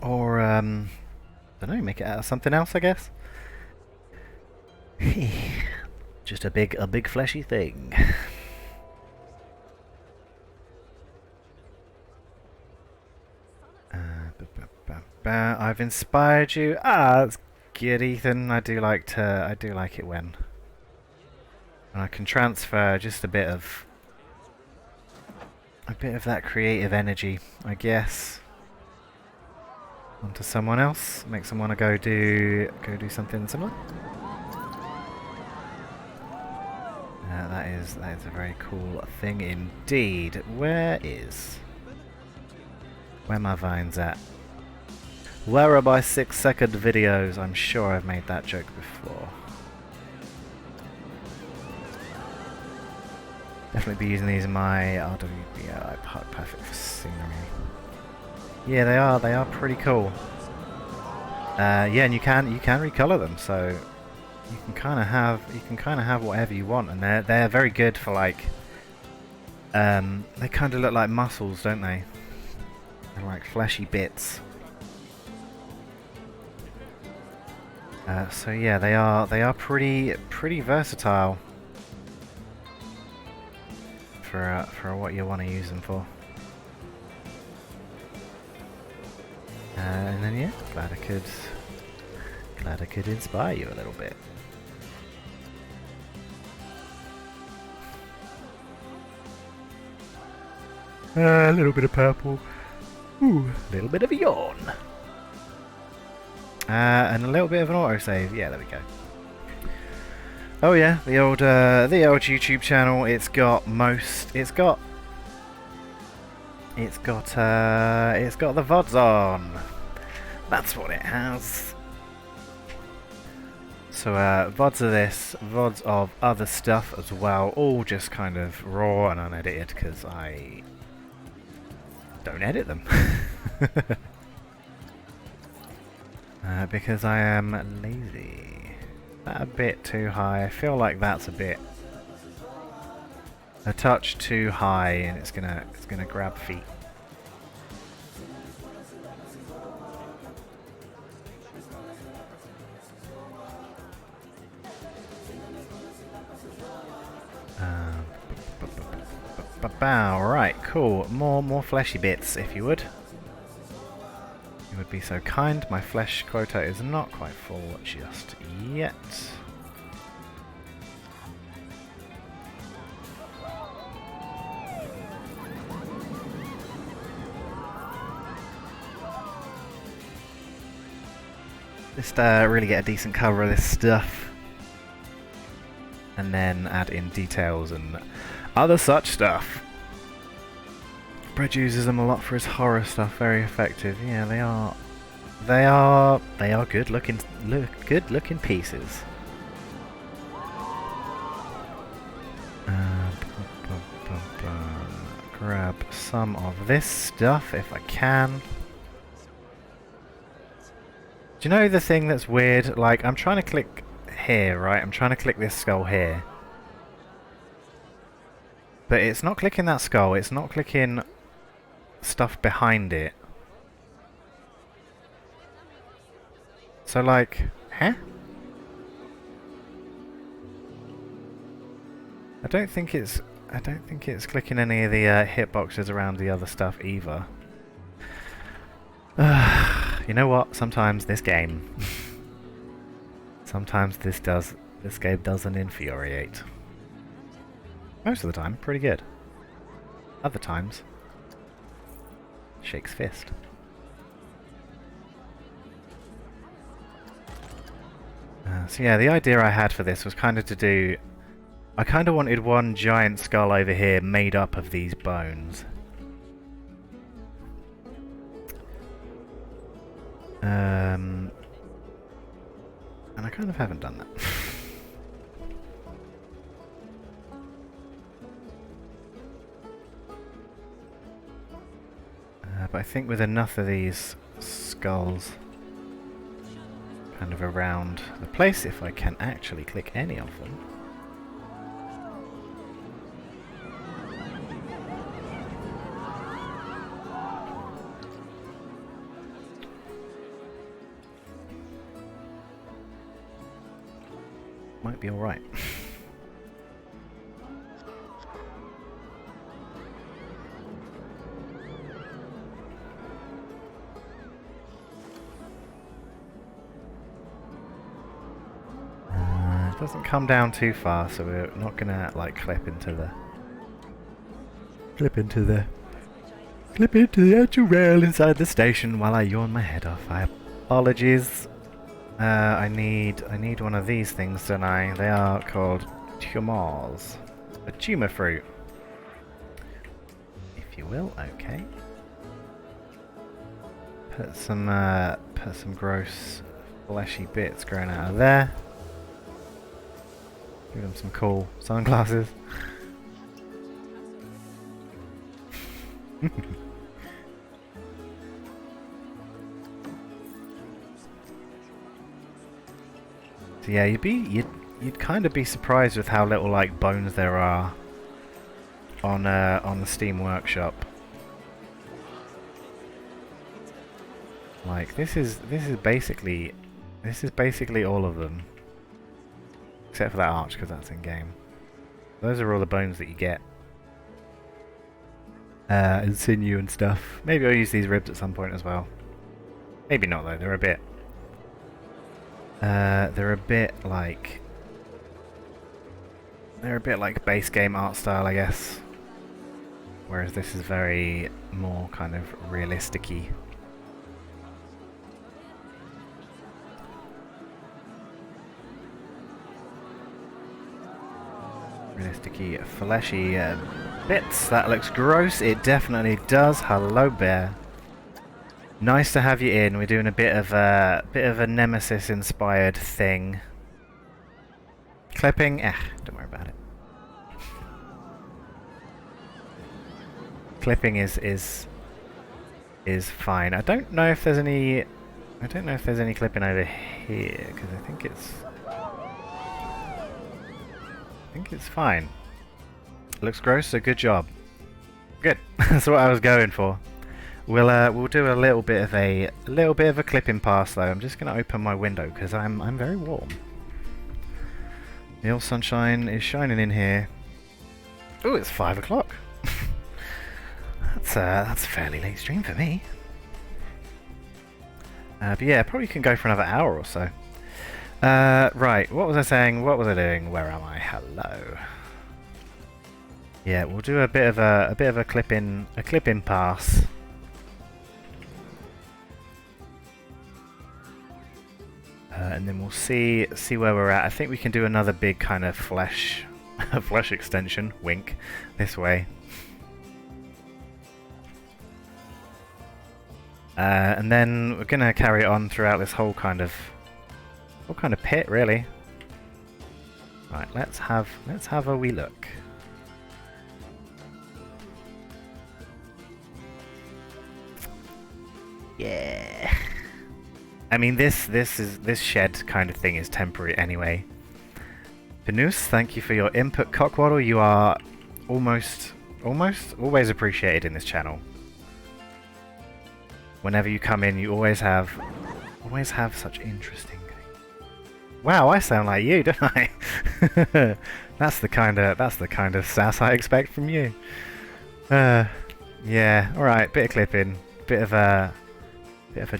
Or, don't know, make it out of something else, I guess. Just a big fleshy thing. I've inspired you. Ah, that's good, Ethan. I do like it when I can transfer just a bit of that creative energy, I guess, onto someone else. Makes them want to go do something similar. That is a very cool thing indeed. Where my vines at? Where are my 6-second videos? I'm sure I've made that joke before. Definitely be using these in my RWBI Park Perfect for scenery. Yeah, they are pretty cool. Yeah, and you can recolor them, so you can kind of have whatever you want, and they're very good for like they kind of look like muscles, don't they? They're like fleshy bits. So yeah, they are pretty versatile for what you want to use them for. And then yeah, glad I could inspire you a little bit. A little bit of purple. Ooh, a little bit of a yawn. And a little bit of an autosave. Yeah, there we go. Oh yeah, the old YouTube channel. It's got the VODs on. That's what it has. So VODs of this, VODs of other stuff as well, all just kind of raw and unedited because I don't edit them. Because I am lazy. That a bit too high. I feel like that's a touch too high, and it's gonna grab feet. Right, cool. More fleshy bits, if you would. You would be so kind. My flesh quota is not quite full just yet. Just really get a decent cover of this stuff. and then add in details and other such stuff. Brett uses them a lot for his horror stuff. Very effective. Yeah, they are. They are good looking pieces. Grab some of this stuff if I can. Do you know the thing that's weird? Like, I'm trying to click here, right? I'm trying to click this skull here. But it's not clicking that skull. It's not clicking stuff behind it. So, like, huh? I don't think it's clicking any of the hitboxes around the other stuff either. You know what? Sometimes this game, sometimes this game doesn't infuriate. Most of the time, pretty good. Other times, shakes fist. So yeah, the idea I had for this was kind of to do. I kind of wanted one giant skull over here made up of these bones. And I kind of haven't done that. But I think with enough of these skulls kind of around the place, if I can actually click any of them. Might be alright. It doesn't come down too far, so we're not gonna like clip into the actual rail inside the station while I yawn my head off. Apologies. I need one of these things, don't I? They are called tumors. A tumor fruit. If you will, okay. Put some gross fleshy bits growing out of there. Give them some cool sunglasses. So yeah, you'd kind of be surprised with how little like bones there are on the Steam Workshop. Like this is basically all of them, except for that arch because that's in game. Those are all the bones that you get, and sinew and stuff. Maybe I'll use these ribs at some point as well. Maybe not though. They're a bit like base game art style, I guess. Whereas this is very more kind of realistic-y. Realistic-y, fleshy bits. That looks gross. It definitely does. Hello, bear. Nice to have you in. We're doing a bit of a Nemesis-inspired thing. Clipping? Don't worry about it. Clipping is fine. I don't know if there's any clipping over here because I think it's fine. It looks gross, so good job. Good. That's what I was going for. We'll do a little bit of a clipping pass though. I'm just going to open my window because I'm very warm. The old sunshine is shining in here. Oh, it's 5 o'clock. That's a fairly late stream for me. But yeah, probably can go for another hour or so. Right, what was I saying? What was I doing? Where am I? Hello. Yeah, we'll do a bit of a clipping pass. and then we'll see where we're at. I think we can do another big kind of flesh flesh extension, wink, this way. And then we're gonna carry it on throughout this whole kind of pit, really. Right, let's have a wee look. Yeah. I mean, this shed kind of thing is temporary anyway. Benus, thank you for your input. Cockwaddle, you are almost always appreciated in this channel. Whenever you come in, you always have such interesting. Wow, I sound like you, don't I? That's the kind of sass I expect from you. Yeah. All right, bit of clipping, bit of a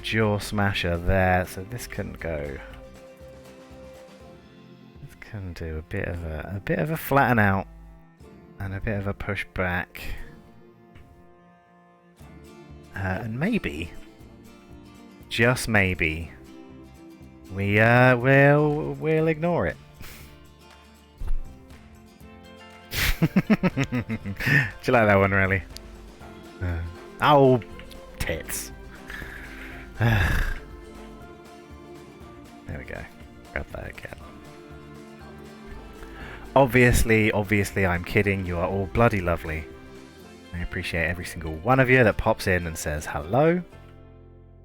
jaw smasher there. So this can go. This can do a bit of a flatten out and a bit of a push back. And maybe, just maybe, we'll ignore it. Do you like that one, really? Oh, tits. There we go. Grab that again. Obviously, I'm kidding. You are all bloody lovely. I appreciate every single one of you that pops in and says hello.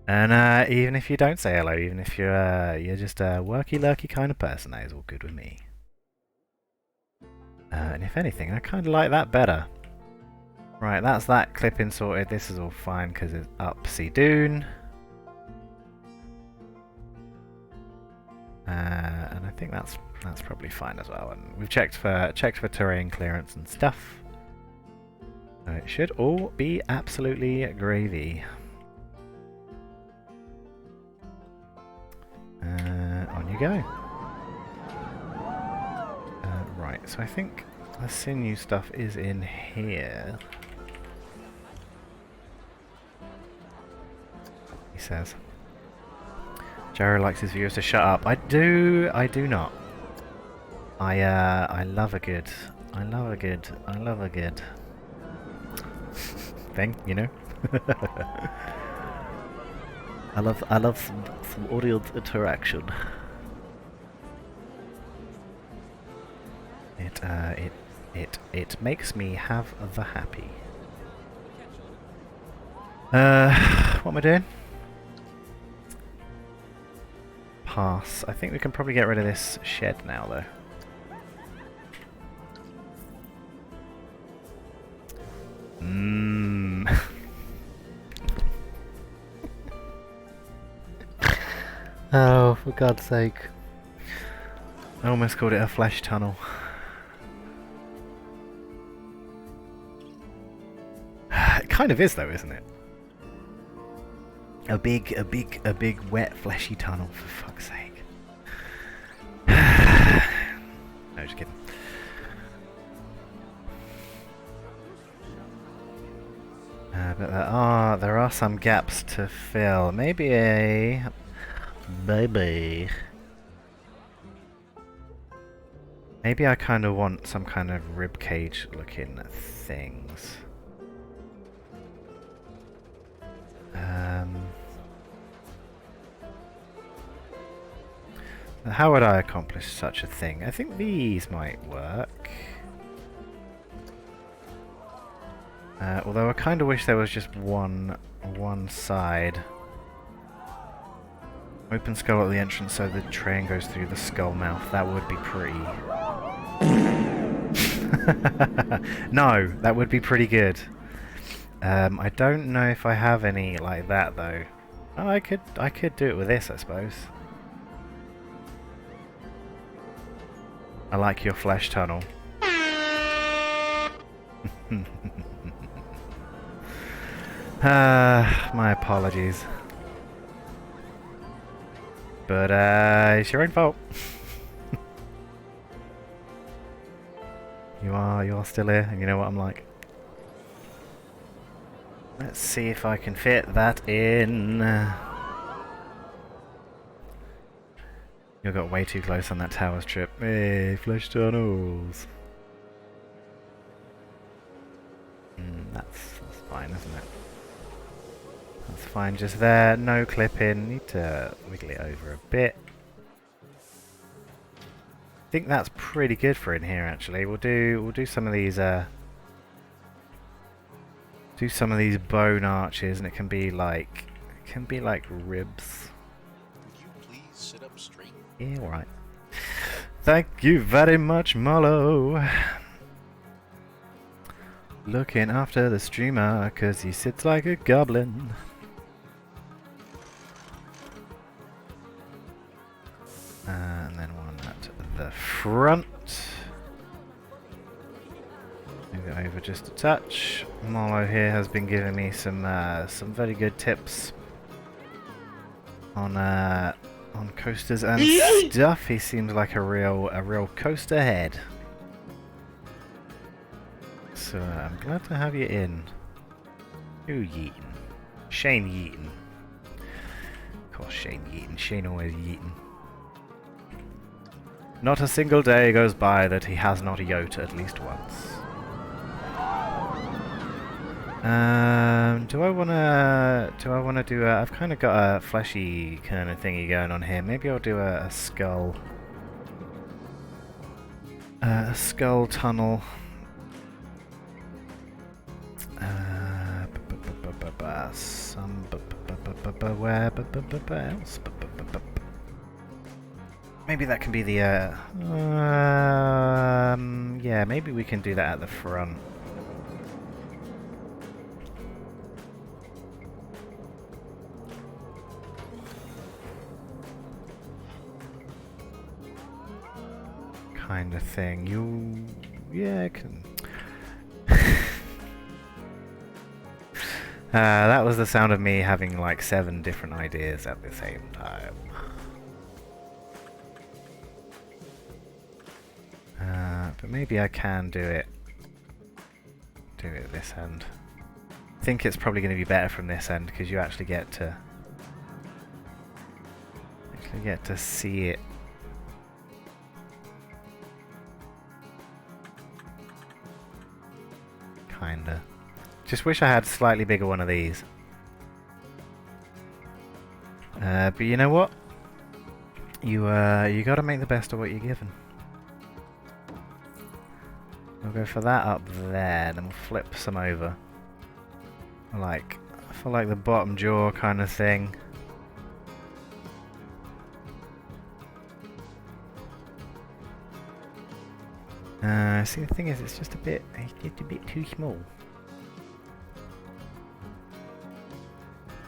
And even if you don't say hello, even if you're just a worky-lurky kind of person, that is all good with me. And if anything, I kind of like that better. Right, that's that clipping sorted. This is all fine because it's upsy doon. And I think that's probably fine as well. And we've checked for terrain clearance and stuff. So it should all be absolutely gravy. On you go. Right, so I think the sinew stuff is in here. He says. Jared likes his viewers to shut up. I do not. I love a good thing, you know. I love some audience interaction. It makes me have the happy. What am I doing? Pass. I think we can probably get rid of this shed now, though. Oh, for God's sake. I almost called it a flesh tunnel. It kind of is, though, isn't it? A big wet fleshy tunnel, for fuck's sake. No, just kidding. But there are some gaps to fill. Maybe I kind of want some kind of ribcage looking things. How would I accomplish such a thing? I think these might work. Although I kind of wish there was just one side. Open skull at the entrance so the train goes through the skull mouth. That would be pretty... No, that would be pretty good. I don't know if I have any like that though. Oh, I could do it with this, I suppose. I like your flesh tunnel. My apologies. But it's your own fault. You are still here, and you know what I'm like. Let's see if I can fit that in. You got way too close on that tower strip. Hey, flesh tunnels. That's fine, isn't it? That's fine just there. No clipping. Need to wiggle it over a bit. I think that's pretty good for in here actually. We'll do some of these bone arches, and it can be like ribs. Would you please sit up straight? Yeah, all right. Thank you very much, Molo. Looking after the streamer, 'cause he sits like a goblin. And then one at the front. Move it over just a touch. Molo here has been giving me some very good tips on coasters and stuff. He seems like a real coaster head. So I'm glad to have you in. Who yeetin'? Shane yeetin'. Of course Shane yeetin'. Shane always yeetin'. Not a single day goes by that he has not yoked at least once. Do I wanna do a... I've kind of got a fleshy kind of thingy going on here. Maybe I'll do a skull. A skull tunnel. Where else? Maybe that can be the yeah, maybe we can do that at the front. Kind of thing. Yeah, can. That was the sound of me having like 7 different ideas at the same time. But maybe I can do it this end. I think it's probably going to be better from this end because you actually get to see it. Kinda. Just wish I had a slightly bigger one of these. But you know what? You gotta make the best of what you're given. We'll go for that up there, then we'll flip some over. I feel like the bottom jaw kind of thing. See, the thing is, it's just a bit too small.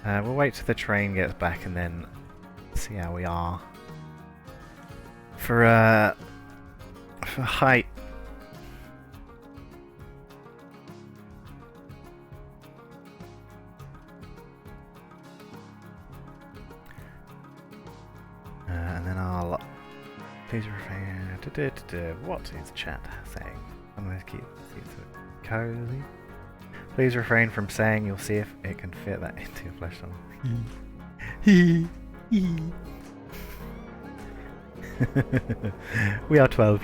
We'll wait till the train gets back and then see how we are. For height. And then I'll please refrain. What is chat saying? I'm going to keep it cozy. Please refrain from saying. You'll see if it can fit that into your flesh tunnel. We are 12.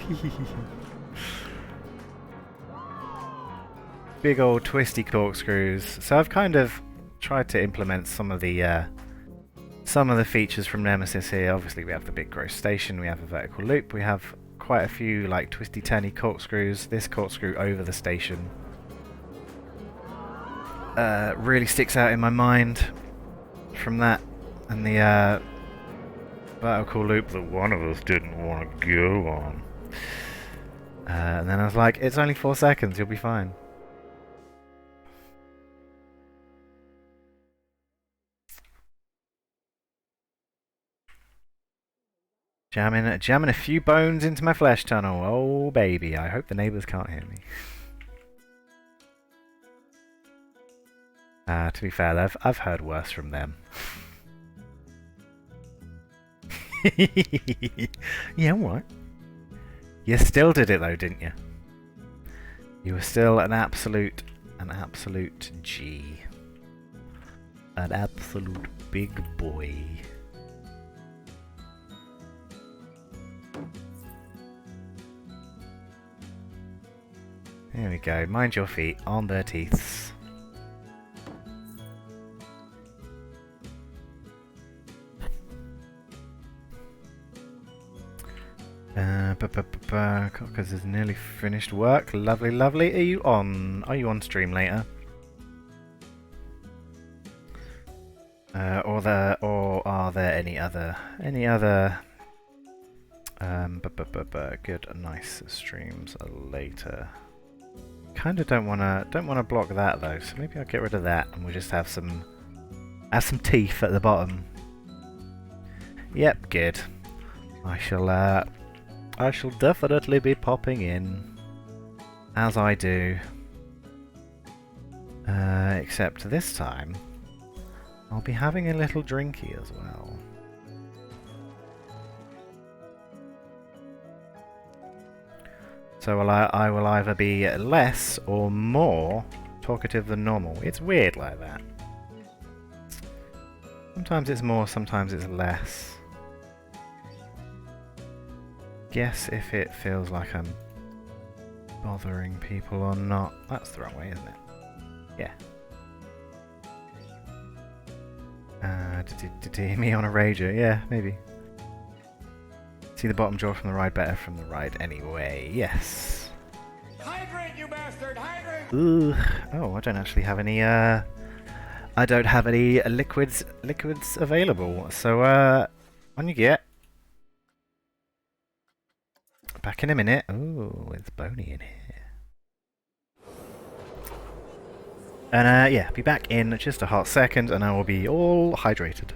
Big old twisty corkscrews. So I've kind of tried to implement some of the features from Nemesis here. Obviously we have the big gross station, we have a vertical loop, we have quite a few like twisty turny corkscrews. This corkscrew over the station really sticks out in my mind from that, and the vertical loop that one of us didn't want to go on. And then I was like, it's only 4 seconds, you'll be fine. Jamming a few bones into my flesh tunnel. Oh baby, I hope the neighbours can't hear me. To be fair, I've heard worse from them. Yeah, what? You still did it though, didn't you? You were still an absolute G. An absolute big boy. Here we go. Mind your feet on their teeths. Cockers is nearly finished work. Lovely, lovely. Are you on stream later? Or are there any other good nice streams later? Kinda don't wanna block that though, so maybe I'll get rid of that and we'll just have some teeth at the bottom. Yep, good. I shall definitely be popping in, as I do. Except this time, I'll be having a little drinky as well. So I will either be less or more talkative than normal. It's weird like that. Sometimes it's more, sometimes it's less. Guess if it feels like I'm bothering people or not. That's the wrong way, isn't it? Yeah. Did you hear me on a rager? Yeah, maybe. See the bottom jaw from the right better from the right anyway. Yes. Hydrate, you bastard! Hydrate! Ooh. Oh, I don't actually have any. I don't have any liquids available. So on you get. Back in a minute. Ooh, it's bony in here. And yeah, be back in just a hot second, and I will be all hydrated.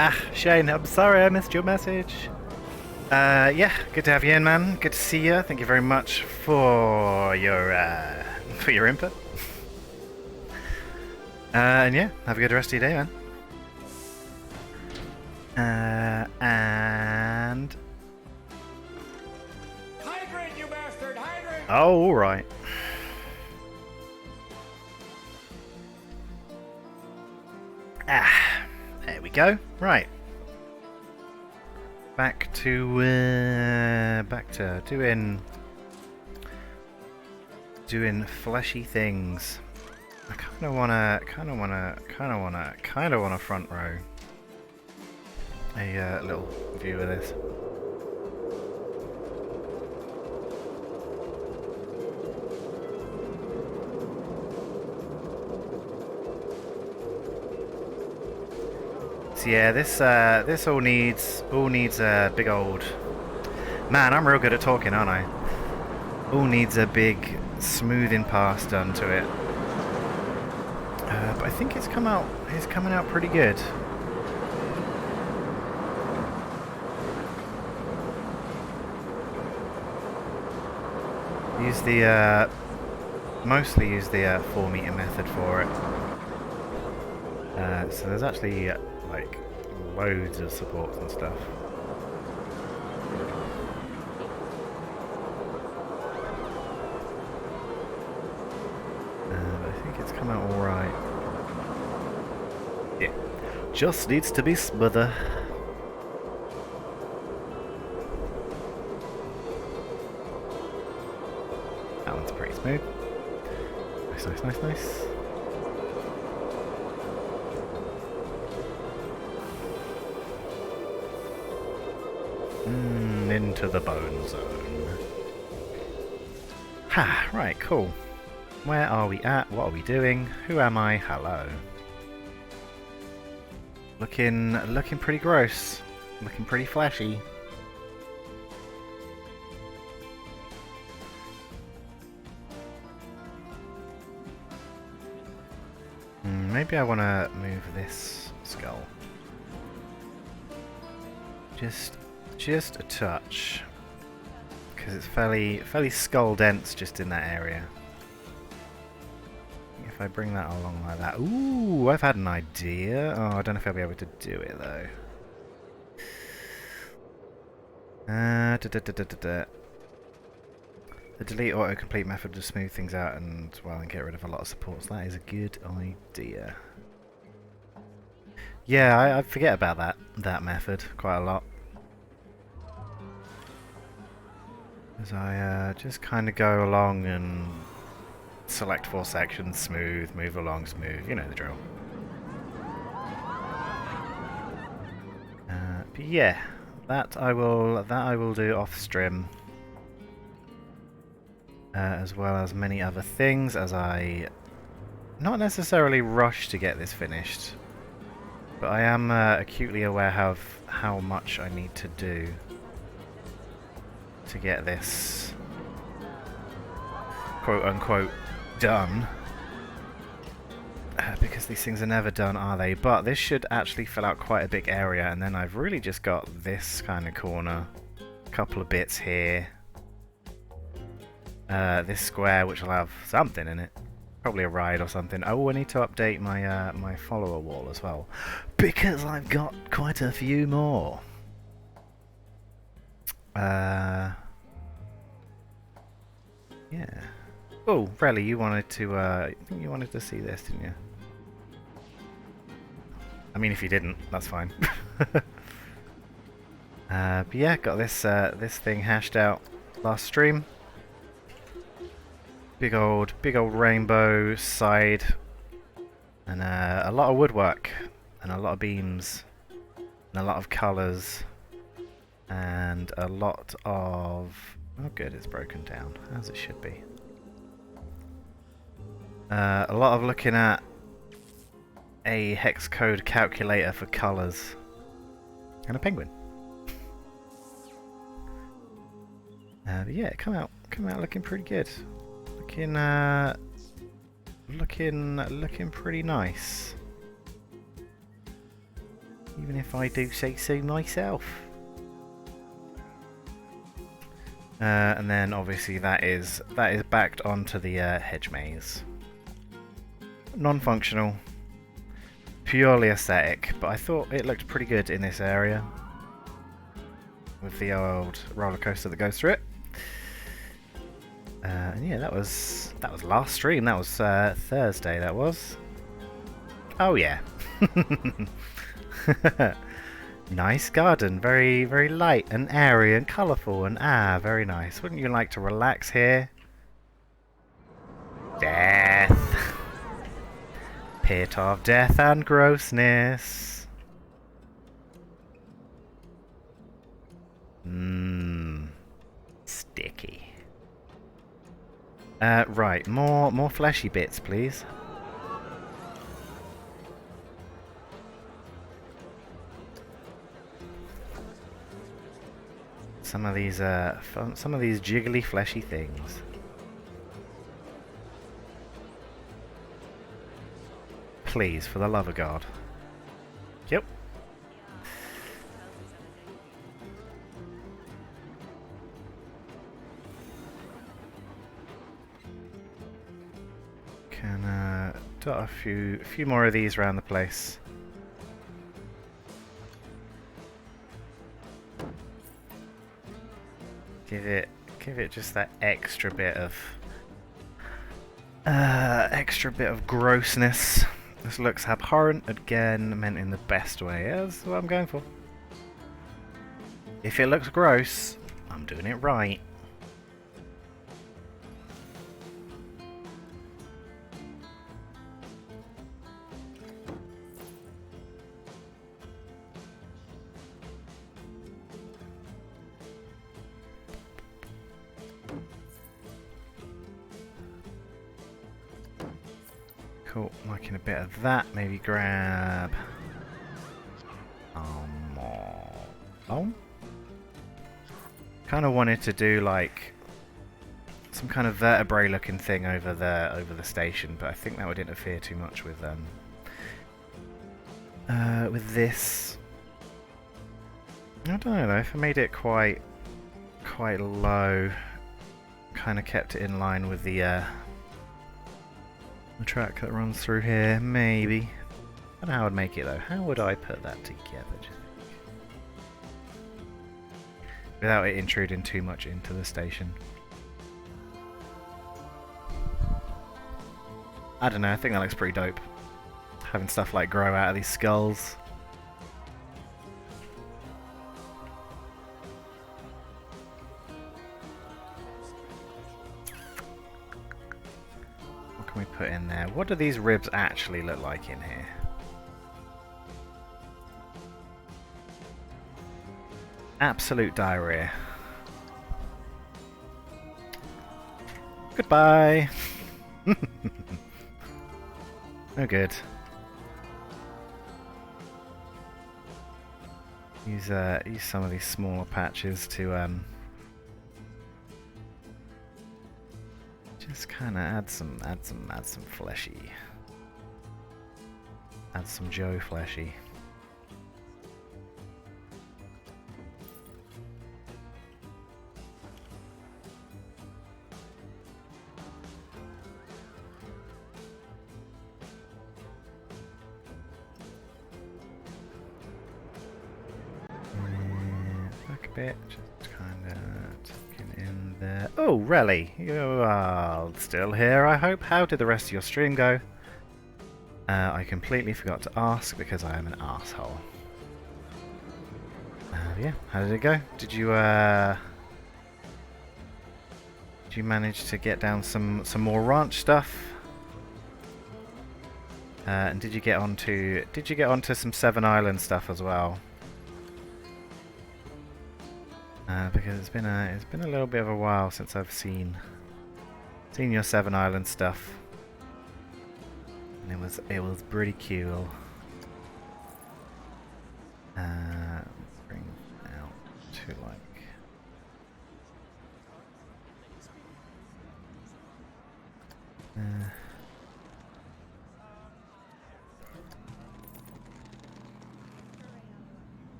Ah, Shane, I'm sorry I missed your message. Yeah, good to have you in, man. Good to see you. Thank you very much for your input. And yeah, have a good rest of your day, man. And Hydrate, you bastard! Hydrate! oh, all right. Ah, there we go. Right. Back to doing fleshy things. I kind of wanna front row a little view of this. So yeah, this all needs a big old man. I'm real good at talking, aren't I? All needs a big smoothing pass done to it. But I think it's coming out pretty good. Use the mostly use the 4 meter method for it. So there's actually like loads of supports and stuff. But I think it's come out all right. Yeah, just needs to be smoother. That one's pretty smooth. Nice, nice, nice, nice. Into the bone zone. Ha! Right, cool. Where are we at? What are we doing? Who am I? Hello. Looking pretty gross. Looking pretty flashy. Maybe I want to move this skull. Just a touch, because it's fairly skull dense just in that area. If I bring that along like that, ooh, I've had an idea. Oh, I don't know if I'll be able to do it though. The delete autocomplete method to smooth things out and and get rid of a lot of supports. That is a good idea. Yeah, I forget about that method quite a lot. As I just kind of go along and select 4 sections, smooth, move along, smooth, you know the drill. But yeah, that I will do off stream, as well as many other things, as I not necessarily rush to get this finished, but I am acutely aware of how much I need to do to get this quote-unquote done. Because these things are never done, are they? But this should actually fill out quite a big area, and then I've really just got this kind of corner, a couple of bits here, this square which will have something in it, probably a ride or something. Oh, I need to update my my follower wall as well, because I've got quite a few more. Yeah. Oh, Relly, you wanted to, I think you wanted to see this, didn't you? I mean, if you didn't, that's fine. But yeah, got this, this thing hashed out last stream. Big old rainbow side. And a lot of woodwork. And a lot of beams. And a lot of colours. And a lot of... Oh good, it's broken down, as it should be. A lot of looking at a hex code calculator for colours. And a penguin. But yeah, come out looking pretty good. Looking pretty nice. Even if I do say so myself. And then obviously that is backed onto the hedge maze. Non-functional, purely aesthetic, but I thought it looked pretty good in this area with the old roller coaster that goes through it. And yeah, that was last stream. That was Thursday. That was. Oh yeah. Nice garden, very light and airy and colourful and very nice. Wouldn't you like to relax here? Death. Pit of death and grossness. Sticky. Right, more fleshy bits, please. Some of these jiggly fleshy things. Please, for the love of God. Yep. Can dot a few more of these around the place. Give it just that extra bit of grossness. This looks abhorrent, again, meant in the best way. Yeah, that's what I'm going for. If it looks gross, I'm doing it right. Cool, liking a bit of that. Maybe grab... Oh? Kind of wanted to do like some kind of vertebrae looking thing over the station, but I think that would interfere too much with this. I don't know though, if I made it quite low, kind of kept it in line with the track that runs through here, maybe. I don't know how I'd make it though. How would I put that together? Without it intruding too much into the station. I don't know, I think that looks pretty dope. Having stuff like grow out of these skulls. What can we put in there? What do these ribs actually look like in here? Absolute diarrhea. Goodbye! No good. Use some of these smaller patches to just kind of add some fleshy. Add some Joe fleshy. Bit, just kind of tucking in there. Oh, Relly, you are still here, I hope. How did the rest of your stream go? I completely forgot to ask because I am an asshole. Yeah, how did it go? Did you manage to get down some more ranch stuff? And did you get onto some Seven Island stuff as well? Because it's been a little bit of a while since I've seen your Seven Island stuff, and it was pretty cool. Bring out to like.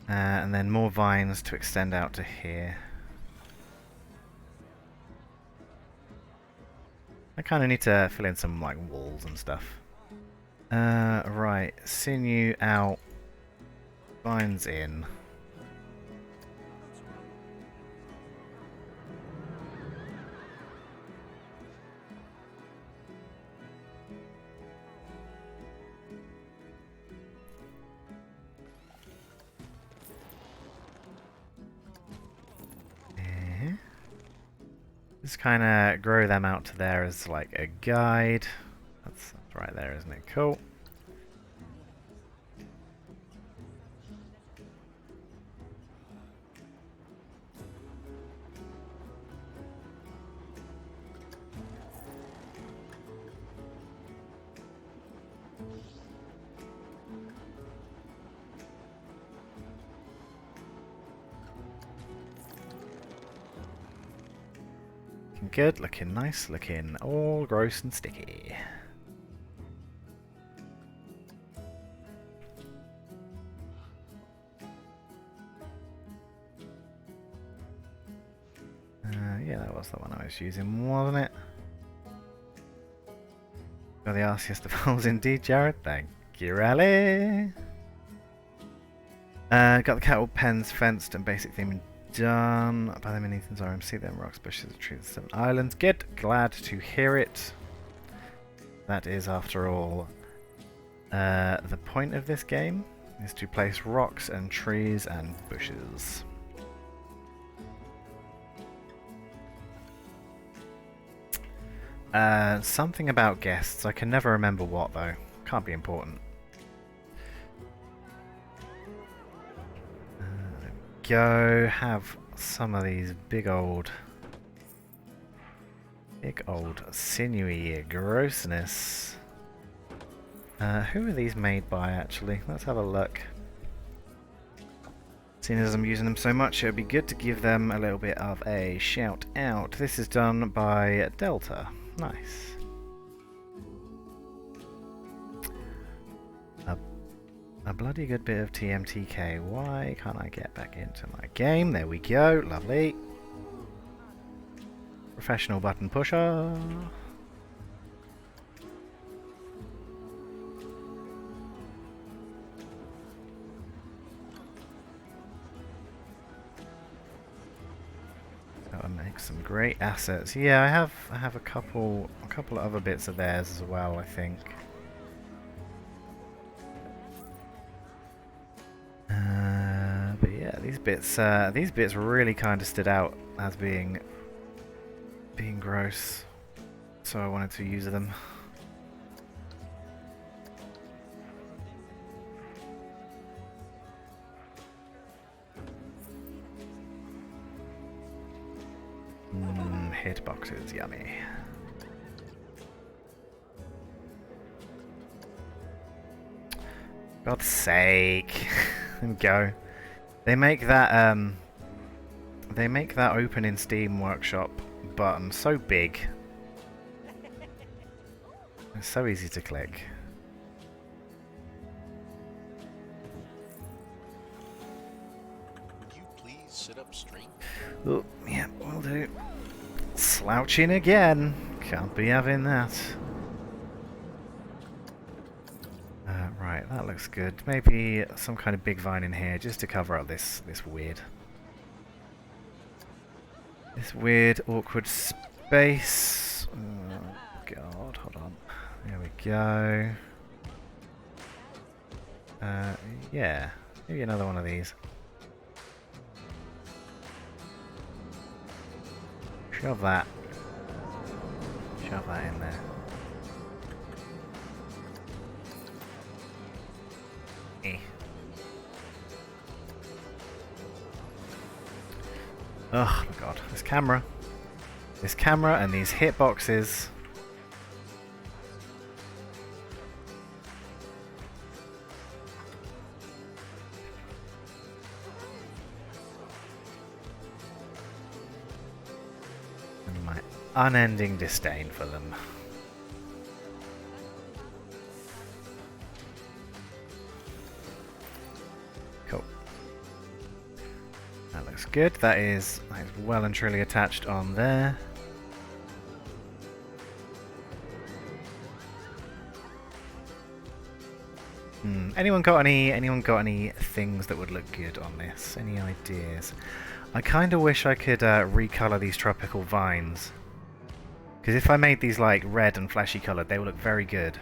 And then more vines to extend out to here. I kind of need to fill in some like walls and stuff. Right, sinew out, vines in. Just kind of grow them out to there as like a guide. That's right there, isn't it? Cool. Good, looking nice, looking all gross and sticky. Yeah, that was the one I was using, wasn't it? You're the arsiest of fools indeed, Jared. Thank you, Rally. Got the cattle pens fenced and basic theming done. By them in Ethan's RMC, them rocks, bushes, trees, 7 islands. Good. Glad to hear it. That is, after all, the point of this game, is to place rocks and trees and bushes. Something about guests. I can never remember what, though. Can't be important. Go have some of these big old sinewy grossness. Who are these made by, actually? Let's have a look. Seeing as I'm using them so much, it would be good to give them a little bit of a shout out. This is done by Delta. Nice. A bloody good bit of TMTK. Why can't I get back into my game? There we go. Lovely. Professional button pusher. That would make some great assets. Yeah, I have a couple of other bits of theirs as well, I think. But yeah, these bits really kind of stood out as being gross, so I wanted to use them. Hitboxes, yummy. God's sake. There we go. They make that open in Steam Workshop button so big. It's so easy to click. Would you please sit up straight? Oh, yeah, will do. Slouching again. Can't be having that. Right, that looks good. Maybe some kind of big vine in here just to cover up this weird awkward space. Oh god, hold on. There we go. Yeah, maybe another one of these. Shove that in there. Oh my god, this camera and these hitboxes. And my unending disdain for them. Cool. That looks good. That is well and truly attached on there. Anyone got any things that would look good on this? Any ideas? I kind of wish I could recolor these tropical vines. Because if I made these like red and flashy colored, they would look very good.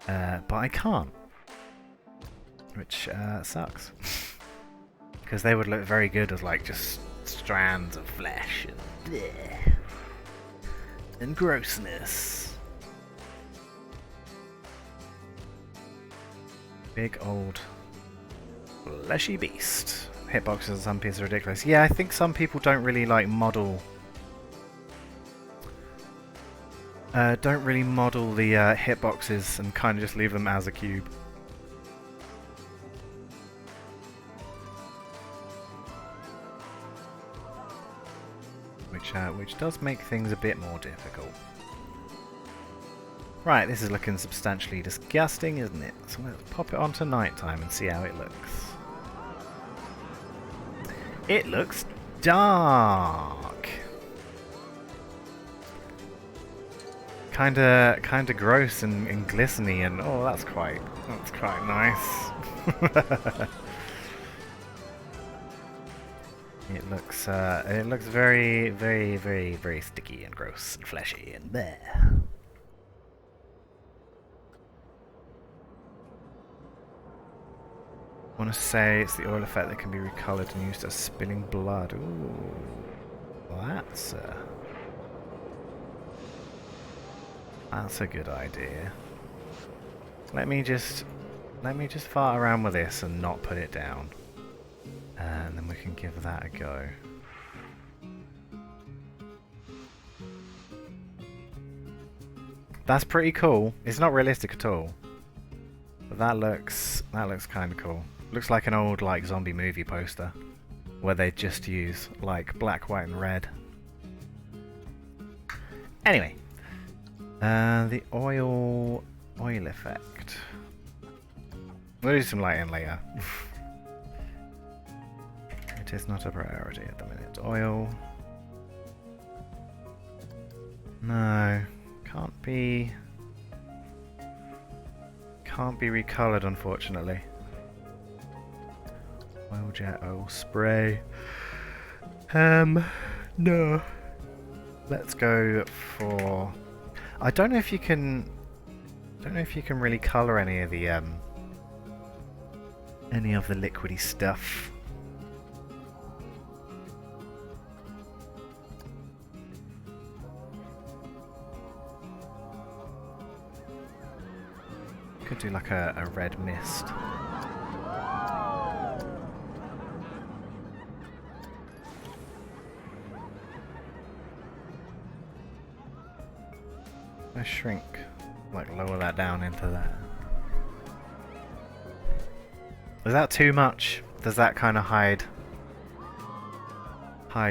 But I can't. Which sucks. Because they would look very good as like just strands of flesh and bleh, and grossness. Big old fleshy beast. Hitboxes on some pieces are ridiculous. Yeah, I think some people don't really like model. Don't really model the hitboxes and kind of just leave them as a cube. Which does make things a bit more difficult. Right, this is looking substantially disgusting, isn't it? So let's pop it onto nighttime and see how it looks. It looks dark! kinda gross and glistening, and oh, that's quite nice. It looks very, very, very, very sticky and gross and fleshy and bleh. I want to say it's the oil effect that can be recolored and used as spilling blood. Ooh, well, that's a good idea. Let me just fart around with this and not put it down, and then we can give that a go. That's pretty cool. It's not realistic at all, but that looks kind of cool. Looks like an old like zombie movie poster where they just use like black, white, and red. Anyway, the oil effect. We'll do some lighting later. It is not a priority at the minute. Oil. No, can't be recolored, unfortunately. Oil jet, oil spray. No. Let's go for. I don't know if you can really color any of the liquidy stuff. Could do like a red mist. I shrink, like lower that down into that. Is that too much? Does that kind of hide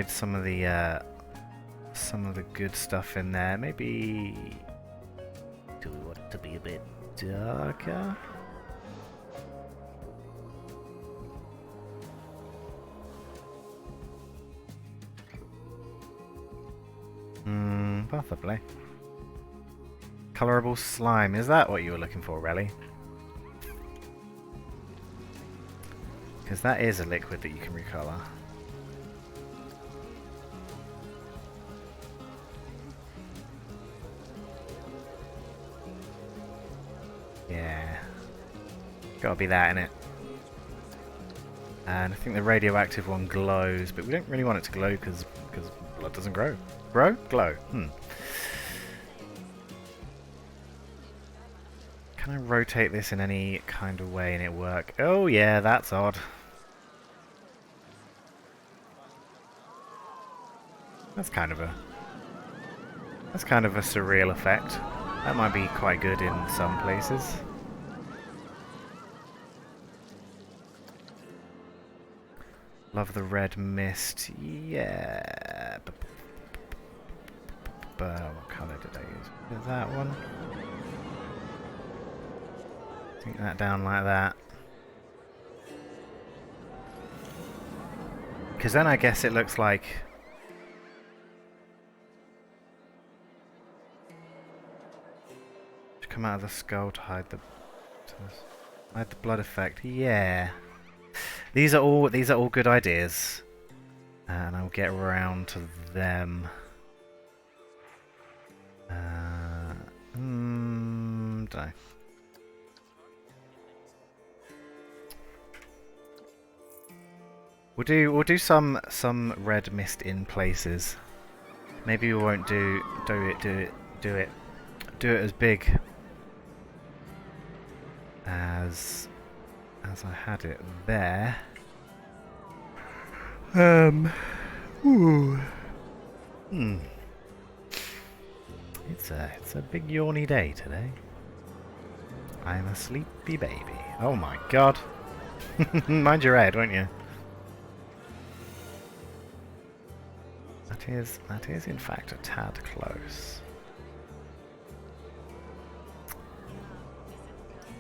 some of the good stuff in there? Maybe do we want it to be a bit darker? Possibly. Colorable slime. Is that what you were looking for, Relly? Because that is a liquid that you can recolor. Yeah. Gotta be that, innit? And I think the radioactive one glows, but we don't really want it to glow because blood doesn't grow. Grow? Glow. Can I rotate this in any kind of way and it work? Oh yeah, that's odd. That's kind of a surreal effect. That might be quite good in some places. Love the red mist. Yeah. What colour did I use? Is that one? Take that down like that. Because then I guess it looks like... come out of the skull to hide the blood effect. Yeah. These are all good ideas. And I'll get around to them. Don't know. We'll do some red mist in places. Maybe we won't do it as big as I had it there. It's a big yawny day today. I'm a sleepy baby. Oh my god. Mind your head, won't you? That is in fact a tad close.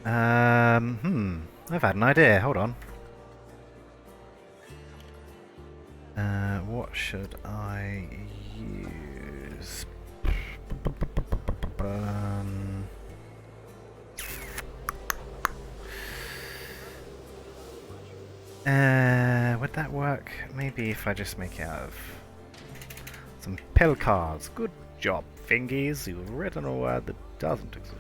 I've had an idea, hold on. What should I use? Would that work? Maybe if I just make it out of some pill cards. Good job, fingies. You've written a word that doesn't exist.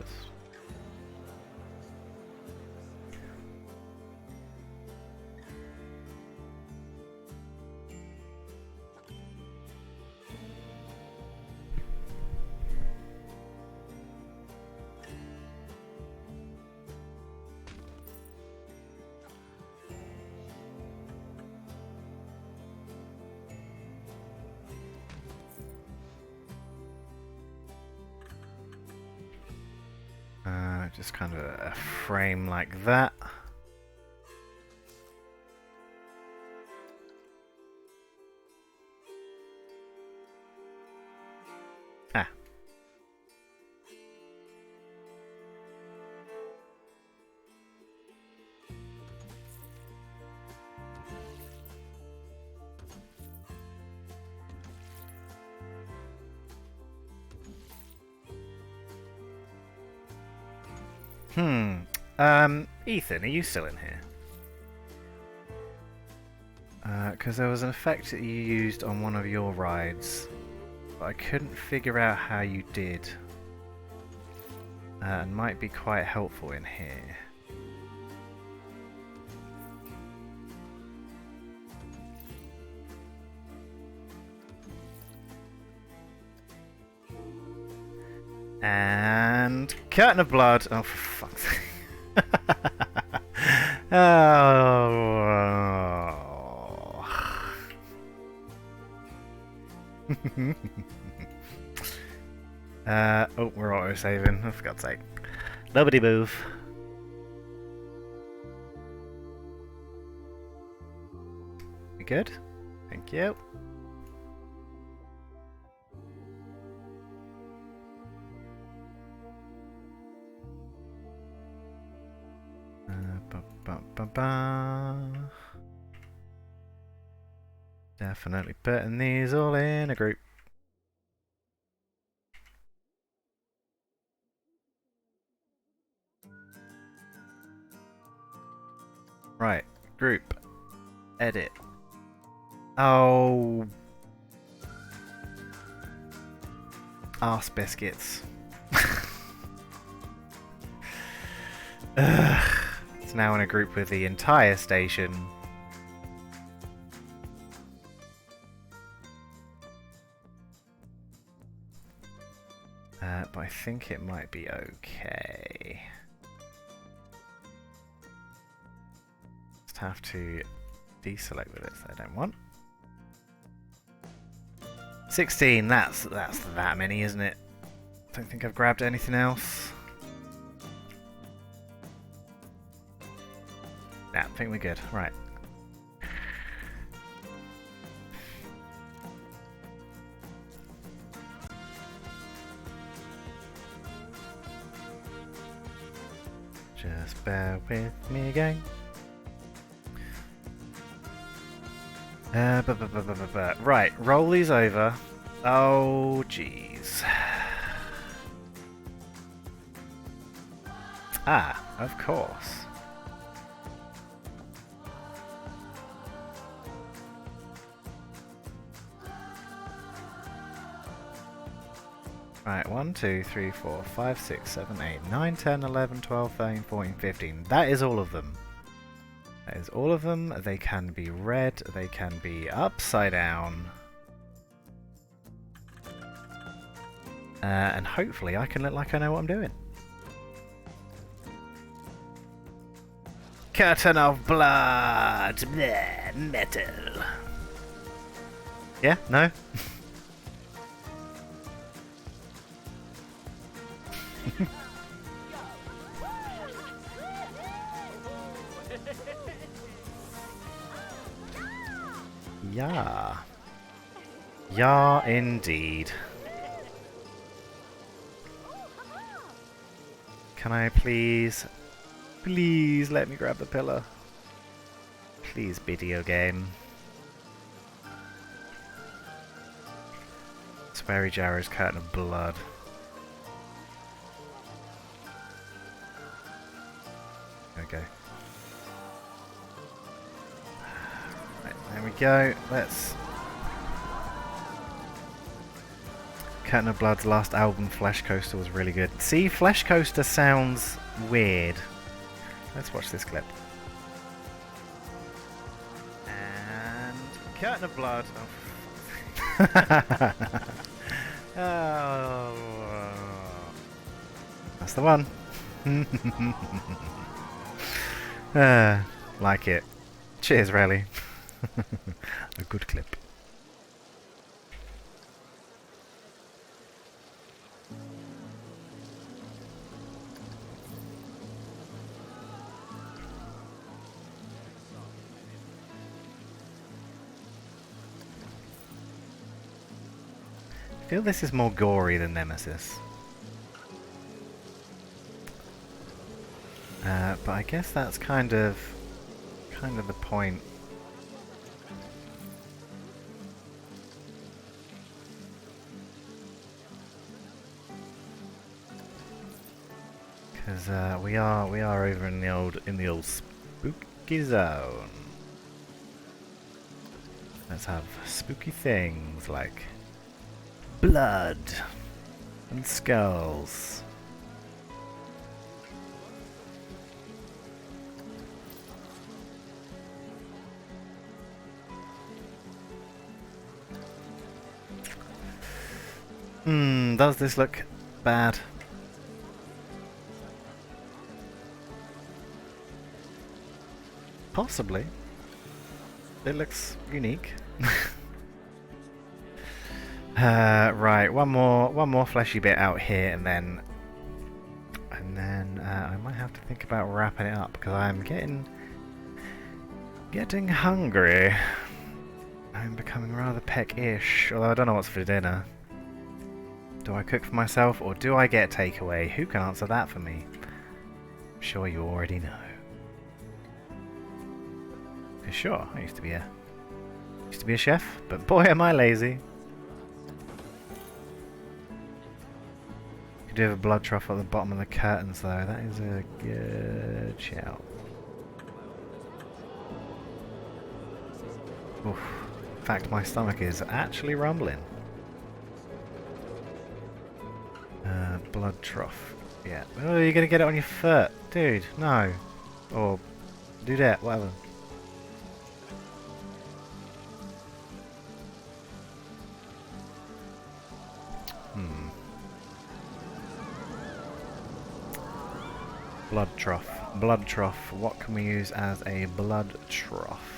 Just kind of a frame like that. Ah. Ethan, are you still in here? Because there was an effect that you used on one of your rides, but I couldn't figure out how you did. And might be quite helpful in here. And curtain of blood. Oh, for fuck's sake. Oh. Oh, we're auto-saving. Oh, for God's sake. Nobody move. We good? Thank you. Definitely putting these all in a group. Right, group. Edit. Oh. Arse biscuits. It's now in a group with the entire station. But I think it might be okay. Just have to deselect the bits that I don't want. 16, that's that many, isn't it? Don't think I've grabbed anything else. Nah, I think we're good. Right. Just bear with me again. Right, roll these over. Oh, jeez. Ah, of course. Right, 1, 2, 3, 4, 5, 6, 7, 8, 9, 10, 11, 12, 13, 14, 15. That is all of them. That is all of them. They can be red, they can be upside down. And hopefully I can look like I know what I'm doing. Curtain of blood! Bleh, metal. Yeah? No? Yeah. Yeah, indeed. Can I please let me grab the pillar? Please, video game. Sweary Jarrow's curtain of blood. go. Let's... Curtain of Blood's last album, Flesh Coaster, was really good. See, Flesh Coaster sounds weird. Let's watch this clip. And... Curtain of Blood. Oh, oh. That's the one. Like it. Cheers, Rally. A good clip. I feel this is more gory than Nemesis. But I guess that's kind of the point. Because we are over in the old spooky zone. Let's have spooky things like blood and skulls. Does this look bad? Possibly. It looks unique. Right, one more fleshy bit out here, and then I might have to think about wrapping it up because I'm getting hungry. I'm becoming rather peckish, although I don't know what's for dinner. Do I cook for myself or do I get takeaway? Who can answer that for me? I'm sure you already know. For sure, I used to be a chef, but boy am I lazy. You do have a blood trough at the bottom of the curtains though, that is a good shout. Oof. In fact, my stomach is actually rumbling. Blood trough. Yeah. Oh, you're gonna get it on your foot. Dude, no. Or do that, whatever. Blood trough. Blood trough. What can we use as a blood trough?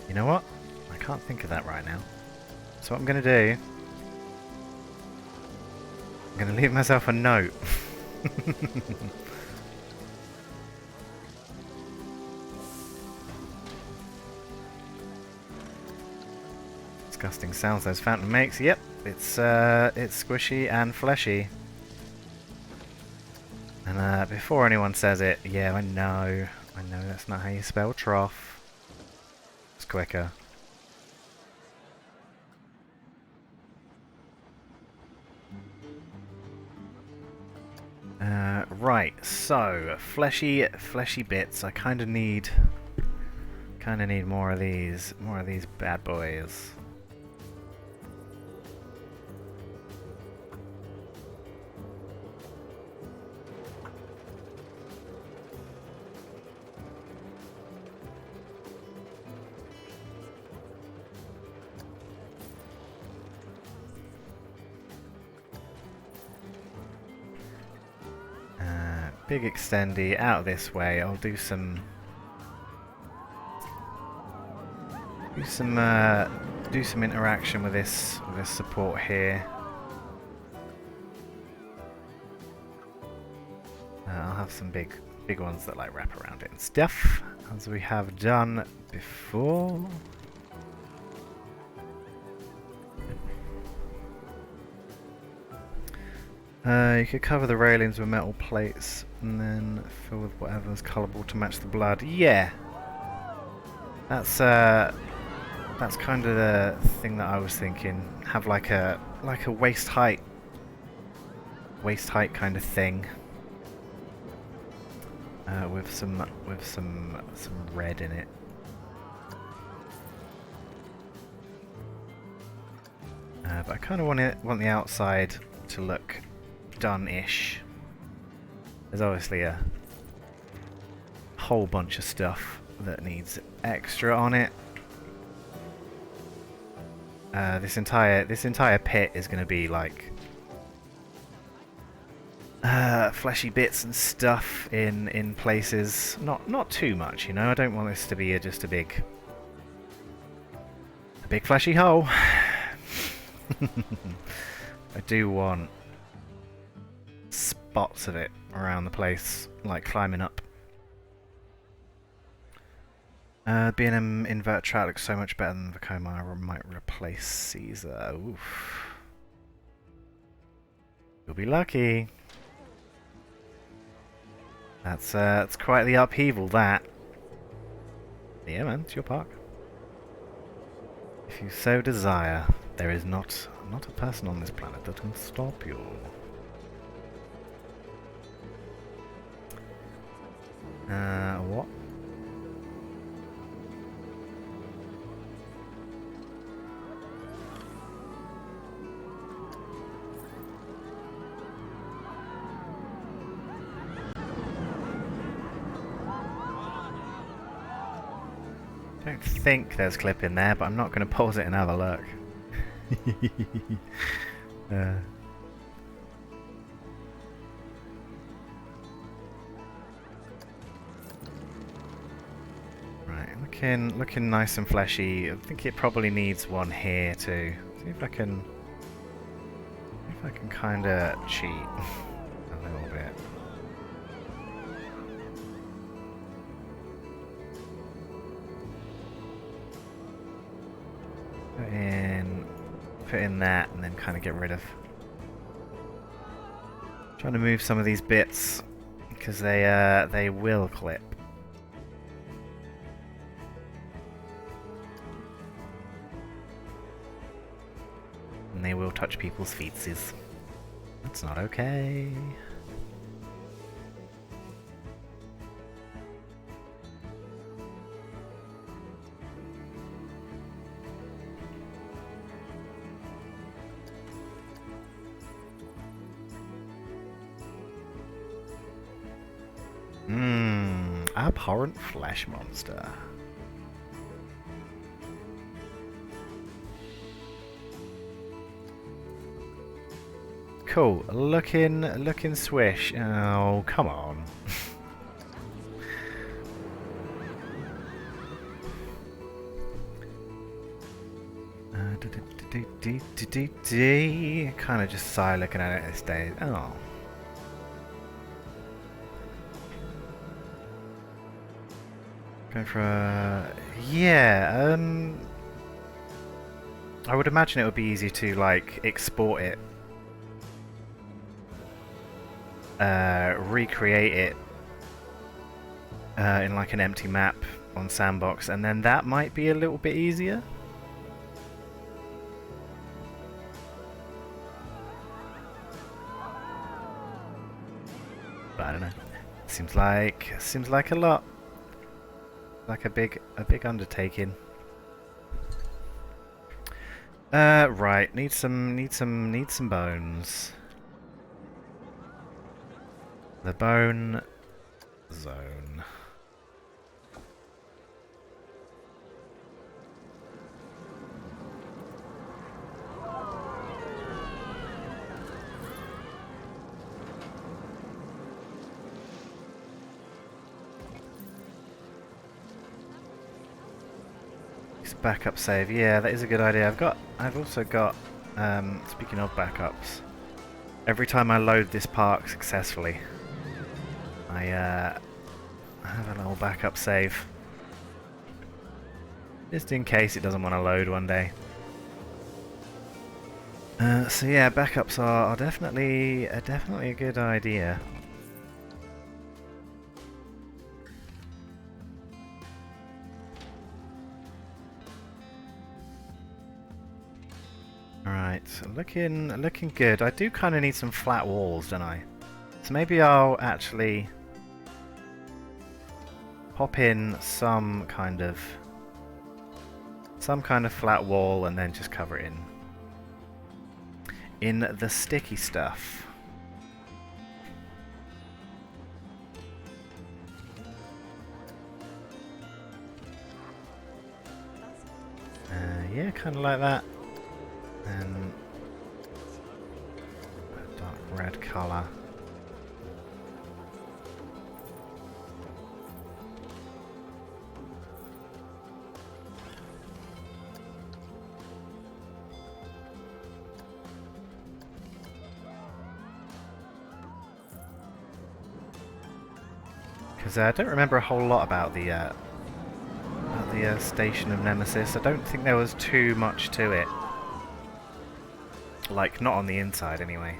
You know what? I can't think of that right now. So what I'm going to do... I'm going to leave myself a note. Disgusting sounds those fountain makes. Yep, it's squishy and fleshy. And before anyone says it, yeah, I know that's not how you spell trough. It's quicker. Right, so fleshy bits. I kind of need more of these bad boys. Big extendy out this way. I'll do some Do some interaction with this support here. I'll have some big ones that like wrap around it and stuff, as we have done before. You could cover the railings with metal plates and then fill with whatever's colourable to match the blood. Yeah, that's kind of the thing that I was thinking. Have like a waist height kind of thing, with some red in it. But I kind of want the outside to look done-ish. There's obviously a whole bunch of stuff that needs extra on it. This entire pit is going to be like fleshy bits and stuff in places. Not too much, you know. I don't want this to be just a big fleshy hole. I do want spots of it around the place, like climbing up. Being an invert track looks so much better than the Vekoma. I might replace Caesar. Oof. You'll be lucky. That's quite the upheaval, that. Yeah, man, it's your park. If you so desire, there is not a person on this planet that can stop you. What? I don't think there's clip in there, but I'm not going to pause it and have a look. Right, looking nice and fleshy. I think it probably needs one here too. See if I can kind of cheat a little bit. Put in that, and then kind of get rid of. Trying to move some of these bits because they will clip. And they will touch people's feetses. That's not okay. Abhorrent flesh monster. Cool. Looking swish. Oh, come on. Kind of just sigh looking at it this day. Oh. Going for a... Yeah, I would imagine it would be easy to, like, export it. Recreate it in, like, an empty map on Sandbox, and then that might be a little bit easier. But I don't know. Seems like a lot. Like a big undertaking. Right, need some bones. The bone zone. Use backup save. Yeah, that is a good idea. I've also got, speaking of backups, every time I load this park successfully, I have a little backup save. Just in case it doesn't want to load one day. So yeah, backups are definitely a good idea. Alright, looking good. I do kind of need some flat walls, don't I? So maybe I'll actually pop in some kind of flat wall and then just cover it in the sticky stuff. Yeah, kind of like that. And a dark red colour. Because I don't remember a whole lot about the Station of Nemesis. I don't think there was too much to it. Like, not on the inside, anyway.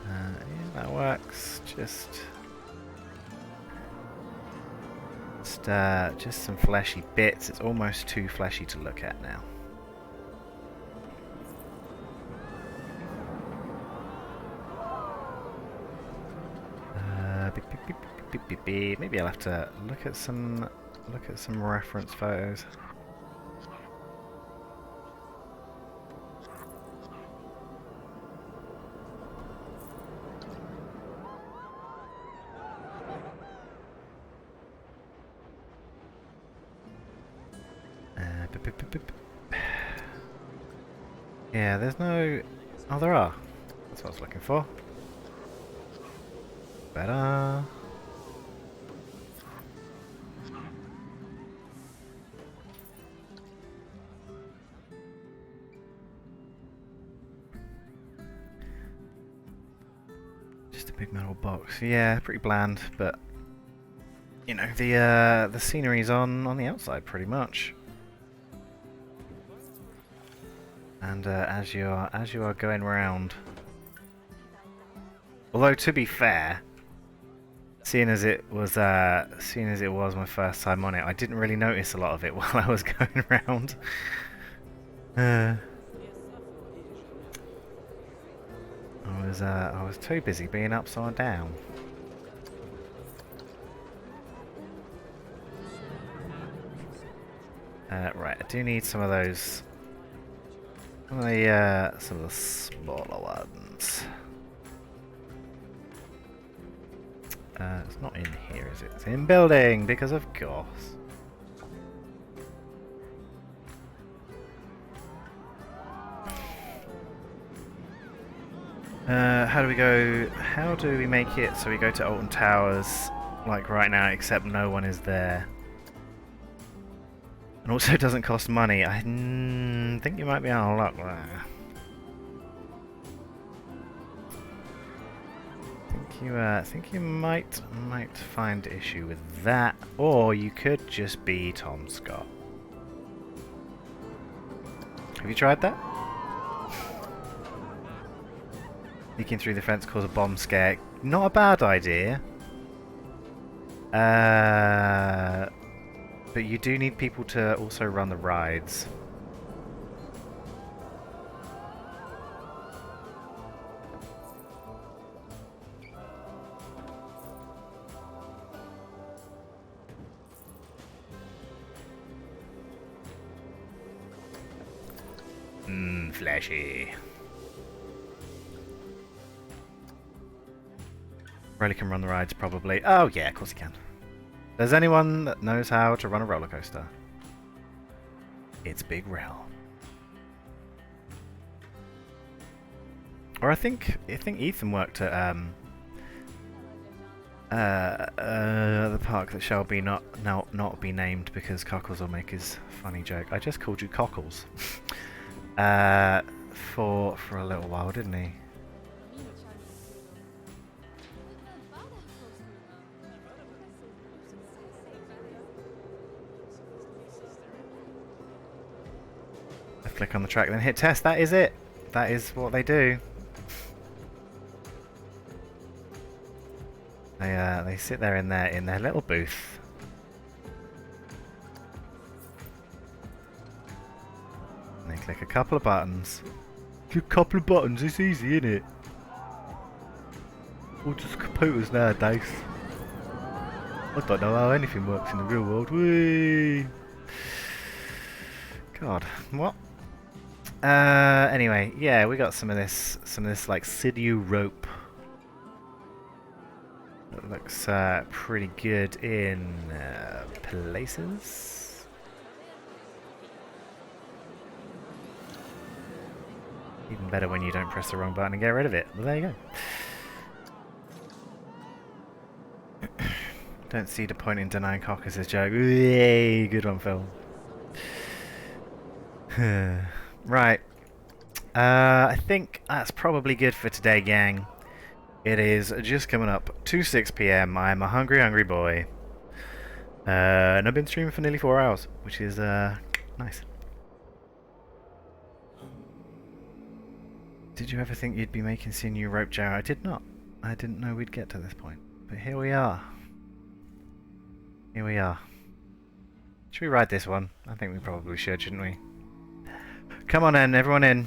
Yeah, that works. Just some fleshy bits. It's almost too fleshy to look at now. Maybe I'll have to look at some reference photos. Yeah, there's no... Oh, there are. That's what I was looking for. Better. Just a big metal box. Yeah, pretty bland, but you know, the scenery's on the outside pretty much. And as you are going around, although to be fair, seeing as it was my first time on it, I didn't really notice a lot of it while I was going around. I was too busy being upside down. Right, I do need some of those. Some of the smaller ones. It's not in here, is it? It's in building, because of course. How do we go? How do we make it so we go to Alton Towers, like right now, except no one is there? And also it doesn't cost money. I think you might be out of luck there. I think you might find issue with that, or you could just be Tom Scott. Have you tried that? Sneaking through the fence cause a bomb scare. Not a bad idea. But you do need people to also run the rides. Flashy. Riley can run the rides, probably. Oh yeah, of course he can. There's anyone that knows how to run a roller coaster, it's Big Rail. Or I think Ethan worked at The park that shall be not be named because Cockles will make his funny joke. I just called you Cockles. For a little while, didn't he? Left click on the track, then hit test. That is it. That is what they do. They sit there in their little booth. And they click a couple of buttons. A couple of buttons, it's easy, isn't it? Or just computers nowadays. I don't know how anything works in the real world. Whee! God, what? Anyway, yeah, we got some of this like sinew rope. That looks pretty good in places. Even better when you don't press the wrong button and get rid of it. Well, there you go. Don't see the point in denying Caucus's joke. Yay, good one, Phil. Right. I think that's probably good for today, gang. It is just coming up to 6 PM. I'm a hungry boy. And I've been streaming for nearly 4 hours, which is nice. Did you ever think you'd be making sinew rope, Joe? I did not. I didn't know we'd get to this point. But here we are. Here we are. Should we ride this one? I think we probably should, shouldn't we? Come on in, everyone in.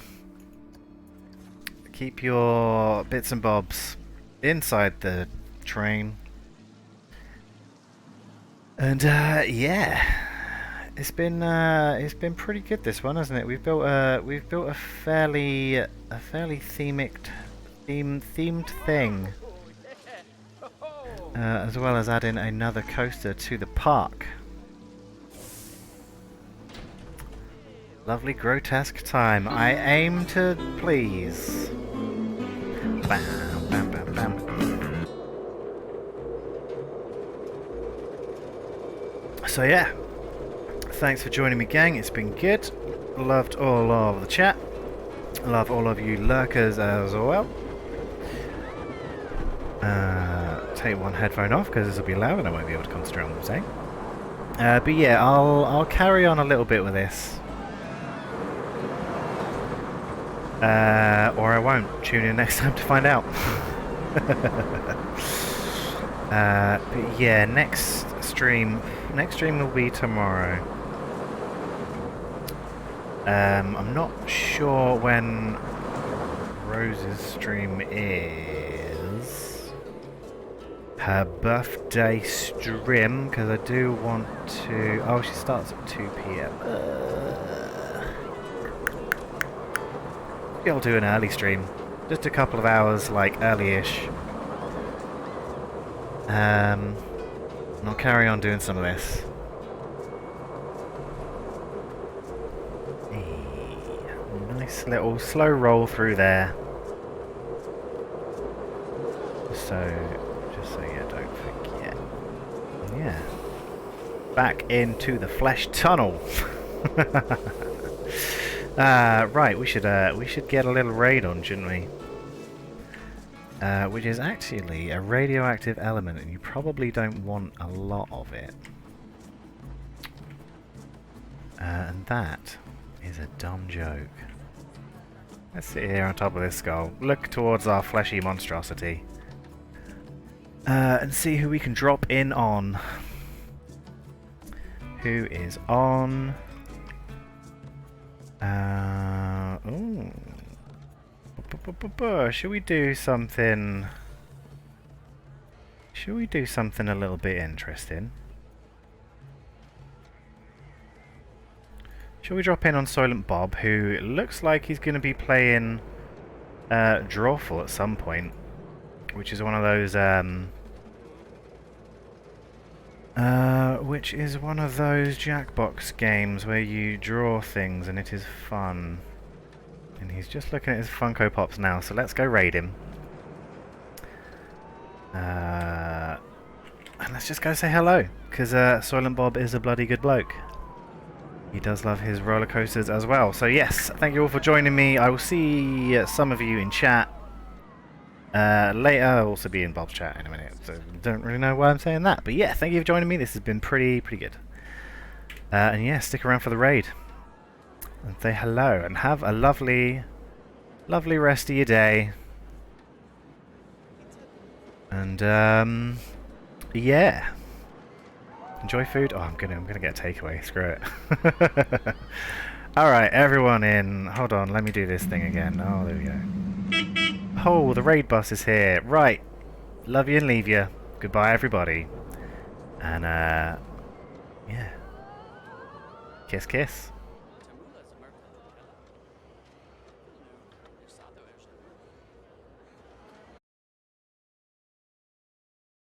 Keep your bits and bobs inside the train. And yeah, it's been pretty good, this one, hasn't it? We've built a fairly themed thing, as well as adding another coaster to the park. Lovely grotesque time. I aim to please. Bam, bam, bam, bam. So yeah, thanks for joining me, gang. It's been good. Loved all of the chat. Love all of you lurkers as well. Take one headphone off because this will be loud and I won't be able to concentrate on what I'm saying. But yeah, I'll carry on a little bit with this. Or I won't. Tune in next time to find out. But yeah, next stream will be tomorrow. I'm not sure when Rose's stream is. Her birthday stream, because I do want to... Oh, she starts at 2 PM. I'll do an early stream. Just a couple of hours, like, early-ish. And I'll carry on doing some of this. Nice little slow roll through there. Just so you don't forget. Yeah. Back into the flesh tunnel. Right, we should get a little raid on, shouldn't we? Which is actually a radioactive element, and you probably don't want a lot of it. And that is a dumb joke. Let's sit here on top of this skull, look towards our fleshy monstrosity, and see who we can drop in on. Who is on? Ooh. Should we do something? Should we do something a little bit interesting? Shall we drop in on Soylent Bob, who looks like he's going to be playing Drawful at some point, which is one of those Jackbox games where you draw things and it is fun. And he's just looking at his Funko Pops now, so let's go raid him. And let's just go say hello, because Soylent Bob is a bloody good bloke. He does love his roller coasters as well. So yes, thank you all for joining me. I will see some of you in chat later. I'll also be in Bob's chat in a minute. So don't really know why I'm saying that. But yeah, thank you for joining me. This has been pretty good. And yeah, stick around for the raid. And say hello. And have a lovely rest of your day. And yeah. Enjoy food. Oh, I'm gonna get a takeaway. Screw it. All right, everyone in. Hold on, let me do this thing again. Oh, there we go. Oh, the raid bus is here. Right. Love you and leave you. Goodbye, everybody. And yeah. Kiss, kiss.